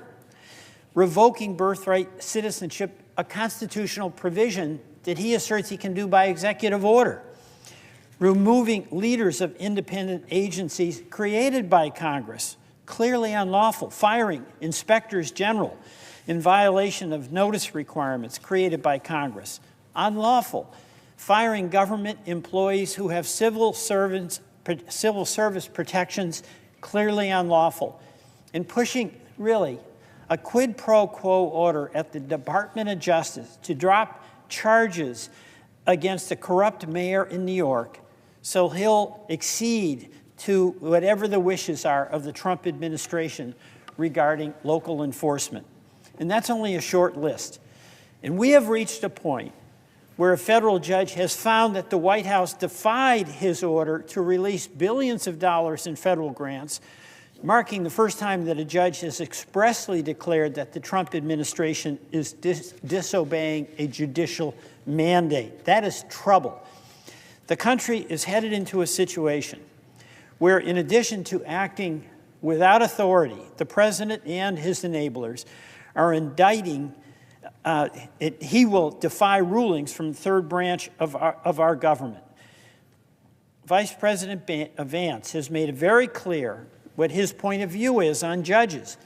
[SPEAKER 5] revoking birthright citizenship, a constitutional provision that he asserts he can do by executive order, removing leaders of independent agencies created by Congress, clearly unlawful, firing inspectors general in violation of notice requirements created by Congress, unlawful, firing government employees who have civil service protections, clearly unlawful, and pushing, really, a quid pro quo order at the Department of Justice to drop charges against a corrupt mayor in New York so he'll accede to whatever the wishes are of the Trump administration regarding local enforcement. And that's only a short list. And we have reached a point where a federal judge has found that the White House defied his order to release billions of dollars in federal grants, marking the first time that a judge has expressly declared that the Trump administration is disobeying a judicial mandate. That is trouble. The country is headed into a situation where, in addition to acting without authority, the president and his enablers are indicting, he will defy rulings from the third branch of our government. Vice President Vance has made it very clear what his point of view is on judges.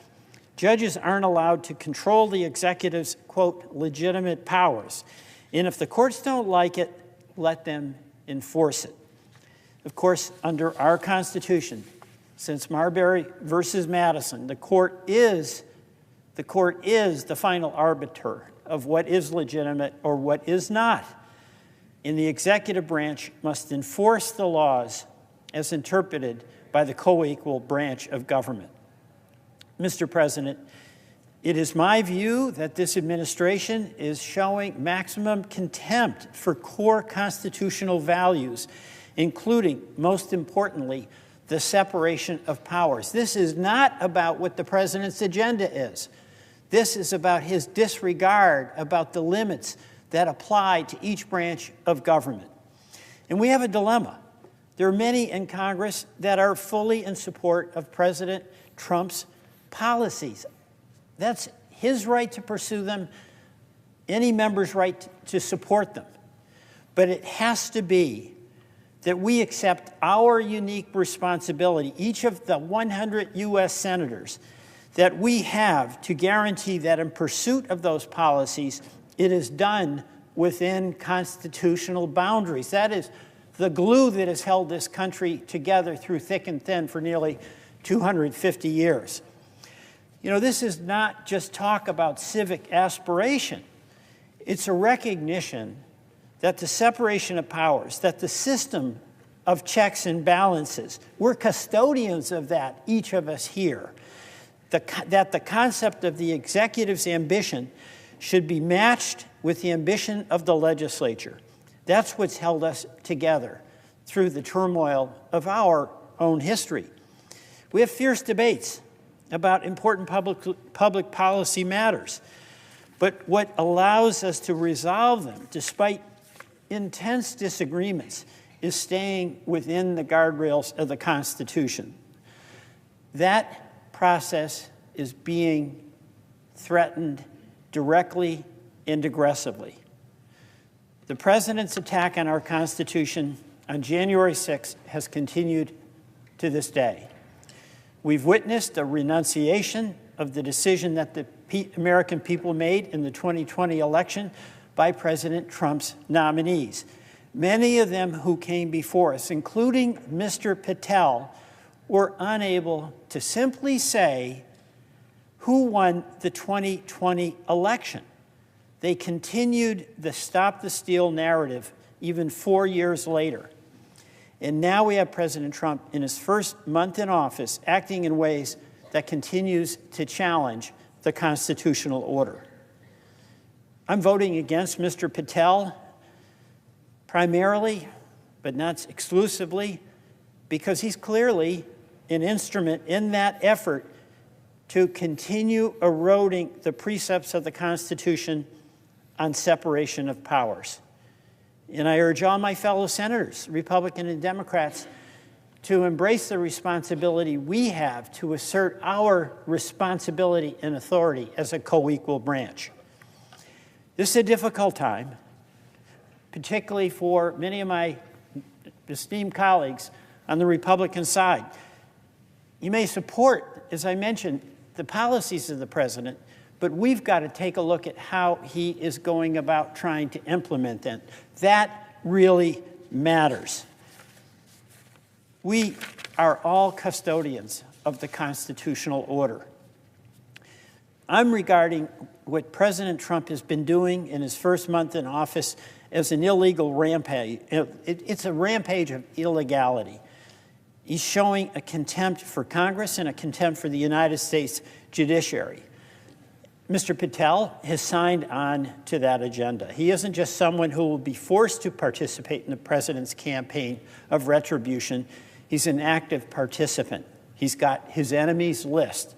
[SPEAKER 5] Judges aren't allowed to control the executive's, quote, legitimate powers. And if the courts don't like it, let them enforce it. Of course, under our Constitution, since Marbury versus Madison, the court is the final arbiter of what is legitimate or what is not. And the executive branch must enforce the laws as interpreted by the co-equal branch of government. Mr. President, it is my view that this administration is showing maximum contempt for core constitutional values, including, most importantly, the separation of powers. This is not about what the president's agenda is. This is about his disregard about the limits that apply to each branch of government. And we have a dilemma. There are many in Congress that are fully in support of President Trump's policies. That's his right to pursue them, any member's right to support them. But it has to be that we accept our unique responsibility, each of the 100 U.S. senators, that we have to guarantee that in pursuit of those policies, it is done within constitutional boundaries. That is the glue that has held this country together through thick and thin for nearly 250 years. You know, this is not just talk about civic aspiration. It's a recognition that the separation of powers, that the system of checks and balances, we're custodians of that, each of us here. That the concept of the executive's ambition should be matched with the ambition of the legislature. That's what's held us together through the turmoil of our own history. We have fierce debates about important public policy matters, but what allows us to resolve them, despite intense disagreements, is staying within the guardrails of the Constitution. That process is being threatened directly and aggressively. The president's attack on our Constitution on January 6th has continued to this day. We've witnessed a renunciation of the decision that the American people made in the 2020 election by President Trump's nominees. Many of them who came before us, including Mr. Patel, were unable to simply say who won the 2020 election. They continued the Stop the Steal narrative even 4 years later. And now we have President Trump in his first month in office acting in ways that continues to challenge the constitutional order. I'm voting against Mr. Patel primarily, but not exclusively, because he's clearly an instrument in that effort to continue eroding the precepts of the Constitution on separation of powers. And I urge all my fellow senators, Republican and Democrats, to embrace the responsibility we have to assert our responsibility and authority as a co-equal branch. This is a difficult time, particularly for many of my esteemed colleagues on the Republican side. You may support, as I mentioned, the policies of the president, but we've got to take a look at how he is going about trying to implement them. That really matters. We are all custodians of the constitutional order. I'm regarding what President Trump has been doing in his first month in office as an illegal rampage. It's a rampage of illegality. He's showing a contempt for Congress and a contempt for the United States judiciary. Mr. Patel has signed on to that agenda. He isn't just someone who will be forced to participate in the president's campaign of retribution. He's an active participant. He's got his enemies list.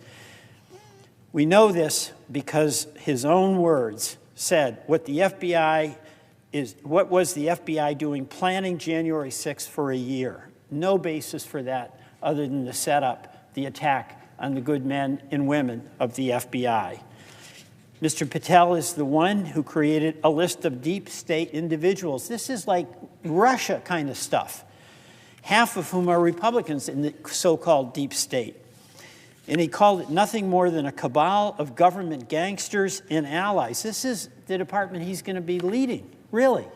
[SPEAKER 5] We know this because his own words said what was the FBI doing planning January 6th for a year? No basis for that other than to set up the attack on the good men and women of the FBI. Mr. Patel is the one who created a list of deep state individuals. This is like Russia kind of stuff, half of whom are Republicans in the so-called deep state. And he called it nothing more than a cabal of government gangsters and allies. This is the department he's going to be leading, really.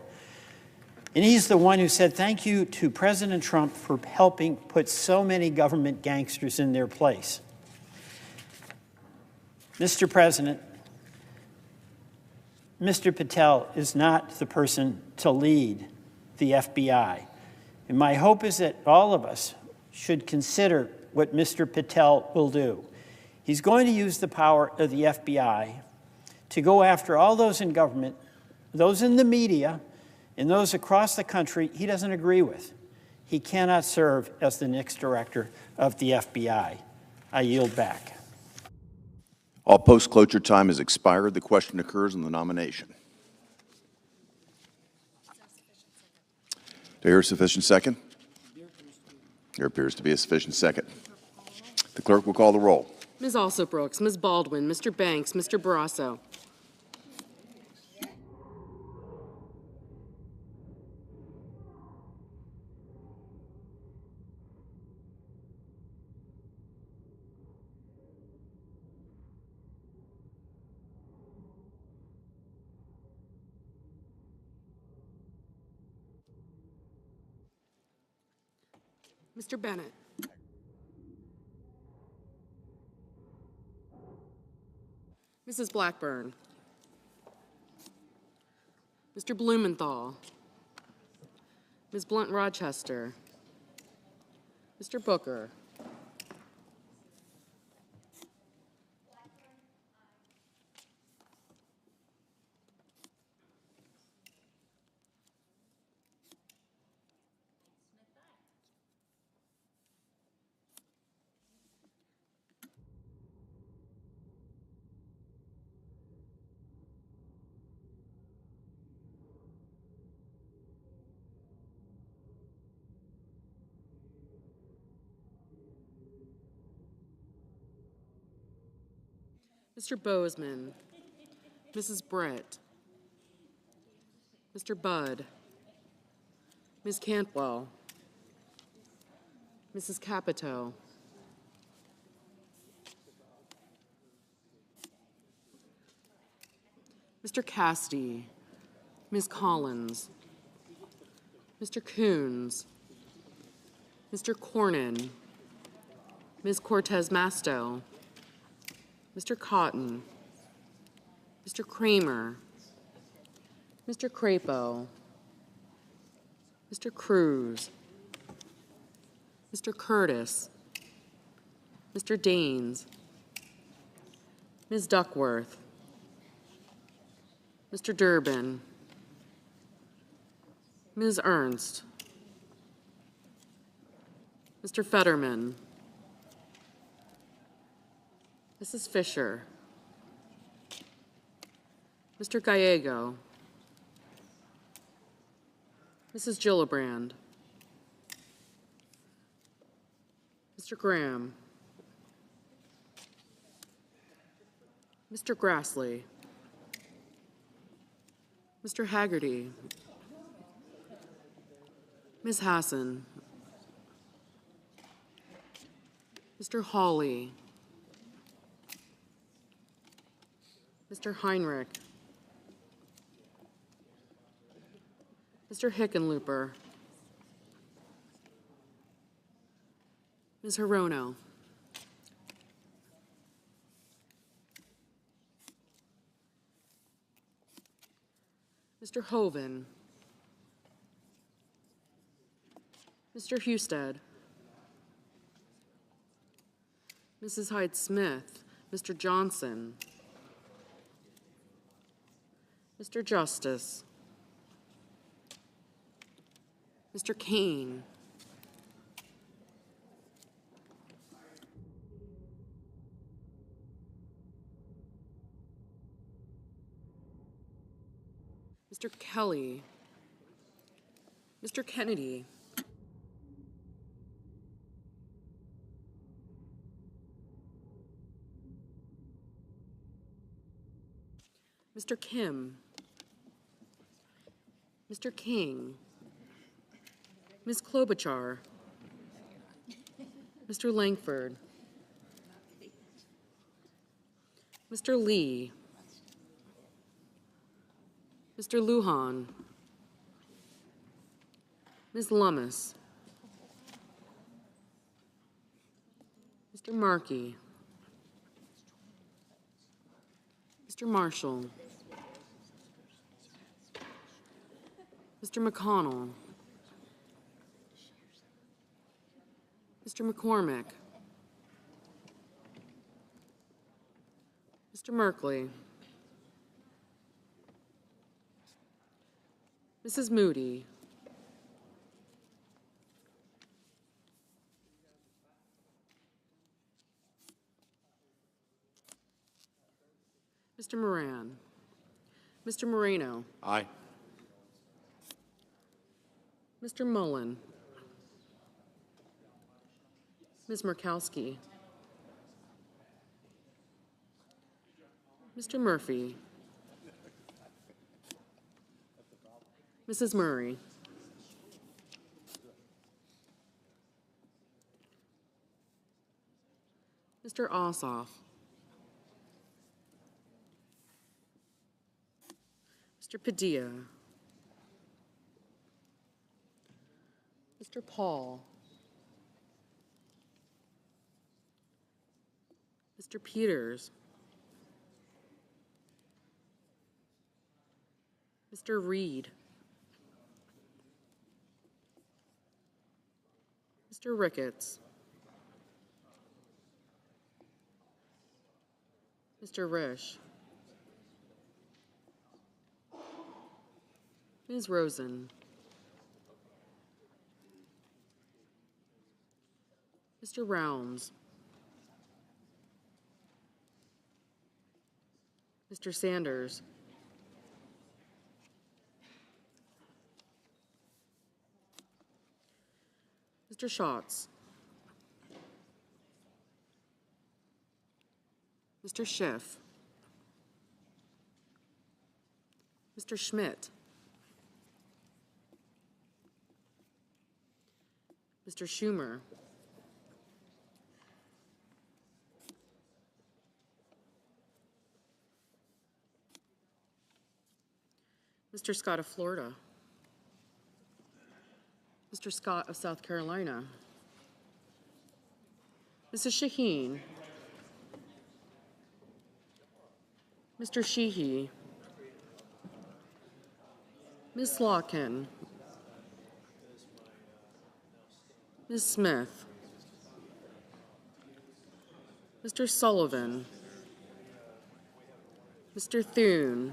[SPEAKER 5] And he's the one who said thank you to President Trump for helping put so many government gangsters in their place. Mr. President, Mr. Patel is not the person to lead the FBI. And my hope is that all of us should consider what Mr. Patel will do. He's going to use the power of the FBI to go after all those in government, those in the media, and those across the country he doesn't agree with. He cannot serve as the next director of the FBI. I yield back.
[SPEAKER 7] All post-cloture time has expired. The question occurs on the nomination. Do I hear a sufficient second? There appears to be a sufficient second. The clerk will call the roll.
[SPEAKER 14] Ms. Alsobrooks, Ms. Baldwin, Mr. Banks, Mr. Barrasso. Mr. Bennett. Mrs. Blackburn. Mr. Blumenthal. Ms. Blunt-Rochester. Mr. Booker. Mr. Bozeman, Mrs. Brett, Mr. Budd, Ms. Cantwell, Mrs. Capito, Mr. Cassidy, Ms. Collins, Mr. Coons, Mr. Cornyn, Ms. Cortez Masto, Mr. Cotton, Mr. Kramer, Mr. Crapo, Mr. Cruz, Mr. Curtis, Mr. Daines, Ms. Duckworth, Mr. Durbin, Ms. Ernst, Mr. Fetterman, Mrs. Fisher, Mr. Gallego, Mrs. Gillibrand, Mr. Graham, Mr. Grassley, Mr. Haggerty, Ms. Hassan, Mr. Hawley, Mr. Heinrich, Mr. Hickenlooper, Ms. Hirono, Mr. Hoven, Mr. Husted, Mrs. Hyde-Smith, Mr. Johnson, Mr. Justice, Mr. Kane, Mr. Kelly, Mr. Kennedy, Mr. Kim, Mr. King, Ms. Klobuchar, Mr. Langford, Mr. Lee, Mr. Lujan, Ms. Lummis, Mr. Markey, Mr. Marshall, Mr. McConnell, Mr. McCormick, Mr. Merkley, Mrs. Moody, Mr. Moran, Mr. Moreno,
[SPEAKER 12] Aye.
[SPEAKER 14] Mr. Mullen, Ms. Murkowski, Mr. Murphy, Mrs. Murray, Mr. Ossoff, Mr. Padilla, Mr. Paul, Mr. Peters, Mr. Reed, Mr. Ricketts, Mr. Risch, Ms. Rosen, Mr. Rounds, Mr. Sanders, Mr. Schatz, Mr. Schiff, Mr. Schmidt, Mr. Schumer, Mr. Scott of Florida, Mr. Scott of South Carolina, Mrs. Shaheen, Mr. Sheehy, Ms. Slotkin, Ms. Smith, Mr. Sullivan, Mr. Thune,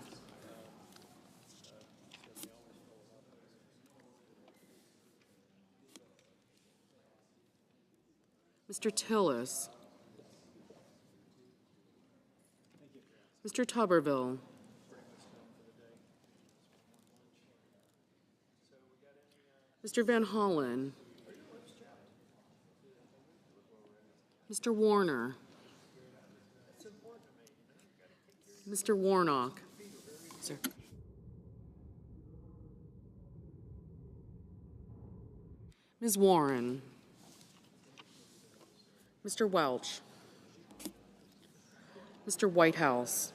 [SPEAKER 14] Mr. Tillis, Mr. Tuberville. Mr. Van Hollen. Mr. Warner. Mr. Warnock. Sir. Ms. Warren. Mr. Welch. Mr. Whitehouse.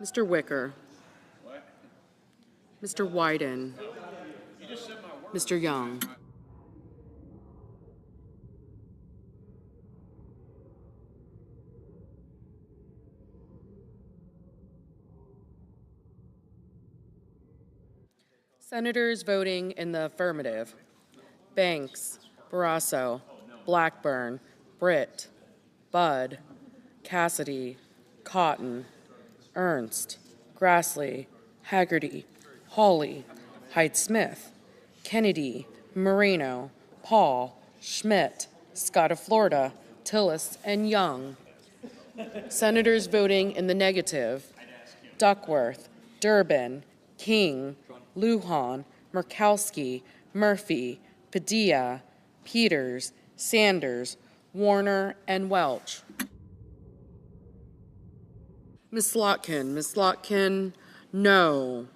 [SPEAKER 14] Mr. Wicker. Mr. Wyden. Mr. Young. Senators voting in the affirmative: Banks, Barrasso, Blackburn, Britt, Budd, Cassidy, Cotton, Ernst, Grassley, Haggerty, Hawley, Hyde-Smith, Kennedy, Moreno, Paul, Schmidt, Scott of Florida, Tillis, and Young. Senators voting in the negative: Duckworth, Durbin, King, Lujan, Murkowski, Murphy, Padilla, Peters, Sanders, Warner, and Welch. Ms. Slotkin, no.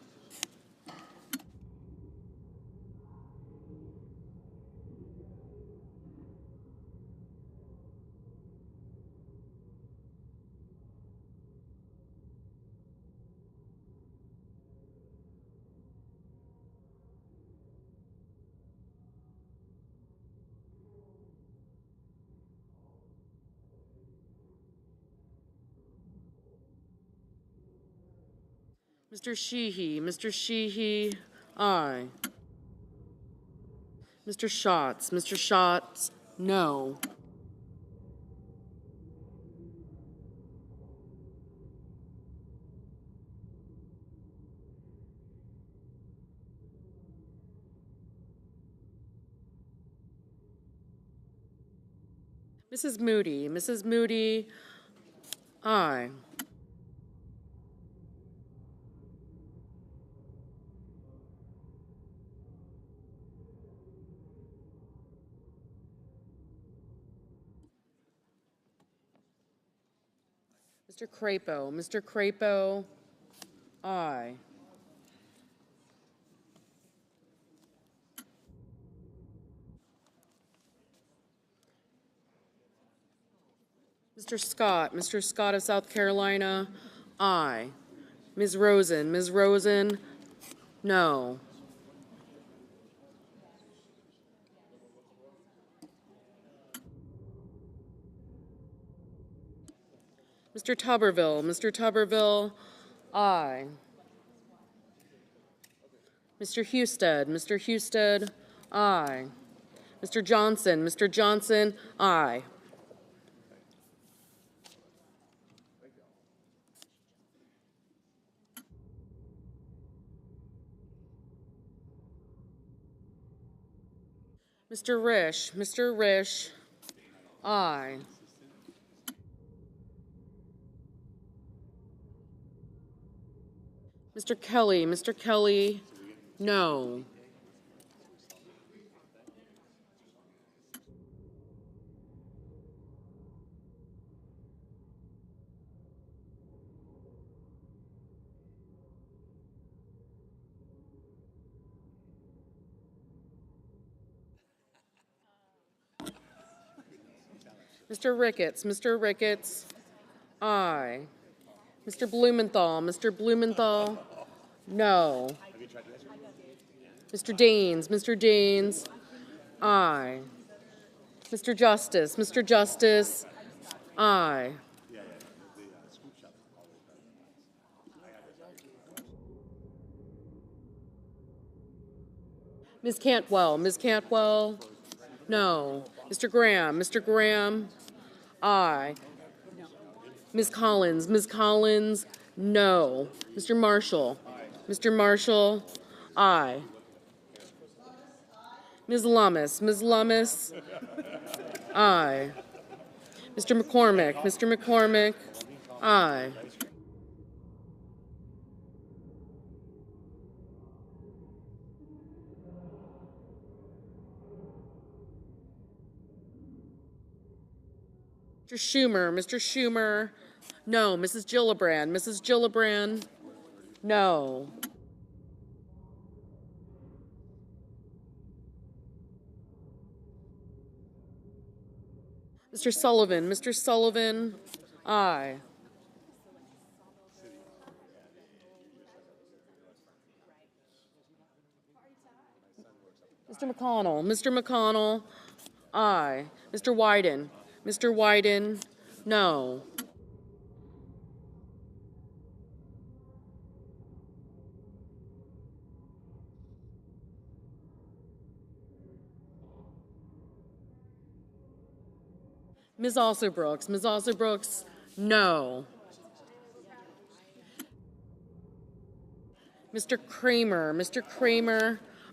[SPEAKER 14] Mr. Sheehy, aye. Mr. Schatz, no. Mrs. Moody, aye. Mr. Crapo, aye. Mr. Scott of South Carolina, aye. Ms. Rosen, no. Mr. Tuberville, aye. Mr. Husted, aye. Mr. Johnson, aye. Mr. Risch, aye. Mr. Kelly, no. Mr. Ricketts, aye. Mr. Blumenthal, no. Mr. Daines, aye. Mr. Justice, aye. Ms. Cantwell, no. Mr. Graham, aye. Ms. Collins, no. Mr. Marshall, aye. Ms. Lummis, aye. Mr. McCormick, Mr. McCormick, aye. Mr. Schumer, no. Mrs. Gillibrand, no. Mr. Sullivan, aye. Mr. McConnell, aye. Mr. Wyden, no. Ms. Alsobrooks, no. Mr. Kramer,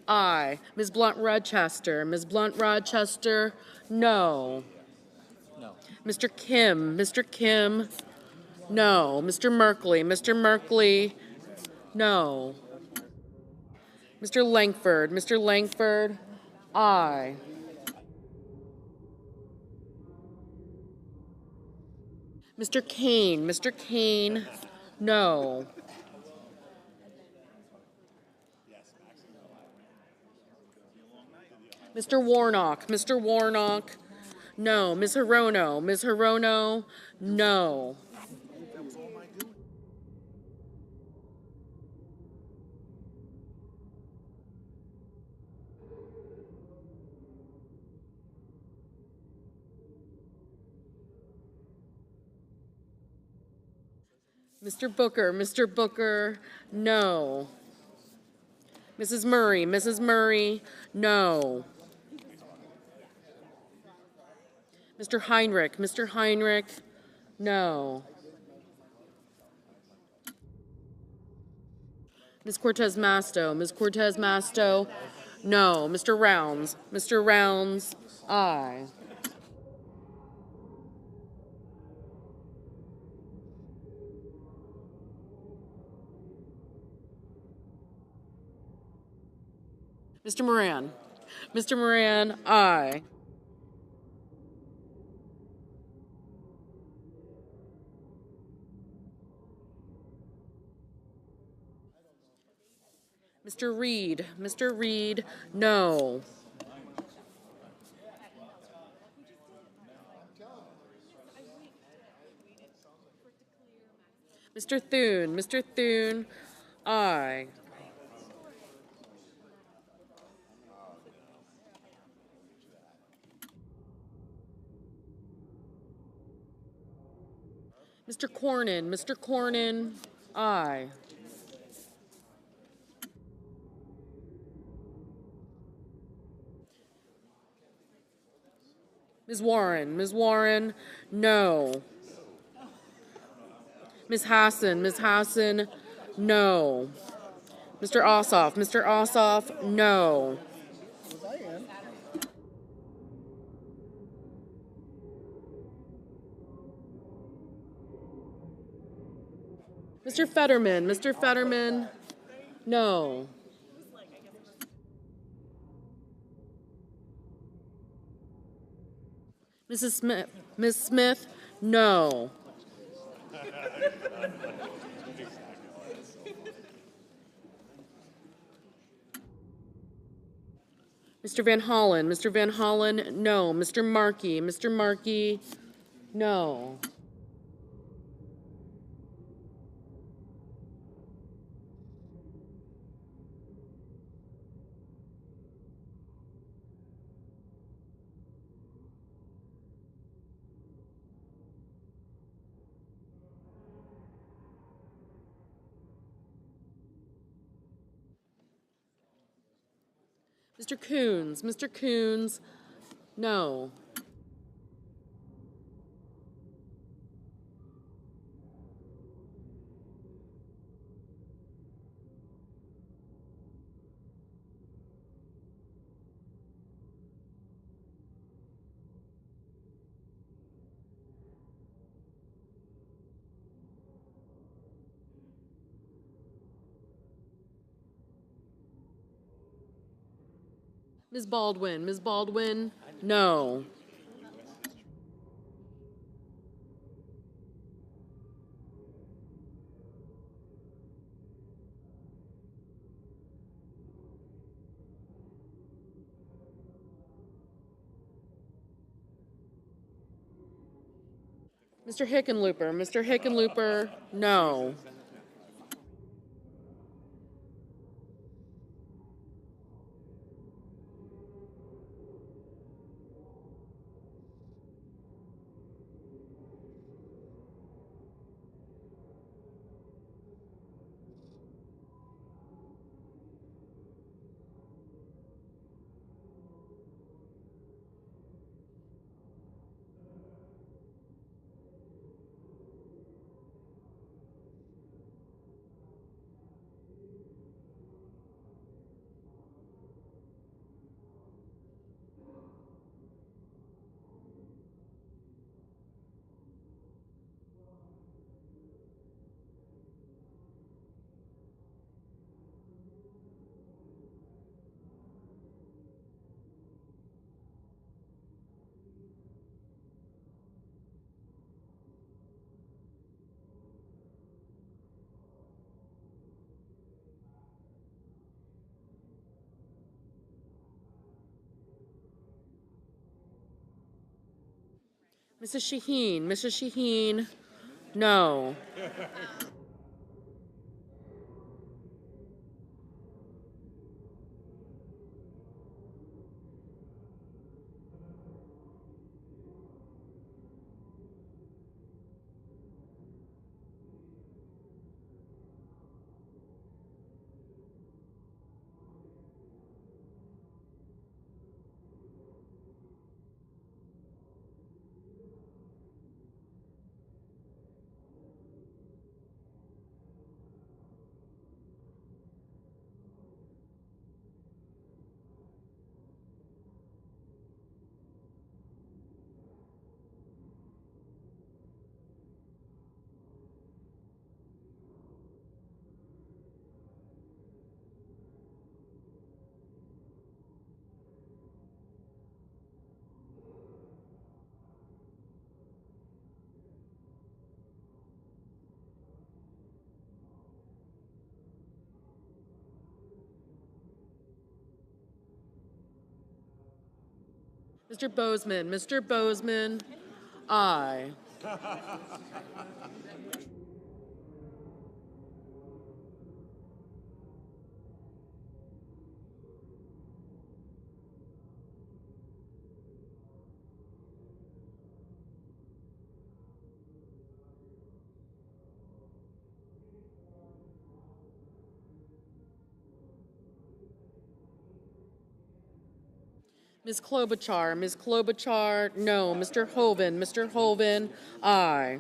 [SPEAKER 14] aye. Ms. Blunt Rochester, no. Mr. Kim, no. Mr. Merkley, no. Mr. Langford, aye. Mr. Kane, no. Mr. Warnock, no. Ms. Hirono, no. Mr. Booker, no. Mrs. Murray, no. Mr. Heinrich, no. Ms. Cortez Masto, no. Mr. Rounds, aye. Mr. Moran, aye. Mr. Reed, no. Mr. Thune, aye. Mr. Cornyn, aye. Ms. Warren, no. Ms. Hassan, no. Mr. Ossoff, no. Mr. Fetterman, no. Ms. Smith, no. Mr. Van Hollen, no. Mr. Markey, no. Mr. Coons, no. Ms. Baldwin. Ms. Baldwin, no. Mr. Hickenlooper. Mr. Hickenlooper, no. Mrs. Shaheen. Mrs. Shaheen, no. Mr. Bozeman. Mr. Bozeman, aye. Ms. Klobuchar. Ms. Klobuchar, no. Mr. Hoven. Mr. Hoven, aye.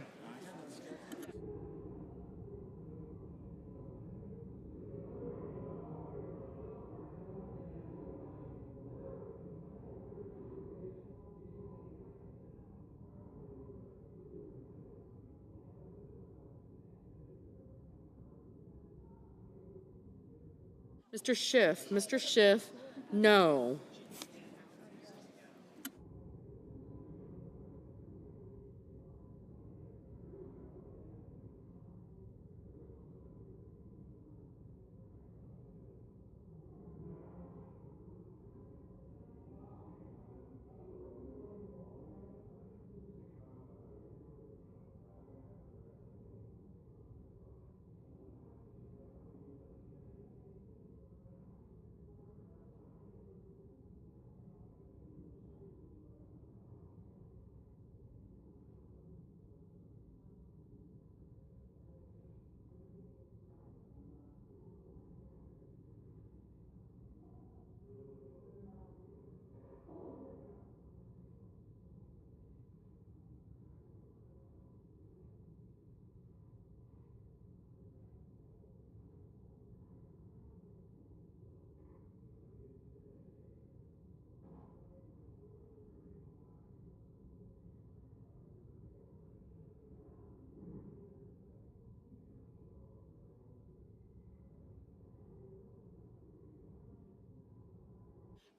[SPEAKER 14] Mr. Schiff. Mr. Schiff, no.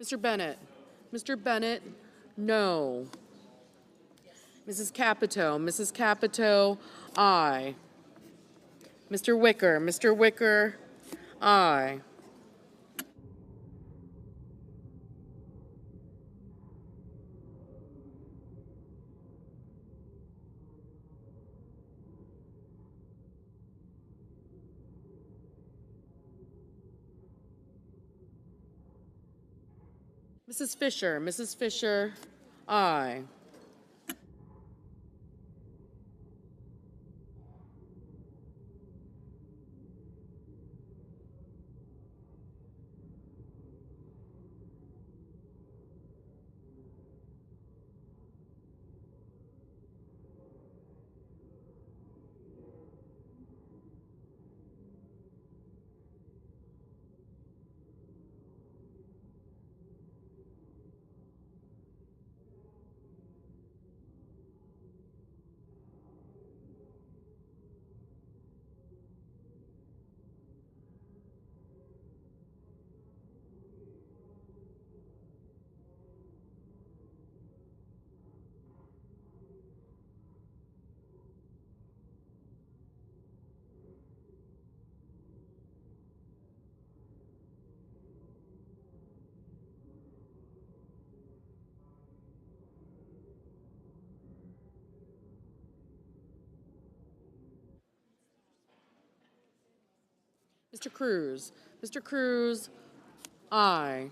[SPEAKER 14] Mr. Bennett. Mr. Bennett, no. Mrs. Capito. Mrs. Capito, aye. Mr. Wicker. Mr. Wicker, aye. Mrs. Fisher. Mrs. Fisher, aye. Mr. Cruz. Mr. Cruz, aye.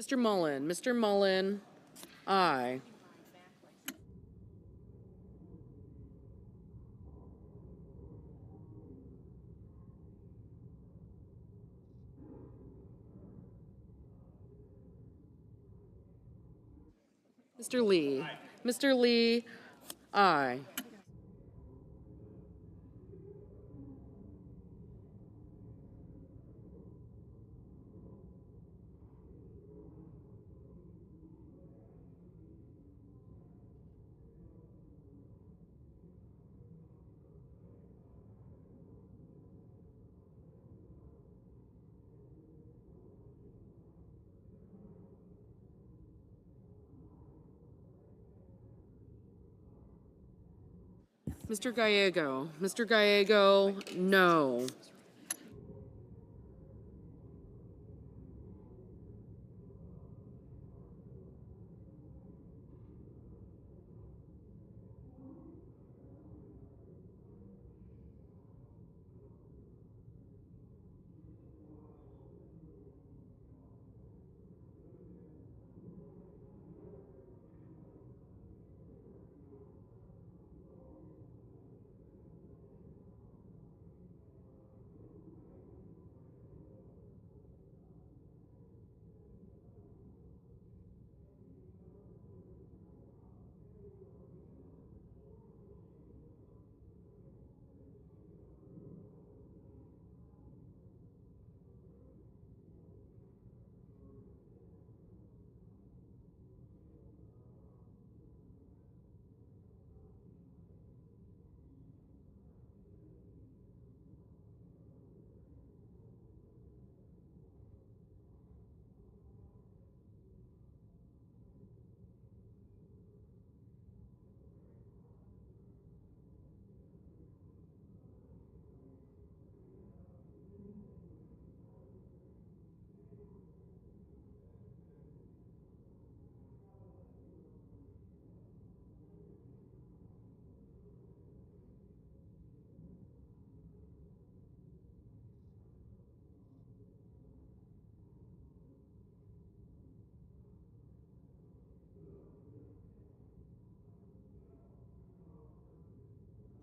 [SPEAKER 14] Mr. Mullen. Mr. Mullen, aye. Mr. Lee. Mr. Lee, aye. Mr. Gallego. Mr. Gallego, no.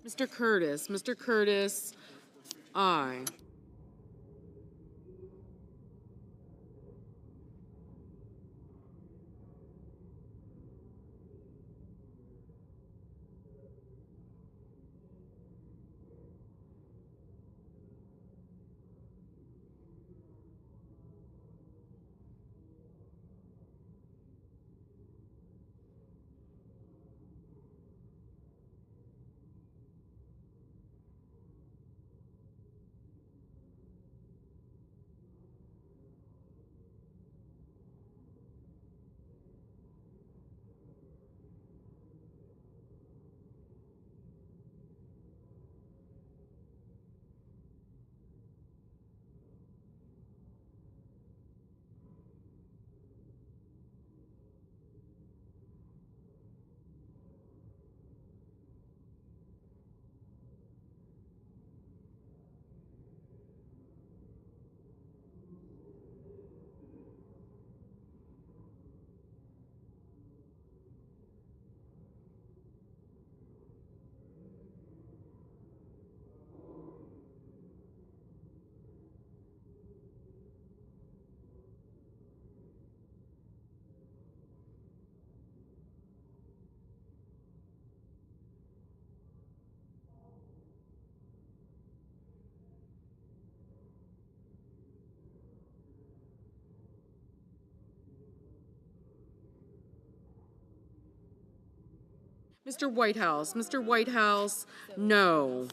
[SPEAKER 14] Mr. Curtis. Mr. Curtis, aye. Mr. Whitehouse. Mr. Whitehouse, no.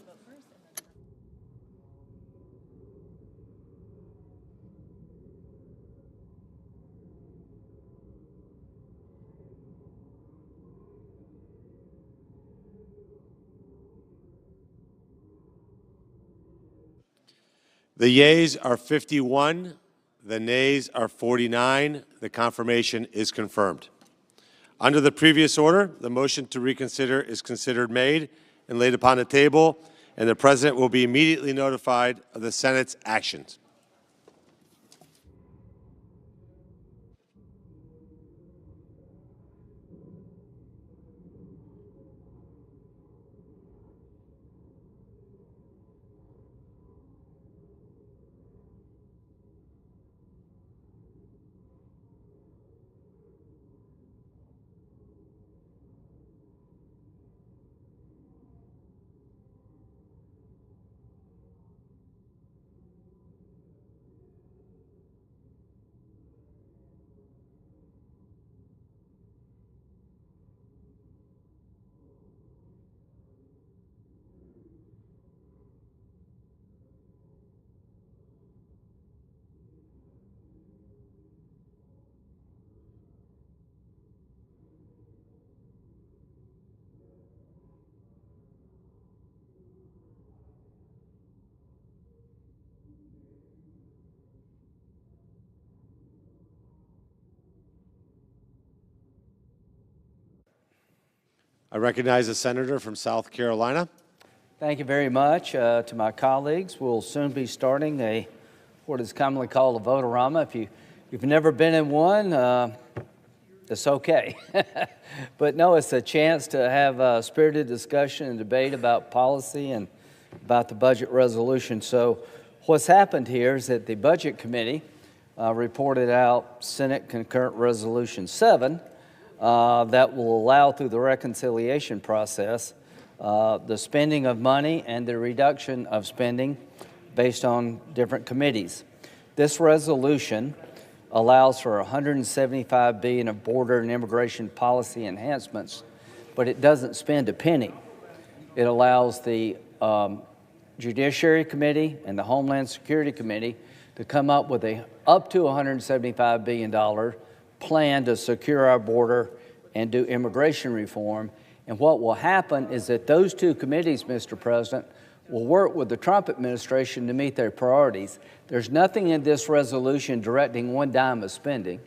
[SPEAKER 15] The yeas are 51, the nays are 49. The confirmation is confirmed. Under the previous order, the motion to reconsider is considered made and laid upon the table, and the President will be immediately notified of the Senate's actions. I recognize a senator from South Carolina.
[SPEAKER 16] Thank you very much to my colleagues. We'll soon be starting what is commonly called a vote-a-rama. If you've never been in one, it's okay. But no, it's a chance to have a spirited discussion and debate about policy and about the budget resolution. So what's happened here is that the Budget Committee reported out Senate Concurrent Resolution 7 that will allow through the reconciliation process the spending of money and the reduction of spending based on different committees. This resolution allows for $175 billion of border and immigration policy enhancements, but it doesn't spend a penny. It allows the Judiciary Committee and the Homeland Security Committee to come up with up to $175 billion plan to secure our border and do immigration reform. And what will happen is that those two committees, Mr. President, will work with the Trump administration to meet their priorities. There's nothing in this resolution directing one dime of spending,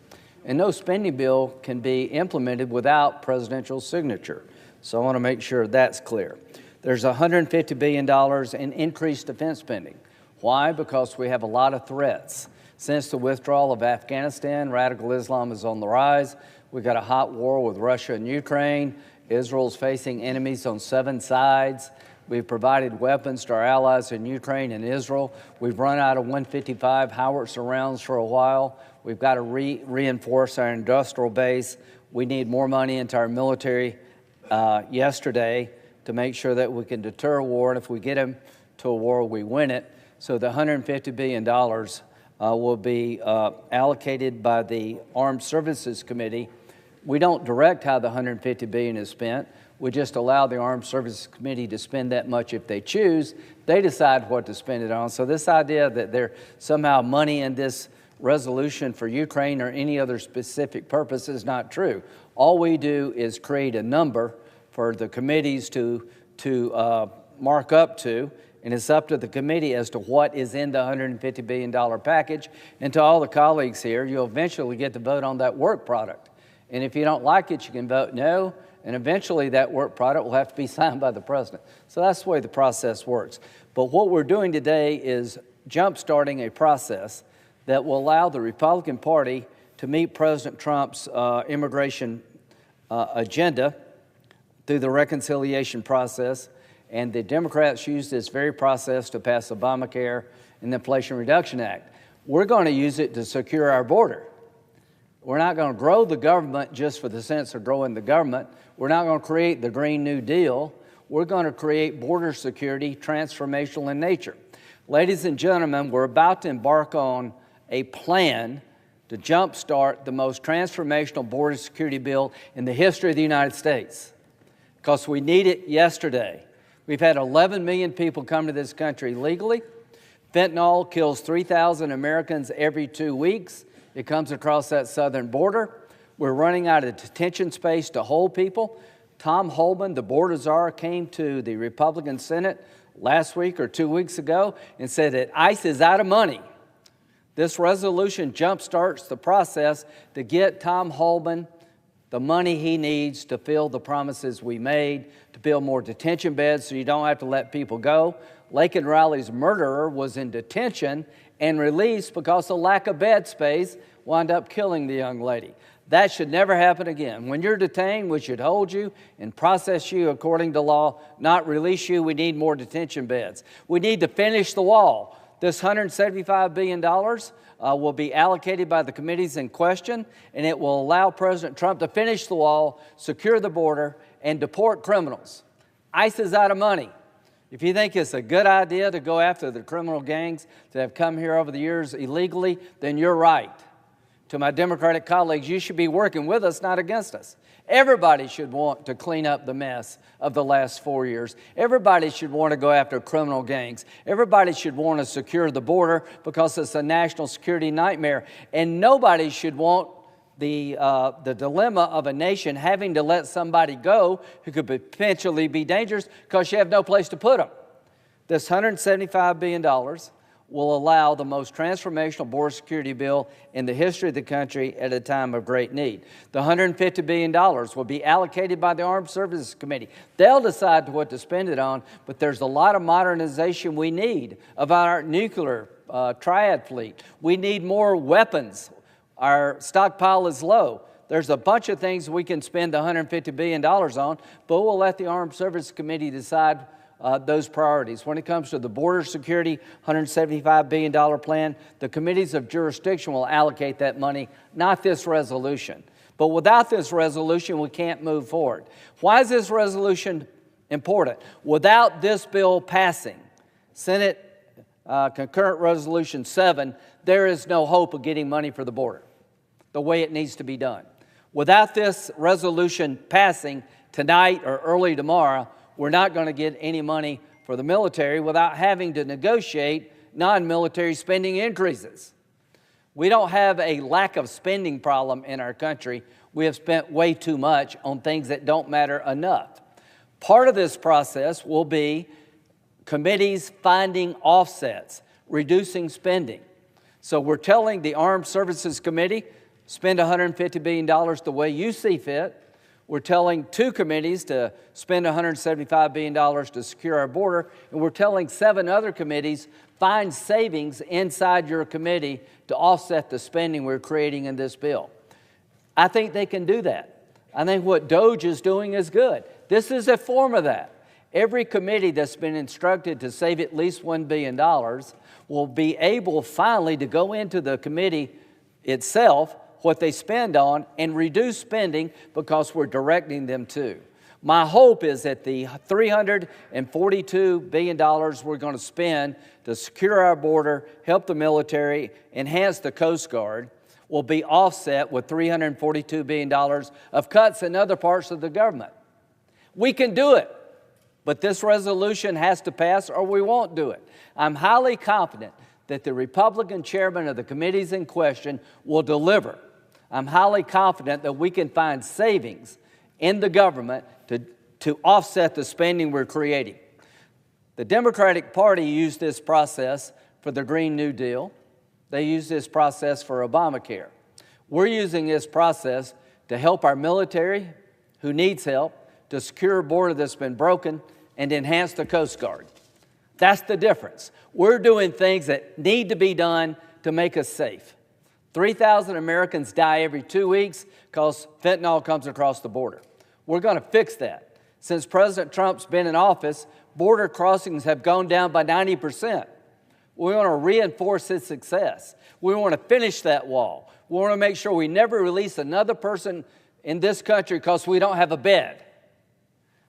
[SPEAKER 16] and no spending bill can be implemented without presidential signature. So I want to make sure that's clear. There's $150 billion in increased defense spending. Why? Because we have a lot of threats. Since the withdrawal of Afghanistan, radical Islam is on the rise. We've got a hot war with Russia and Ukraine. Israel's facing enemies on 7 sides. We've provided weapons to our allies in Ukraine and Israel. We've run out of 155 howitzer rounds for a while. We've got to reinforce our industrial base. We need more money into our military yesterday to make sure that we can deter a war, and if we get into a war, we win it. So the $150 billion will be allocated by the Armed Services Committee. We don't direct how the $150 billion is spent. We just allow the Armed Services Committee to spend that much if they choose. They decide what to spend it on. So this idea that there's somehow money in this resolution for Ukraine or any other specific purpose is not true. All we do is create a number for the committees to mark up to, and it's up to the committee as to what is in the $150 billion package. And to all the colleagues here, you'll eventually get to vote on that work product. And if you don't like it, you can vote no, and eventually that work product will have to be signed by the president. So that's the way the process works. But what we're doing today is jump-starting a process that will allow the Republican Party to meet President Trump's immigration agenda through the reconciliation process. And the Democrats used this very process to pass Obamacare and the Inflation Reduction Act. We're going to use it to secure our border. We're not going to grow the government just for the sense of growing the government. We're not going to create the Green New Deal. We're going to create border security transformational in nature. Ladies and gentlemen, we're about to embark on a plan to jumpstart the most transformational border security bill in the history of the United States, because we need it yesterday. We've had 11 million people come to this country legally. Fentanyl kills 3,000 Americans every 2 weeks. It comes across that southern border. We're running out of detention space to hold people. Tom Homan, the border czar, came to the Republican Senate last week or 2 weeks ago and said that ICE is out of money. This resolution jumpstarts the process to get Tom Homan the money he needs to fill the promises we made, to build more detention beds so you don't have to let people go. Laken Riley's murderer was in detention and released because of lack of bed space, wound up killing the young lady. That should never happen again. When you're detained, we should hold you and process you according to law, not release you. We need more detention beds. We need to finish the wall. This $175 billion will be allocated by the committees in question, and it will allow President Trump to finish the wall, secure the border, and deport criminals. ICE is out of money. If you think it's a good idea to go after the criminal gangs that have come here over the years illegally, then you're right. To my Democratic colleagues, you should be working with us, not against us. Everybody should want to clean up the mess of the last 4 years. Everybody should want to go after criminal gangs. Everybody should want to secure the border because it's a national security nightmare. And nobody should want the dilemma of a nation having to let somebody go who could potentially be dangerous because you have no place to put them. This $175 billion will allow the most transformational border security bill in the history of the country at a time of great need. The $150 billion will be allocated by the Armed Services Committee. They'll decide what to spend it on, but there's a lot of modernization we need of our nuclear triad fleet. We need more weapons. Our stockpile is low. There's a bunch of things we can spend the $150 billion on, but we'll let the Armed Services Committee decide those priorities. When it comes to the border security $175 billion plan, the committees of jurisdiction will allocate that money, not this resolution. But without this resolution, we can't move forward. Why is this resolution important? Without this bill passing, Senate Concurrent Resolution 7, there is no hope of getting money for the border the way it needs to be done. Without this resolution passing tonight or early tomorrow, we're not going to get any money for the military without having to negotiate non-military spending increases. We don't have a lack of spending problem in our country. We have spent way too much on things that don't matter enough. Part of this process will be committees finding offsets, reducing spending. So we're telling the Armed Services Committee, spend $150 billion the way you see fit. We're telling 2 committees to spend $175 billion to secure our border, and we're telling 7 other committees, find savings inside your committee to offset the spending we're creating in this bill. I think they can do that. I think what DOGE is doing is good. This is a form of that. Every committee that's been instructed to save at least $1 billion will be able finally to go into the committee itself, what they spend on, and reduce spending because we're directing them to. My hope is that the $342 billion we're going to spend to secure our border, help the military, enhance the Coast Guard, will be offset with $342 billion of cuts in other parts of the government. We can do it, but this resolution has to pass or we won't do it. I'm highly confident that the Republican chairman of the committees in question will deliver. I'm highly confident that we can find savings in the government to offset the spending we're creating. The Democratic Party used this process for the Green New Deal. They used this process for Obamacare. We're using this process to help our military, who needs help, to secure a border that's been broken, and enhance the Coast Guard. That's the difference. We're doing things that need to be done to make us safe. 3,000 Americans die every 2 weeks because fentanyl comes across the border. We're going to fix that. Since President Trump's been in office, border crossings have gone down by 90%. We want to reinforce its success. We want to finish that wall. We want to make sure we never release another person in this country because we don't have a bed.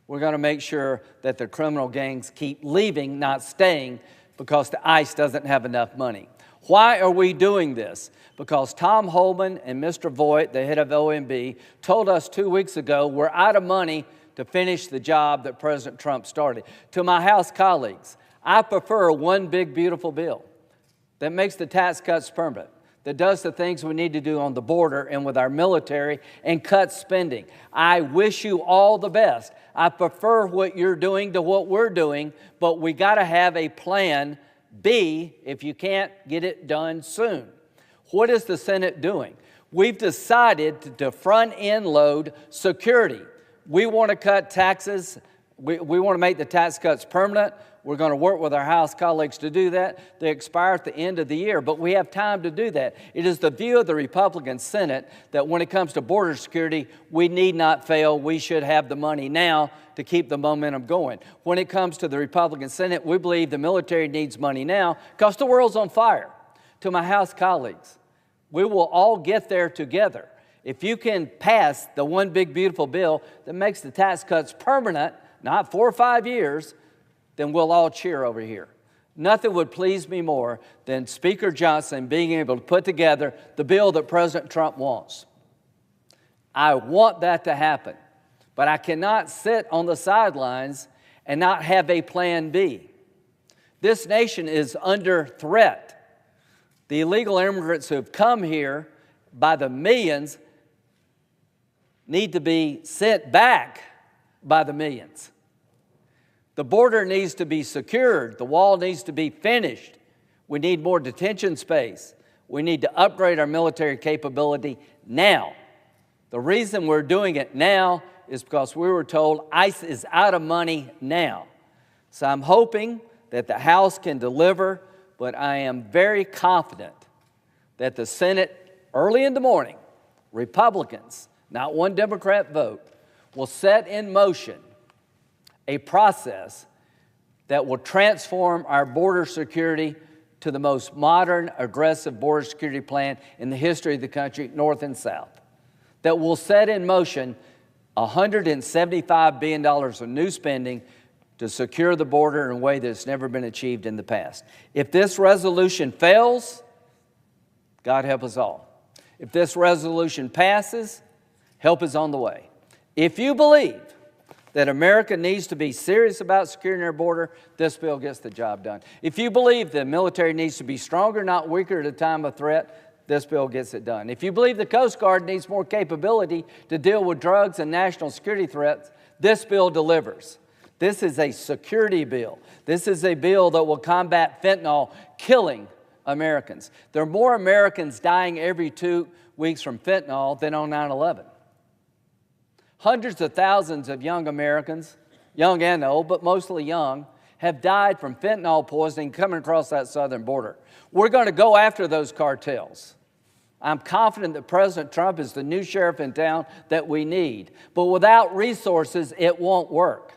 [SPEAKER 16] We're going to make sure that the criminal gangs keep leaving, not staying, because the ICE doesn't have enough money. Why are we doing this? Because Tom Homan and Mr. Voigt, the head of OMB, told us 2 weeks ago we're out of money to finish the job that President Trump started. To my House colleagues, I prefer one big, beautiful bill that makes the tax cuts permanent, that does the things we need to do on the border and with our military, and cuts spending. I wish you all the best. I prefer what you're doing to what we're doing, but we got to have a plan B if you can't get it done soon. What is the Senate doing? We've decided to front-end load security. We want to cut taxes. We want to make the tax cuts permanent. We're going to work with our House colleagues to do that. They expire at the end of the year, but we have time to do that. It is the view of the Republican Senate that when it comes to border security, we need not fail. We should have the money now to keep the momentum going. When it comes to the Republican Senate, we believe the military needs money now because the world's on fire. To my House colleagues, we will all get there together. If you can pass the one big, beautiful bill that makes the tax cuts permanent, not 4 or 5 years, then we'll all cheer over here. Nothing would please me more than Speaker Johnson being able to put together the bill that President Trump wants. I want that to happen, but I cannot sit on the sidelines and not have a plan B. This nation is under threat. The illegal immigrants who have come here by the millions need to be sent back by the millions. The border needs to be secured. The wall needs to be finished. We need more detention space. We need to upgrade our military capability now. The reason we're doing it now is because we were told ICE is out of money now. So I'm hoping that the House can deliver, but I am very confident that the Senate, early in the morning, Republicans, not one Democrat vote, will set in motion a process that will transform our border security to the most modern, aggressive border security plan in the history of the country, north and south, that will set in motion $175 billion of new spending to secure the border in a way that's never been achieved in the past. If this resolution fails, God help us all. If this resolution passes, help is on the way. If you believe that America needs to be serious about securing our border, this bill gets the job done. If you believe the military needs to be stronger, not weaker at a time of threat, this bill gets it done. If you believe the Coast Guard needs more capability to deal with drugs and national security threats, this bill delivers. This is a security bill. This is a bill that will combat fentanyl killing Americans. There are more Americans dying every 2 weeks from fentanyl than on 9/11. Hundreds of thousands of young Americans, young and old, but mostly young, have died from fentanyl poisoning coming across that southern border. We're going to go after those cartels. I'm confident that President Trump is the new sheriff in town that we need. But without resources, it won't work.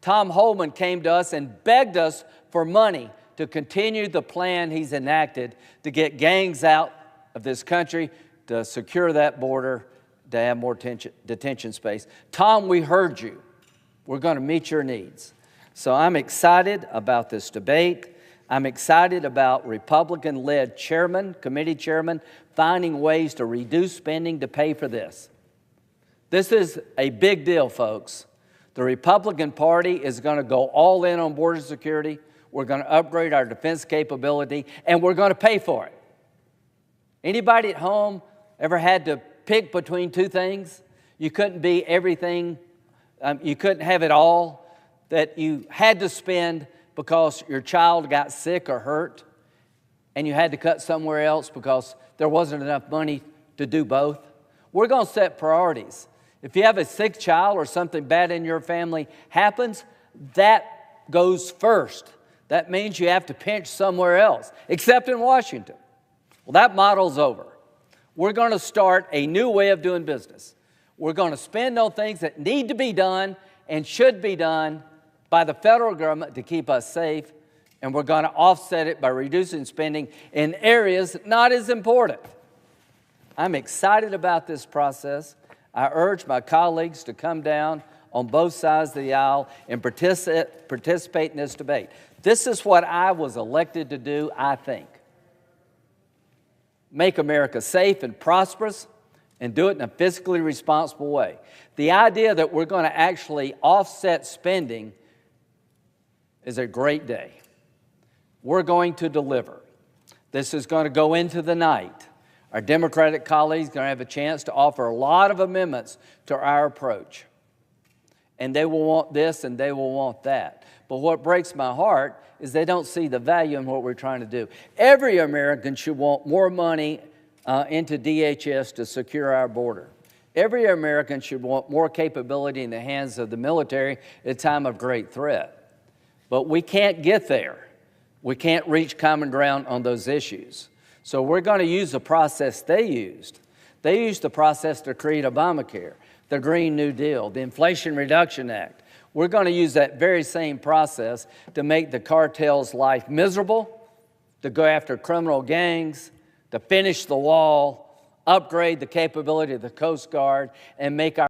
[SPEAKER 16] Tom Holman came to us and begged us for money to continue the plan he's enacted to get gangs out of this country, to secure that border, to have more detention space. Tom, we heard you. We're going to meet your needs. So I'm excited about this debate. I'm excited about Republican-led committee chairman, finding ways to reduce spending to pay for this. This is a big deal, folks. The Republican Party is going to go all in on border security. We're going to upgrade our defense capability, and we're going to pay for it. Anybody at home ever had to pick between two things? You couldn't be everything, you couldn't have it all, that you had to spend because your child got sick or hurt, and you had to cut somewhere else because there wasn't enough money to do both. We're going to set priorities. If you have a sick child or something bad in your family happens, that goes first. That means you have to pinch somewhere else, except in Washington. Well, that model's over. We're going to start a new way of doing business. We're going to spend on things that need to be done and should be done by the federal government to keep us safe, and we're going to offset it by reducing spending in areas not as important. I'm excited about this process. I urge my colleagues to come down on both sides of the aisle and participate in this debate. This is what I was elected to do, I think. Make America safe and prosperous, and do it in a fiscally responsible way. The idea that we're going to actually offset spending is a great day. We're going to deliver. This is going to go into the night. Our Democratic colleagues are going to have a chance to offer a lot of amendments to our approach. And they will want this and they will want that. But what breaks my heart is they don't see the value in what we're trying to do. Every American should want more money into DHS to secure our border. Every American should want more capability in the hands of the military at a time of great threat. But we can't get there. We can't reach common ground on those issues. So we're going to use the process they used. They used the process to create Obamacare, the Green New Deal, the Inflation Reduction Act. We're going to use that very same process to make the cartel's life miserable, to go after criminal gangs, to finish the wall, upgrade the capability of the Coast Guard, and make our